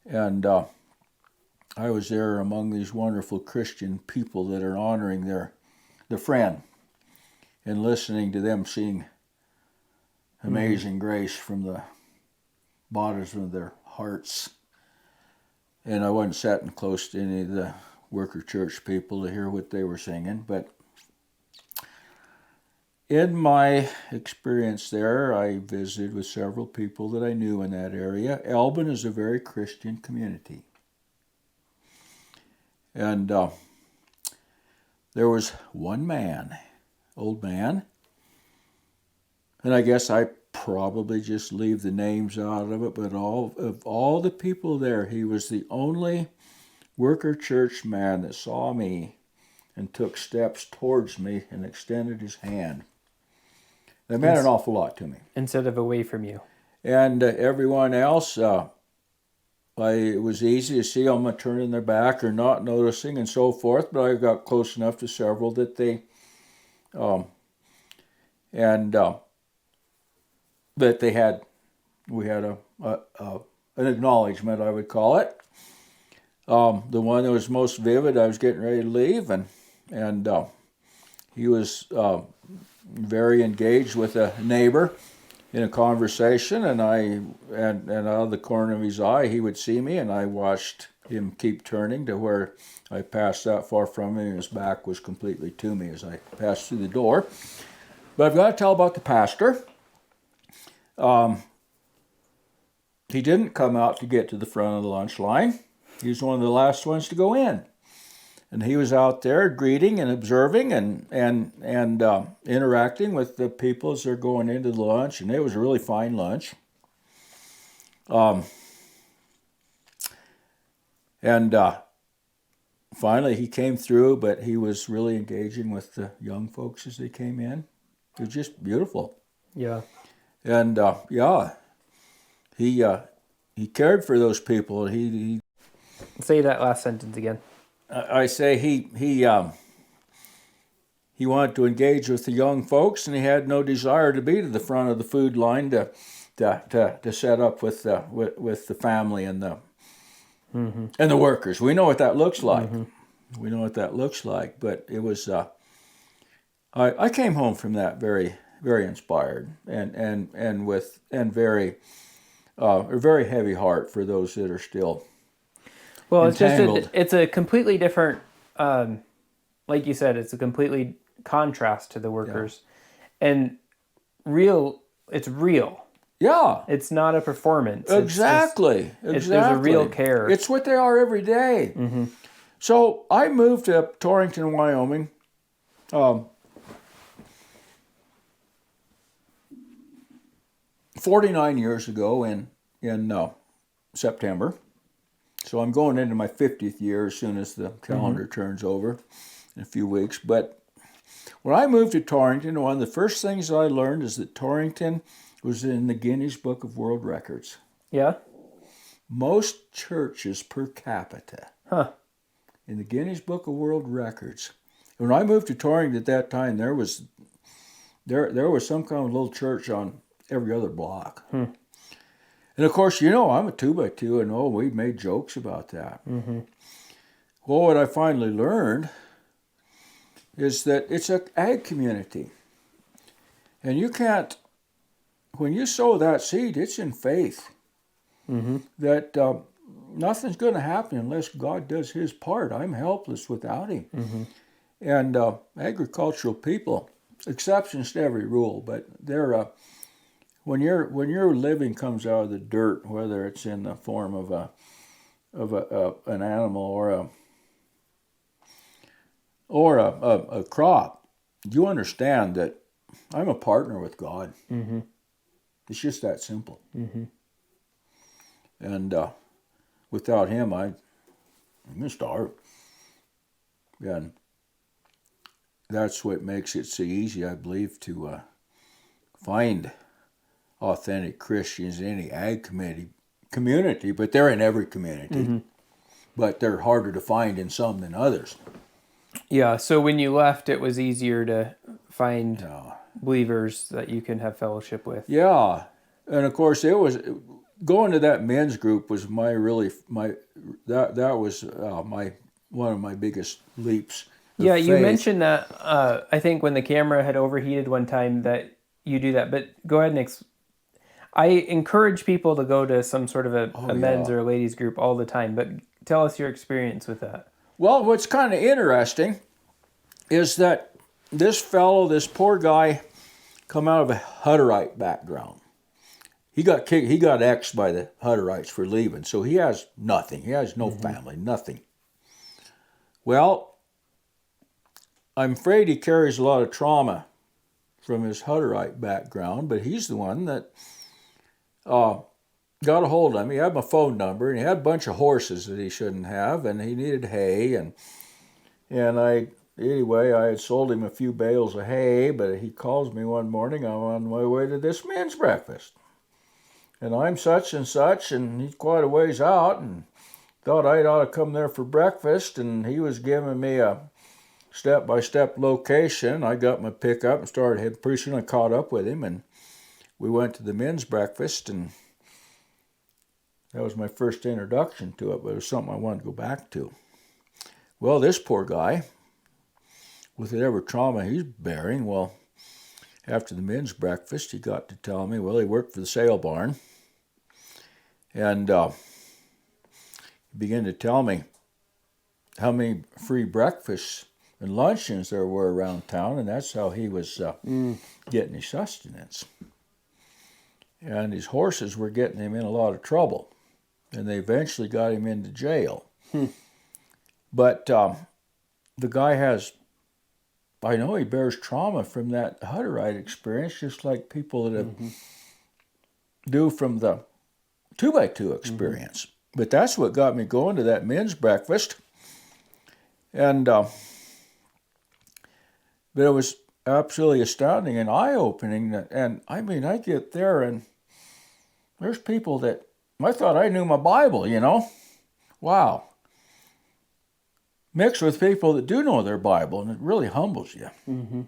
And I was there among these wonderful Christian people that are honoring their friend and listening to them sing Amazing Grace from the bottoms of their hearts. And I wasn't sitting close to any of the worker church people to hear what they were singing, but in my experience there, I visited with several people that I knew in that area. Albin is a very Christian community. And there was one man, old man, and I guess I probably just leave the names out of it, but of all the people there, he was the only worker church man that saw me and took steps towards me and extended his hand. That meant an awful lot to me. Instead of away from you. And everyone else, it was easy to see them turning their back or not noticing and so forth, but I got close enough to several that they, that they had, we had an acknowledgement, I would call it. The one that was most vivid, I was getting ready to leave, and he was very engaged with a neighbor in a conversation, and out of the corner of his eye, he would see me, and I watched him keep turning to where I passed that far from him, and his back was completely to me as I passed through the door. But I've got to tell about the pastor. He didn't come out to get to the front of the lunch line. He was one of the last ones to go in. And he was out there greeting and observing and interacting with the people as they're going into the lunch. And it was a really fine lunch. Finally he came through, but he was really engaging with the young folks as they came in. It was just beautiful. Yeah. And he cared for those people. He Say that last sentence again. I say he wanted to engage with the young folks, and he had no desire to be to the front of the food line to set up with the family and the and the workers. We know what that looks like. We know what that looks like. But it was I came home from that very, very inspired and with very a very heavy heart for those that are still. Well, entangled. it's a completely different, like you said, it's a completely contrast to the workers. Yeah. And real it's real. Yeah. It's not a performance. Exactly. There's a real care. It's what they are every day. Mm-hmm. So I moved to Torrington, Wyoming. 49 years ago in September. So I'm going into my 50th year as soon as the calendar turns over in a few weeks. But when I moved to Torrington, one of the first things I learned is that Torrington was in the Guinness Book of World Records. Yeah? Most churches per capita. Huh. In the Guinness Book of World Records. When I moved to Torrington at that time, there was some kind of little church on every other block. And of course, I'm a 2x2, and we made jokes about that. Mm-hmm. Well, what I finally learned is that it's an ag community. And you can't, when you sow that seed, it's in faith. Mm-hmm. That nothing's going to happen unless God does his part. I'm helpless without him. Mm-hmm. And agricultural people, exceptions to every rule, but they're when your living comes out of the dirt, whether it's in the form of an animal or a crop, you understand that I'm a partner with God. Mm-hmm. It's just that simple. Mm-hmm. And without him, I'm going to starve. And that's what makes it so easy, I believe, to find authentic Christians in any ag community, but they're in every community. Mm-hmm. But they're harder to find in some than others. Yeah, so when you left, it was easier to find believers that you can have fellowship with. Yeah, and of course, it was going to that men's group was one of my biggest leaps. Yeah, faith. You mentioned that. I think when the camera had overheated one time that you do that. But go ahead and I encourage people to go to some sort of a men's or a ladies group all the time. But tell us your experience with that. Well, what's kind of interesting is that this poor guy, come out of a Hutterite background. He got kicked. He got X'd by the Hutterites for leaving. So he has nothing. He has no family, nothing. Well, I'm afraid he carries a lot of trauma from his Hutterite background, but he's the one that got a hold of him. He had my phone number, and he had a bunch of horses that he shouldn't have, and he needed hay, and I had sold him a few bales of hay, but he calls me one morning. I'm on my way to this men's breakfast, and I'm such and such, and he's quite a ways out, and thought I ought to come there for breakfast, and he was giving me a step-by-step location. I got my pickup and started heading. Pretty soon I caught up with him, and we went to the men's breakfast, and that was my first introduction to it, but it was something I wanted to go back to. Well, this poor guy, with whatever trauma he's bearing, well, after the men's breakfast, he got to tell me, well, he worked for the sale barn, and he began to tell me how many free breakfasts and luncheons there were around town, and that's how he was getting his sustenance. And his horses were getting him in a lot of trouble, and they eventually got him into jail. But the guy I know he bears trauma from that Hutterite experience, just like people that do from the 2x2 experience. But that's what got me going to that men's breakfast. And but it was absolutely astounding and eye-opening. And I mean, I get there and there's people that I thought I knew my Bible, Wow. Mixed with people that do know their Bible, and it really humbles you. Mm-hmm.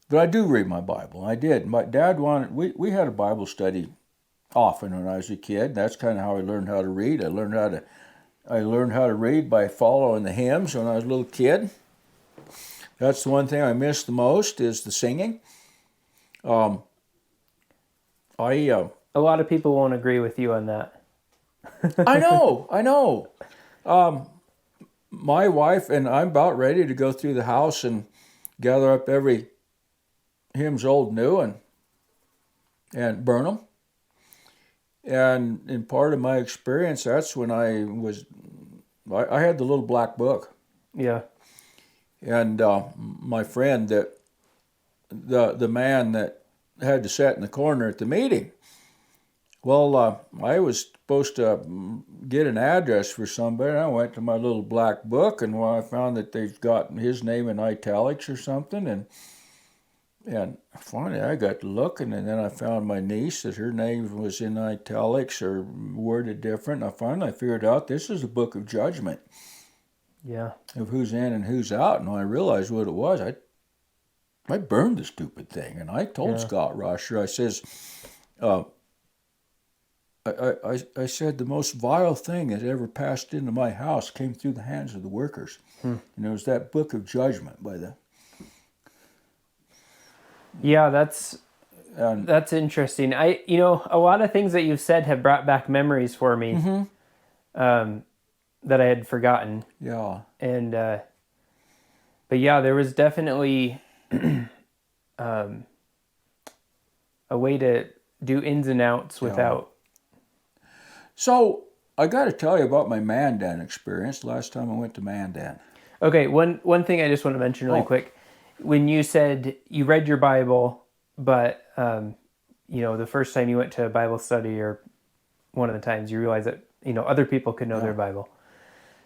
But I do read my Bible. I did. My dad we had a Bible study often when I was a kid. That's kind of how I learned how to read. I learned how to read by following the hymns when I was a little kid. That's the one thing I miss the most is the singing. A lot of people won't agree with you on that. I know. My wife and I'm about ready to go through the house and gather up every hymns old and new, and and burn them. And in part of my experience, that's when I had the little black book. Yeah. And my friend, the man that had to sit in the corner at the meeting, well, I was supposed to get an address for somebody. And I went to my little black book, and I found that they've got his name in italics or something. And finally, I got to looking, and then I found my niece, that her name was in italics or worded different. And I finally figured out this is a book of judgment. Yeah. Of who's in and who's out. And when I realized what it was, I burned the stupid thing. And I told Scott Rosher, I says, I said the most vile thing that ever passed into my house came through the hands of the workers. And it was that book of judgment by the... Yeah, that's interesting. A lot of things that you've said have brought back memories for me that I had forgotten. Yeah. And, but yeah, there was definitely a way to do ins and outs without... So, I got to tell you about my Mandan experience the last time I went to Mandan. Okay, one thing I just want to mention really quick. When you said you read your Bible, but, the first time you went to a Bible study or one of the times you realized that, other people could know their Bible.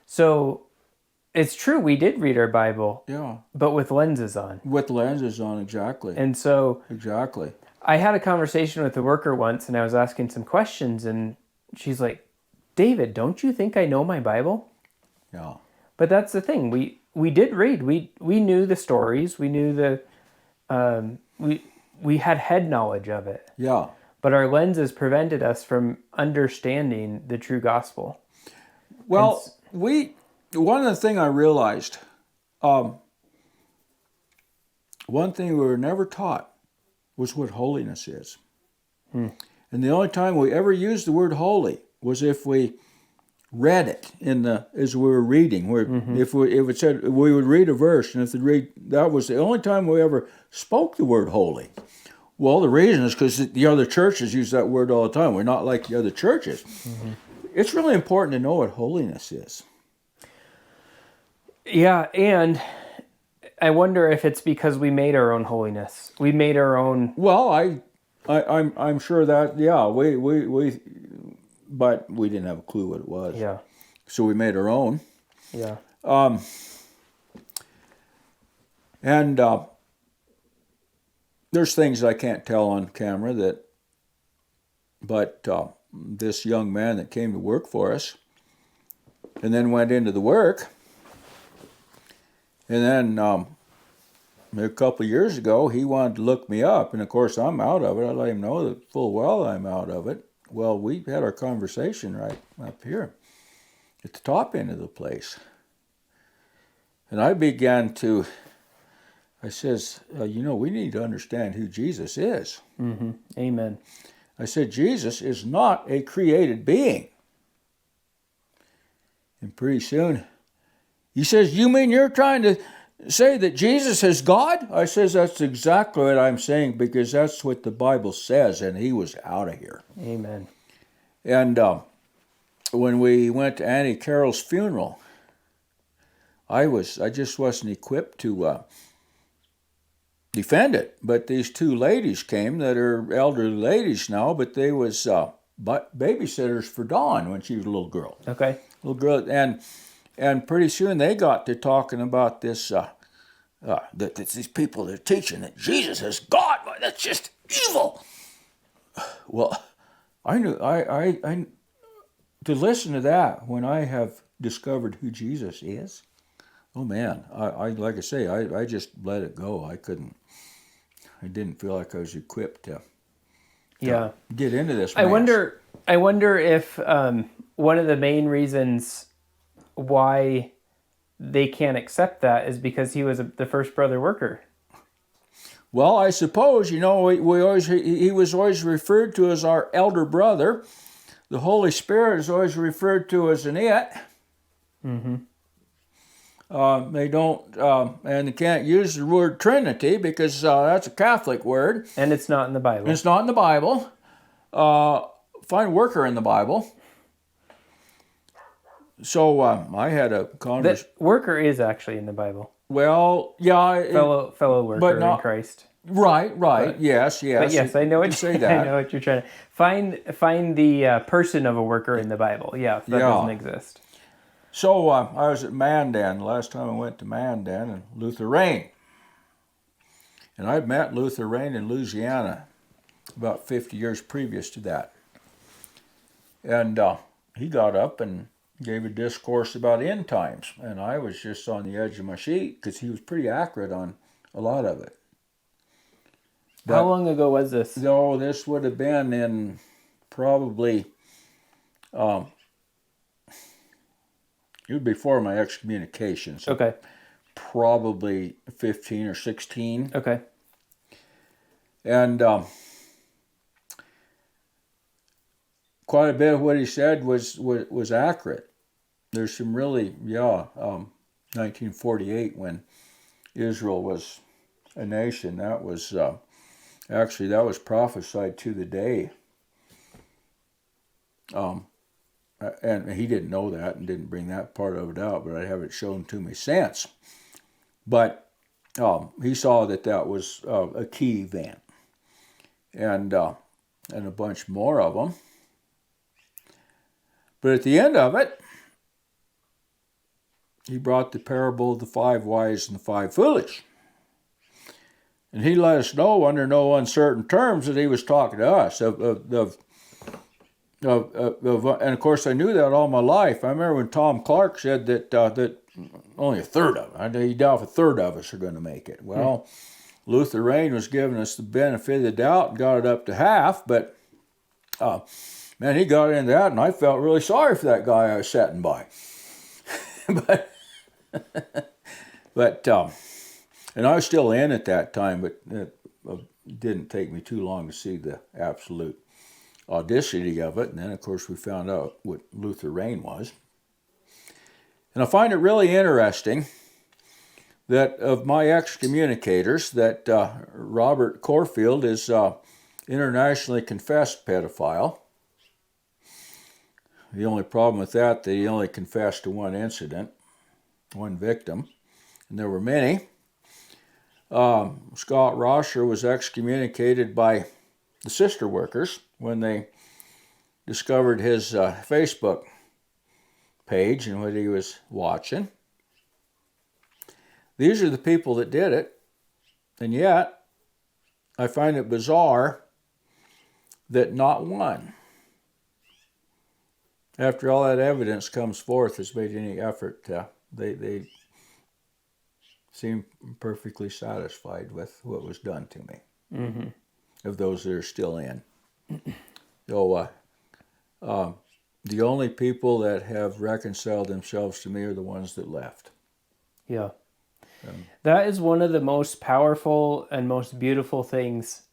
So, it's true, we did read our Bible. Yeah. But with lenses on. With lenses on, exactly. And so... Exactly. I had a conversation with a worker once, and I was asking some questions, and she's like, David, don't you think I know my Bible? Yeah. But that's the thing. We did read. We knew the stories. We knew we had head knowledge of it. Yeah. But our lenses prevented us from understanding the true gospel. Well, one of the things I realized, one thing we were never taught was what holiness is. And the only time we ever used the word holy was if we read it as we were reading. If it said we would read a verse, and that was the only time we ever spoke the word holy. Well, the reason is because the other churches use that word all the time. We're not like the other churches. Mm-hmm. It's really important to know what holiness is. Yeah, and I wonder if it's because we made our own holiness. We made our own. Well, I'm sure that we but we didn't have a clue what it was. Yeah. So we made our own. Yeah. And there's things I can't tell on camera but this young man that came to work for us and then went into the work, and then a couple of years ago he wanted to look me up, and of course I'm out of it. I let him know that full well I'm out of it. Well, we had our conversation right up here at the top end of the place. And I says, we need to understand who Jesus is. Mm-hmm. Amen. I said, Jesus is not a created being. And pretty soon, he says, you mean you're trying to say that Jesus is God? I says, that's exactly what I'm saying, because that's what the Bible says, and he was out of here. Amen. And when we went to Auntie Carol's funeral, I just wasn't equipped to defend it. But these two ladies came that are elderly ladies now, but they was babysitters for Dawn when she was a little girl. Okay. Little girl, and pretty soon they got to talking about this. That these people are teaching that Jesus is God. That's just evil. Well, I knew I to listen to that when I have discovered who Jesus is. Oh man, I like I say, I just let it go. I didn't feel like I was equipped to get into this. I wonder if one of the main reasons why they can't accept that is because he was the first brother worker. Well, I suppose, he was always referred to as our elder brother. The Holy Spirit is always referred to as an it. Mm-hmm. They don't, and they can't use the word Trinity because that's a Catholic word. And it's not in the Bible. It's not in the Bible. Find worker in the Bible. So I had a conversation. The worker is actually in the Bible. Well, yeah, Fellow worker but not- in Christ. right, But- yes. But yes, I know what you say I that. know what you're trying to find the person of a worker in the Bible. Yeah, that doesn't exist. So I was at Mandan last time I went to Mandan and Luther Rain. And I'd met Luther Rain in Louisiana about 50 years previous to that. And he got up and gave a discourse about end times. And I was just on the edge of my seat because he was pretty accurate on a lot of it. How long ago was this? No, this would have been in probably, it was before my excommunication. So Okay. probably 15 or 16. Okay. And quite a bit of what he said was accurate. There's some really, 1948 when Israel was a nation, that was, actually that was prophesied to the day. And he didn't know that and didn't bring that part of it out, but I have it shown to me since. But he saw that was a key event. And a bunch more of them. But at the end of it, he brought the parable of the 5 wise and the 5 foolish. And he let us know under no uncertain terms that he was talking to us. And of course I knew that all my life. I remember when Tom Clark said that only a third of it, he doubt if a third of us are going to make it. Well, Luther Rain was giving us the benefit of the doubt and got it up to half, but man, he got into that, and I felt really sorry for that guy I was sitting by. but and I was still in at that time, but it didn't take me too long to see the absolute audacity of it. And then, of course, we found out what Luther Rain was. And I find it really interesting that of my excommunicators, that Robert Corfield is internationally confessed pedophile. The only problem with that he only confessed to one incident, one victim, and there were many. Scott Rosher was excommunicated by the sister workers when they discovered his Facebook page and what he was watching. These are the people that did it, and yet I find it bizarre that not one, after all that evidence comes forth, has made any effort to, they seem perfectly satisfied with what was done to me, of those that are still in. So the only people that have reconciled themselves to me are the ones that left. Yeah. That is one of the most powerful and most beautiful things,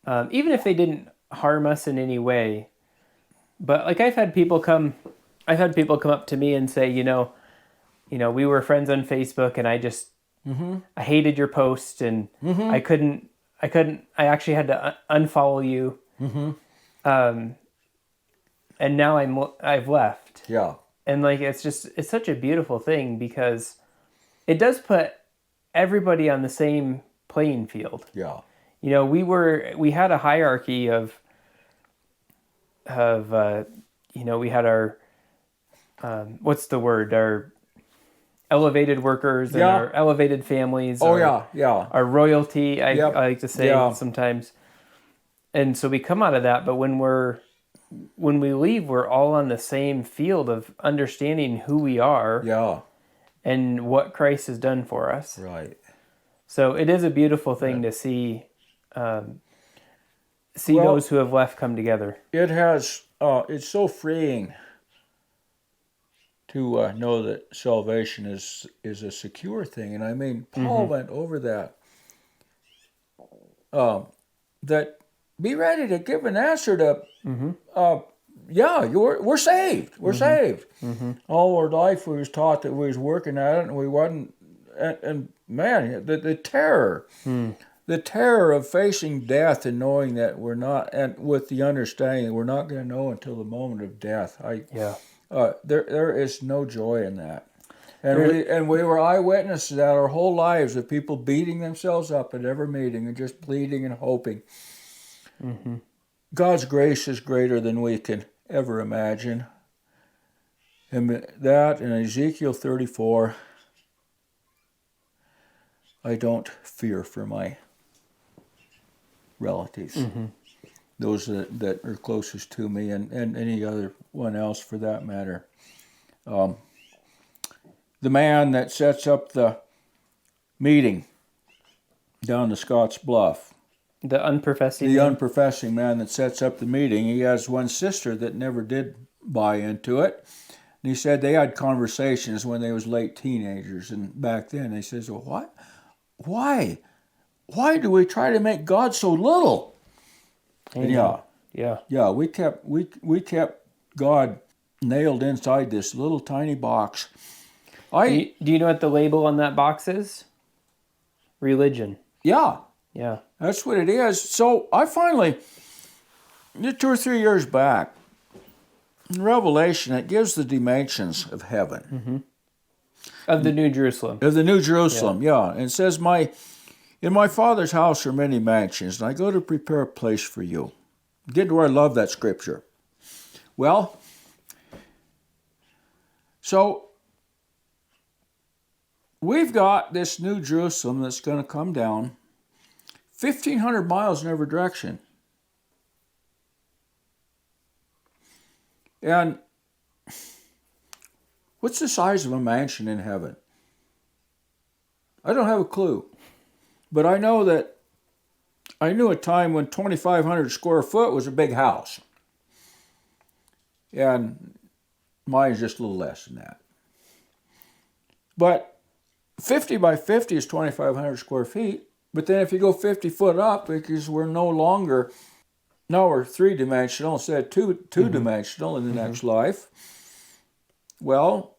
even if they didn't harm us in any way. But like I've had people come up to me and say, you know, we were friends on Facebook, and I just I hated your post, and I actually had to unfollow you. And now I've left. Yeah. And like it's such a beautiful thing because it does put everybody on the same playing field. Yeah. You know, we had a hierarchy of we had our what's the word? Our elevated workers and our elevated families. Our royalty, I like to say sometimes. And so we come out of that, but when we leave, we're all on the same field of understanding who we are. Yeah. And what Christ has done for us. Right. So it is a beautiful thing to see those who have left come together. It has. It's so freeing to know that salvation is a secure thing, and I mean, Paul went over that. That be ready to give an answer to we're saved. We're saved. All our life we was taught that we was working at it, and we wasn't. And man, the terror, the terror of facing death and knowing that we're not, and with the understanding that we're not going to know until the moment of death. There is no joy in that. And we were eyewitnesses to that our whole lives, of people beating themselves up at every meeting and just pleading and hoping. God's grace is greater than we can ever imagine. And that in Ezekiel 34, I don't fear for my relatives, those that are closest to me, and any other one else for that matter. The man that sets up the meeting down the Scots Bluff, The unprofessing man that sets up the meeting, he has one sister that never did buy into it. And he said they had conversations when they was late teenagers, and back then they says, well, what? Why do we try to make God so little? And we kept God nailed inside this little tiny box. Do you know what the label on that box is? Religion. Yeah. Yeah. That's what it is. So I finally, 2 or 3 years back, in Revelation, it gives the dimensions of heaven. Of the New Jerusalem. Of the New Jerusalem, yeah. And it says, in my Father's house are many mansions, and I go to prepare a place for you. Get to where I love that scripture. Well, so we've got this New Jerusalem that's going to come down 1,500 miles in every direction. And what's the size of a mansion in heaven? I don't have a clue. But I know that I knew a time when 2,500 square foot was a big house. And mine is just a little less than that. But 50 by 50 is 2,500 square feet. But then if you go 50 foot up, because we're no longer, now we're three-dimensional instead of two-dimensional in the next life. Well,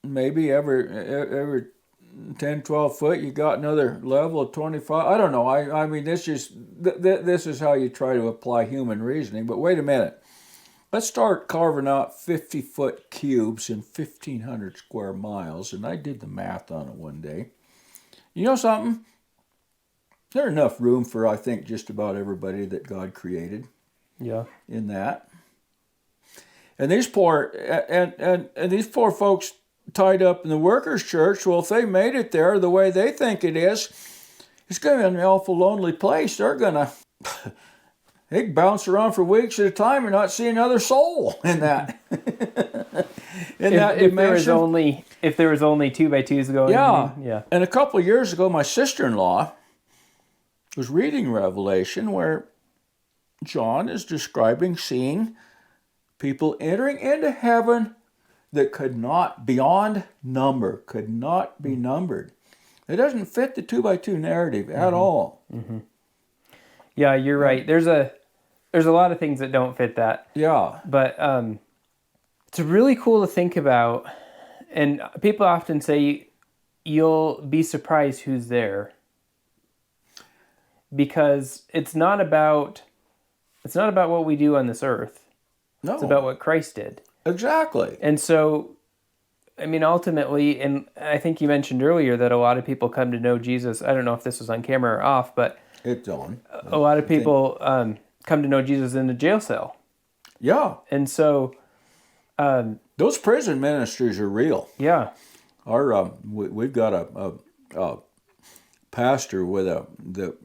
maybe every 10, 12 foot, you got another level of 25. I don't know. I mean, this is how you try to apply human reasoning. But wait a minute. Let's start carving out 50-foot cubes in 1,500 square miles. And I did the math on it one day. You know something? There's enough room for, I think, just about everybody that God created. Yeah. In that. And these poor these poor folks tied up in the workers' church, well, if they made it there the way they think it is, it's going to be an awful lonely place. They're going to they bounce around for weeks at a time and not see another soul in that. If there was only 2x2s going. Yeah. And a couple of years ago, my sister-in-law was reading Revelation where John is describing seeing people entering into heaven that could not be numbered. It doesn't fit the 2x2 narrative at all. Mm-hmm. Yeah, you're right. There's a lot of things that don't fit that. Yeah. But it's really cool to think about, and people often say you'll be surprised who's there, because it's not about what we do on this earth. No. It's about what Christ did. Exactly. And so, I mean, ultimately, and I think you mentioned earlier that a lot of people come to know Jesus. I don't know if this was on camera or off, but it's on. A lot of people come to know Jesus in a jail cell. Yeah. And so, those prison ministries are real. Yeah. We've got a pastor with a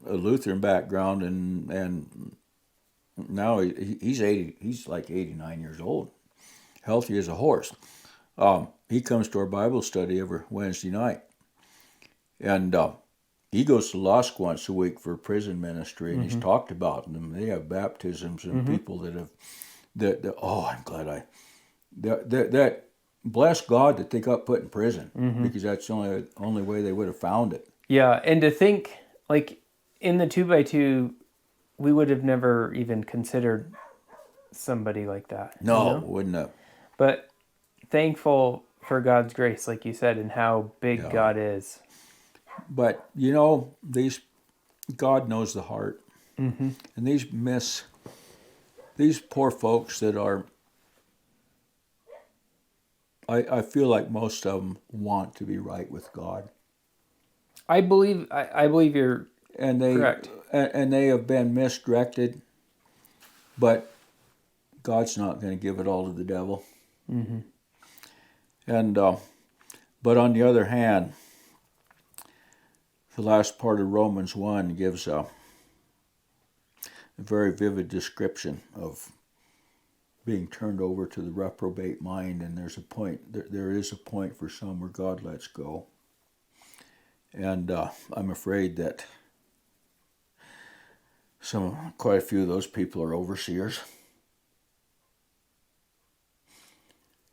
Lutheran background, and now he's 80. He's like 89 years old, healthy as a horse. He comes to our Bible study every Wednesday night, and he goes to Lusk once a week for prison ministry, and he's talked about them. They have baptisms and people that have I'm glad that bless God that they got put in prison, because that's the only way they would have found it. Yeah, and to think, like, in the 2x2, we would have never even considered somebody like that. No, wouldn't have. But thankful for God's grace, like you said, and how big God is. But, God knows the heart. Mm-hmm. And these poor folks that are, I feel like most of them want to be right with God. I believe you're correct. And they have been misdirected, but God's not going to give it all to the devil. Mm-hmm. And but on the other hand, the last part of Romans 1 gives a very vivid description of being turned over to the reprobate mind, and there's a point. There is a point for some where God lets go, and I'm afraid that quite a few of those people are overseers,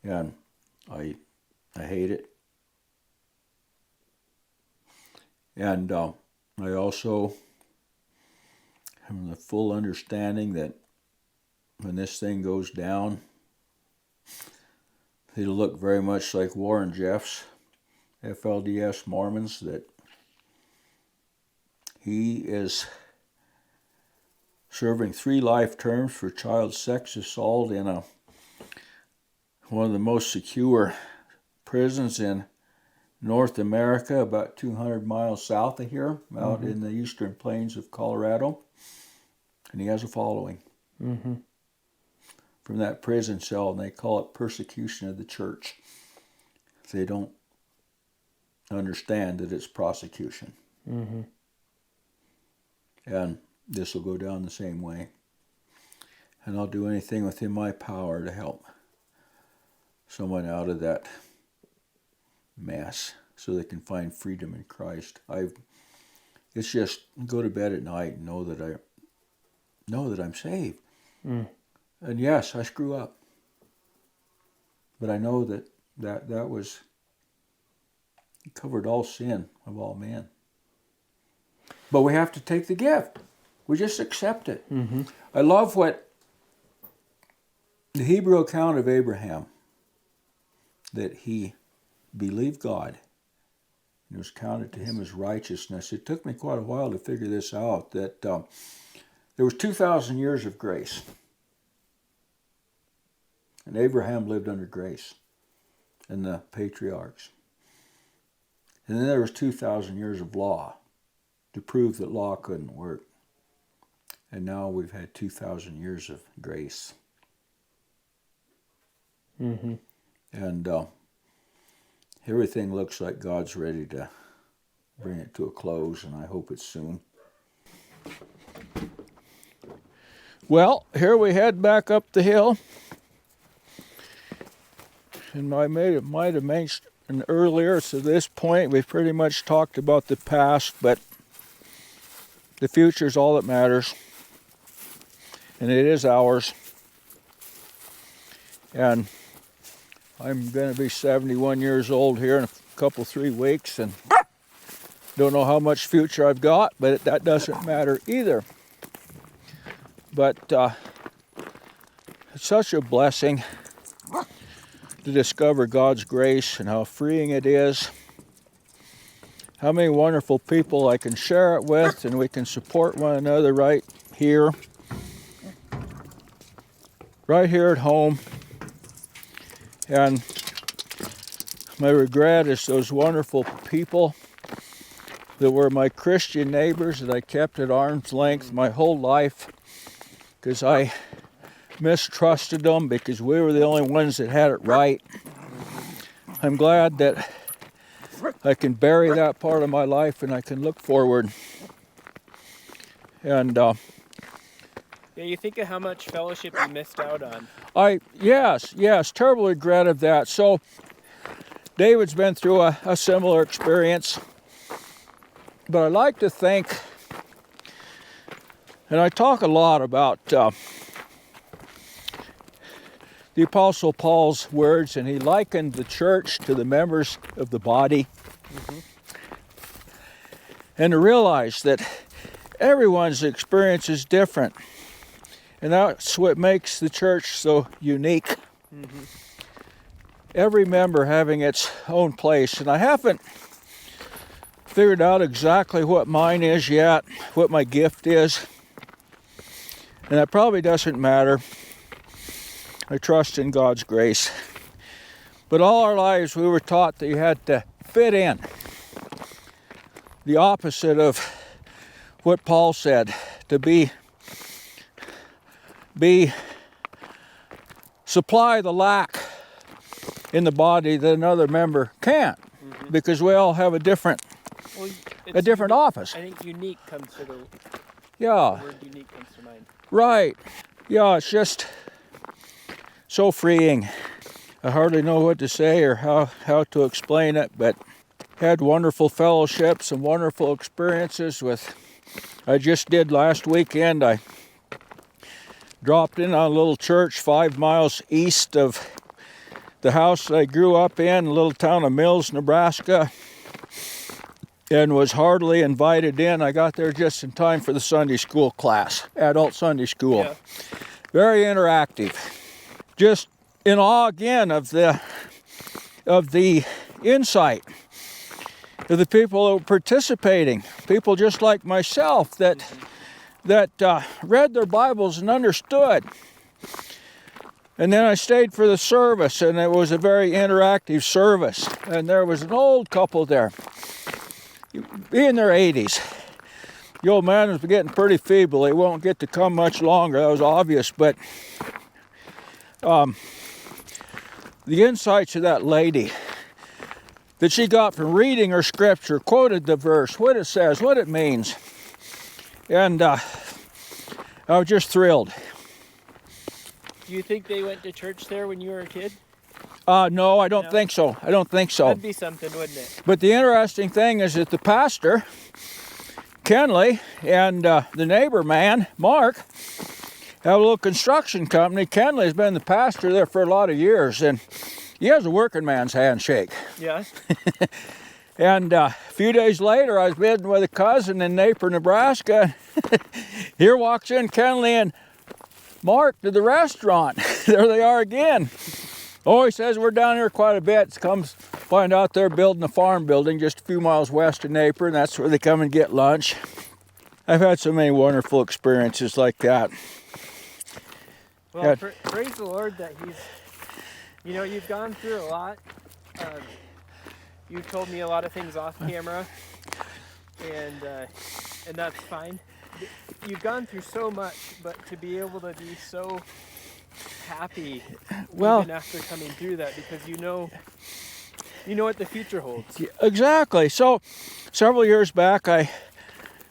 and I hate it. And I also have the full understanding that when this thing goes down, it'll look very much like Warren Jeffs, FLDS Mormons, that he is serving 3 life terms for child sex assault in one of the most secure prisons in North America, about 200 miles south of here, out in the eastern plains of Colorado. And he has a following from that prison cell, and they call it persecution of the church. They don't understand that it's prosecution. Mm-hmm. And this will go down the same way. And I'll do anything within my power to help someone out of that mess so they can find freedom in Christ. It's just go to bed at night and know that I'm saved. And yes, I screw up. But I know that was covered all sin of all men. But we have to take the gift. We just accept it. Mm-hmm. I love what the Hebrew account of Abraham, that he believed God, and it was counted to him as righteousness. It took me quite a while to figure this out, that there was 2,000 years of grace. And Abraham lived under grace, and the patriarchs. And then there was 2,000 years of law to prove that law couldn't work. And now we've had 2,000 years of grace. Mm-hmm. And everything looks like God's ready to bring it to a close, and I hope it's soon. Well, here we head back up the hill. And I might have mentioned earlier, so at this point we've pretty much talked about the past, but the future is all that matters. And it is ours. And I'm going to be 71 years old here in a 3 weeks, and don't know how much future I've got, but that doesn't matter either. But it's such a blessing to discover God's grace and how freeing it is. How many wonderful people I can share it with, and we can support one another right here at home. And my regret is those wonderful people that were my Christian neighbors that I kept at arm's length my whole life, because I mistrusted them because we were the only ones that had it right. I'm glad that I can bury that part of my life and I can look forward. And yeah, you think of how much fellowship you missed out on. Yes, terrible regret of that. So David's been through a similar experience. But I like to think, and I talk a lot about the Apostle Paul's words, and he likened the church to the members of the body. Mm-hmm. And to realize that everyone's experience is different. And that's what makes the church so unique. Every member having its own place. And I haven't figured out exactly what mine is yet, what my gift is. And that probably doesn't matter. I trust in God's grace. But all our lives we were taught that you had to fit in. The opposite of what Paul said, to be supply the lack in the body that another member can't, because we all have a different office. I think unique comes to the word unique comes to mind. Right. Yeah, it's just so freeing. I hardly know what to say or how to explain it, but had wonderful fellowships and wonderful experiences with. I just did last weekend. I dropped in on a little church 5 miles east of the house that I grew up in, a little town of Mills, Nebraska, and was heartily invited in. I got there just in time for the Sunday school class, adult Sunday school. Yeah. Very interactive. Just in awe again of the insight of the people that were participating, people just like myself that read their Bibles and understood. And then I stayed for the service, and it was a very interactive service. And there was an old couple there, in their 80s. The old man was getting pretty feeble. He won't get to come much longer. That was obvious, but the insights of that lady that she got from reading her scripture, quoted the verse, what it says, what it means. And I was just thrilled. Do you think they went to church there when you were a kid? No, I don't think so. I don't think so. That'd be something, wouldn't it? But the interesting thing is that the pastor, Kenley, and the neighbor man, Mark, have a little construction company. Kenley's been the pastor there for a lot of years, and he has a working man's handshake. Yeah. And a few days later, I was visiting with a cousin in Napier, Nebraska. Here walks in Kenley and Mark to the restaurant. There they are again. Oh, he says, we're down here quite a bit. Comes find out they're building a farm building just a few miles west of Napier, and that's where they come and get lunch. I've had so many wonderful experiences like that. Well, praise the Lord that you've gone through a lot. You told me a lot of things off camera, and that's fine. You've gone through so much, but to be able to be so happy even after coming through that, because you know what the future holds. Exactly. So several years back, I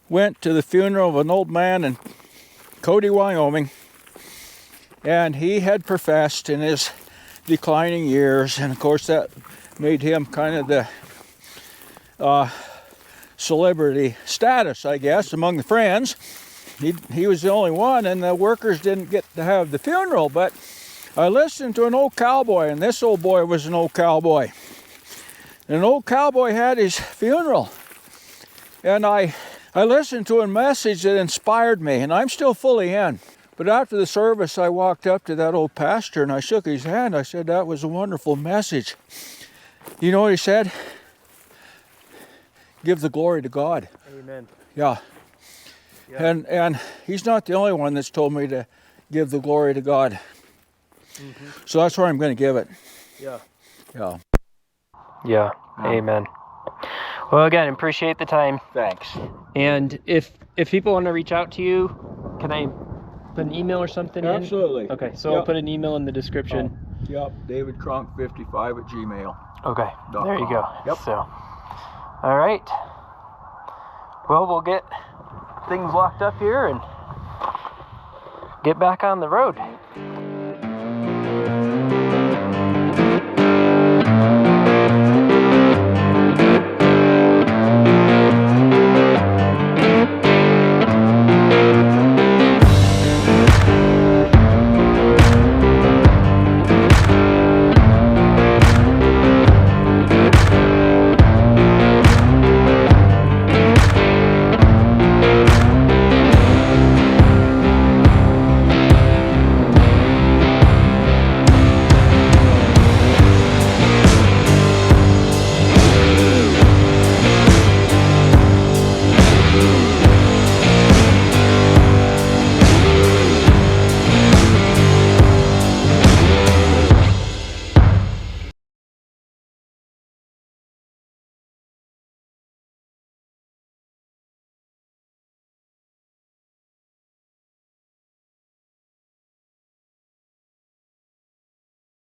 went to the funeral of an old man in Cody, Wyoming, and he had professed in his declining years, and of course that made him kind of the celebrity status, I guess, among the friends. He was the only one, and the workers didn't get to have the funeral, but I listened to an old cowboy, and this old boy was an old cowboy. And an old cowboy had his funeral, and I listened to a message that inspired me, and I'm still fully in. But after the service, I walked up to that old pastor, and I shook his hand. I said, that was a wonderful message. You know what he said? Give the glory to God. Amen. Yeah. And he's not the only one that's told me to give the glory to God. So that's where I'm going to give it. Yeah. Amen. Well, again, appreciate the time. Thanks. And if people want to reach out to you, can I put an email or something in? Absolutely. Okay, so I'll put an email in the description. Yep, David Cronk 55 at Gmail. Okay, there you go. Yep. So, all right. Well, we'll get things locked up here and get back on the road.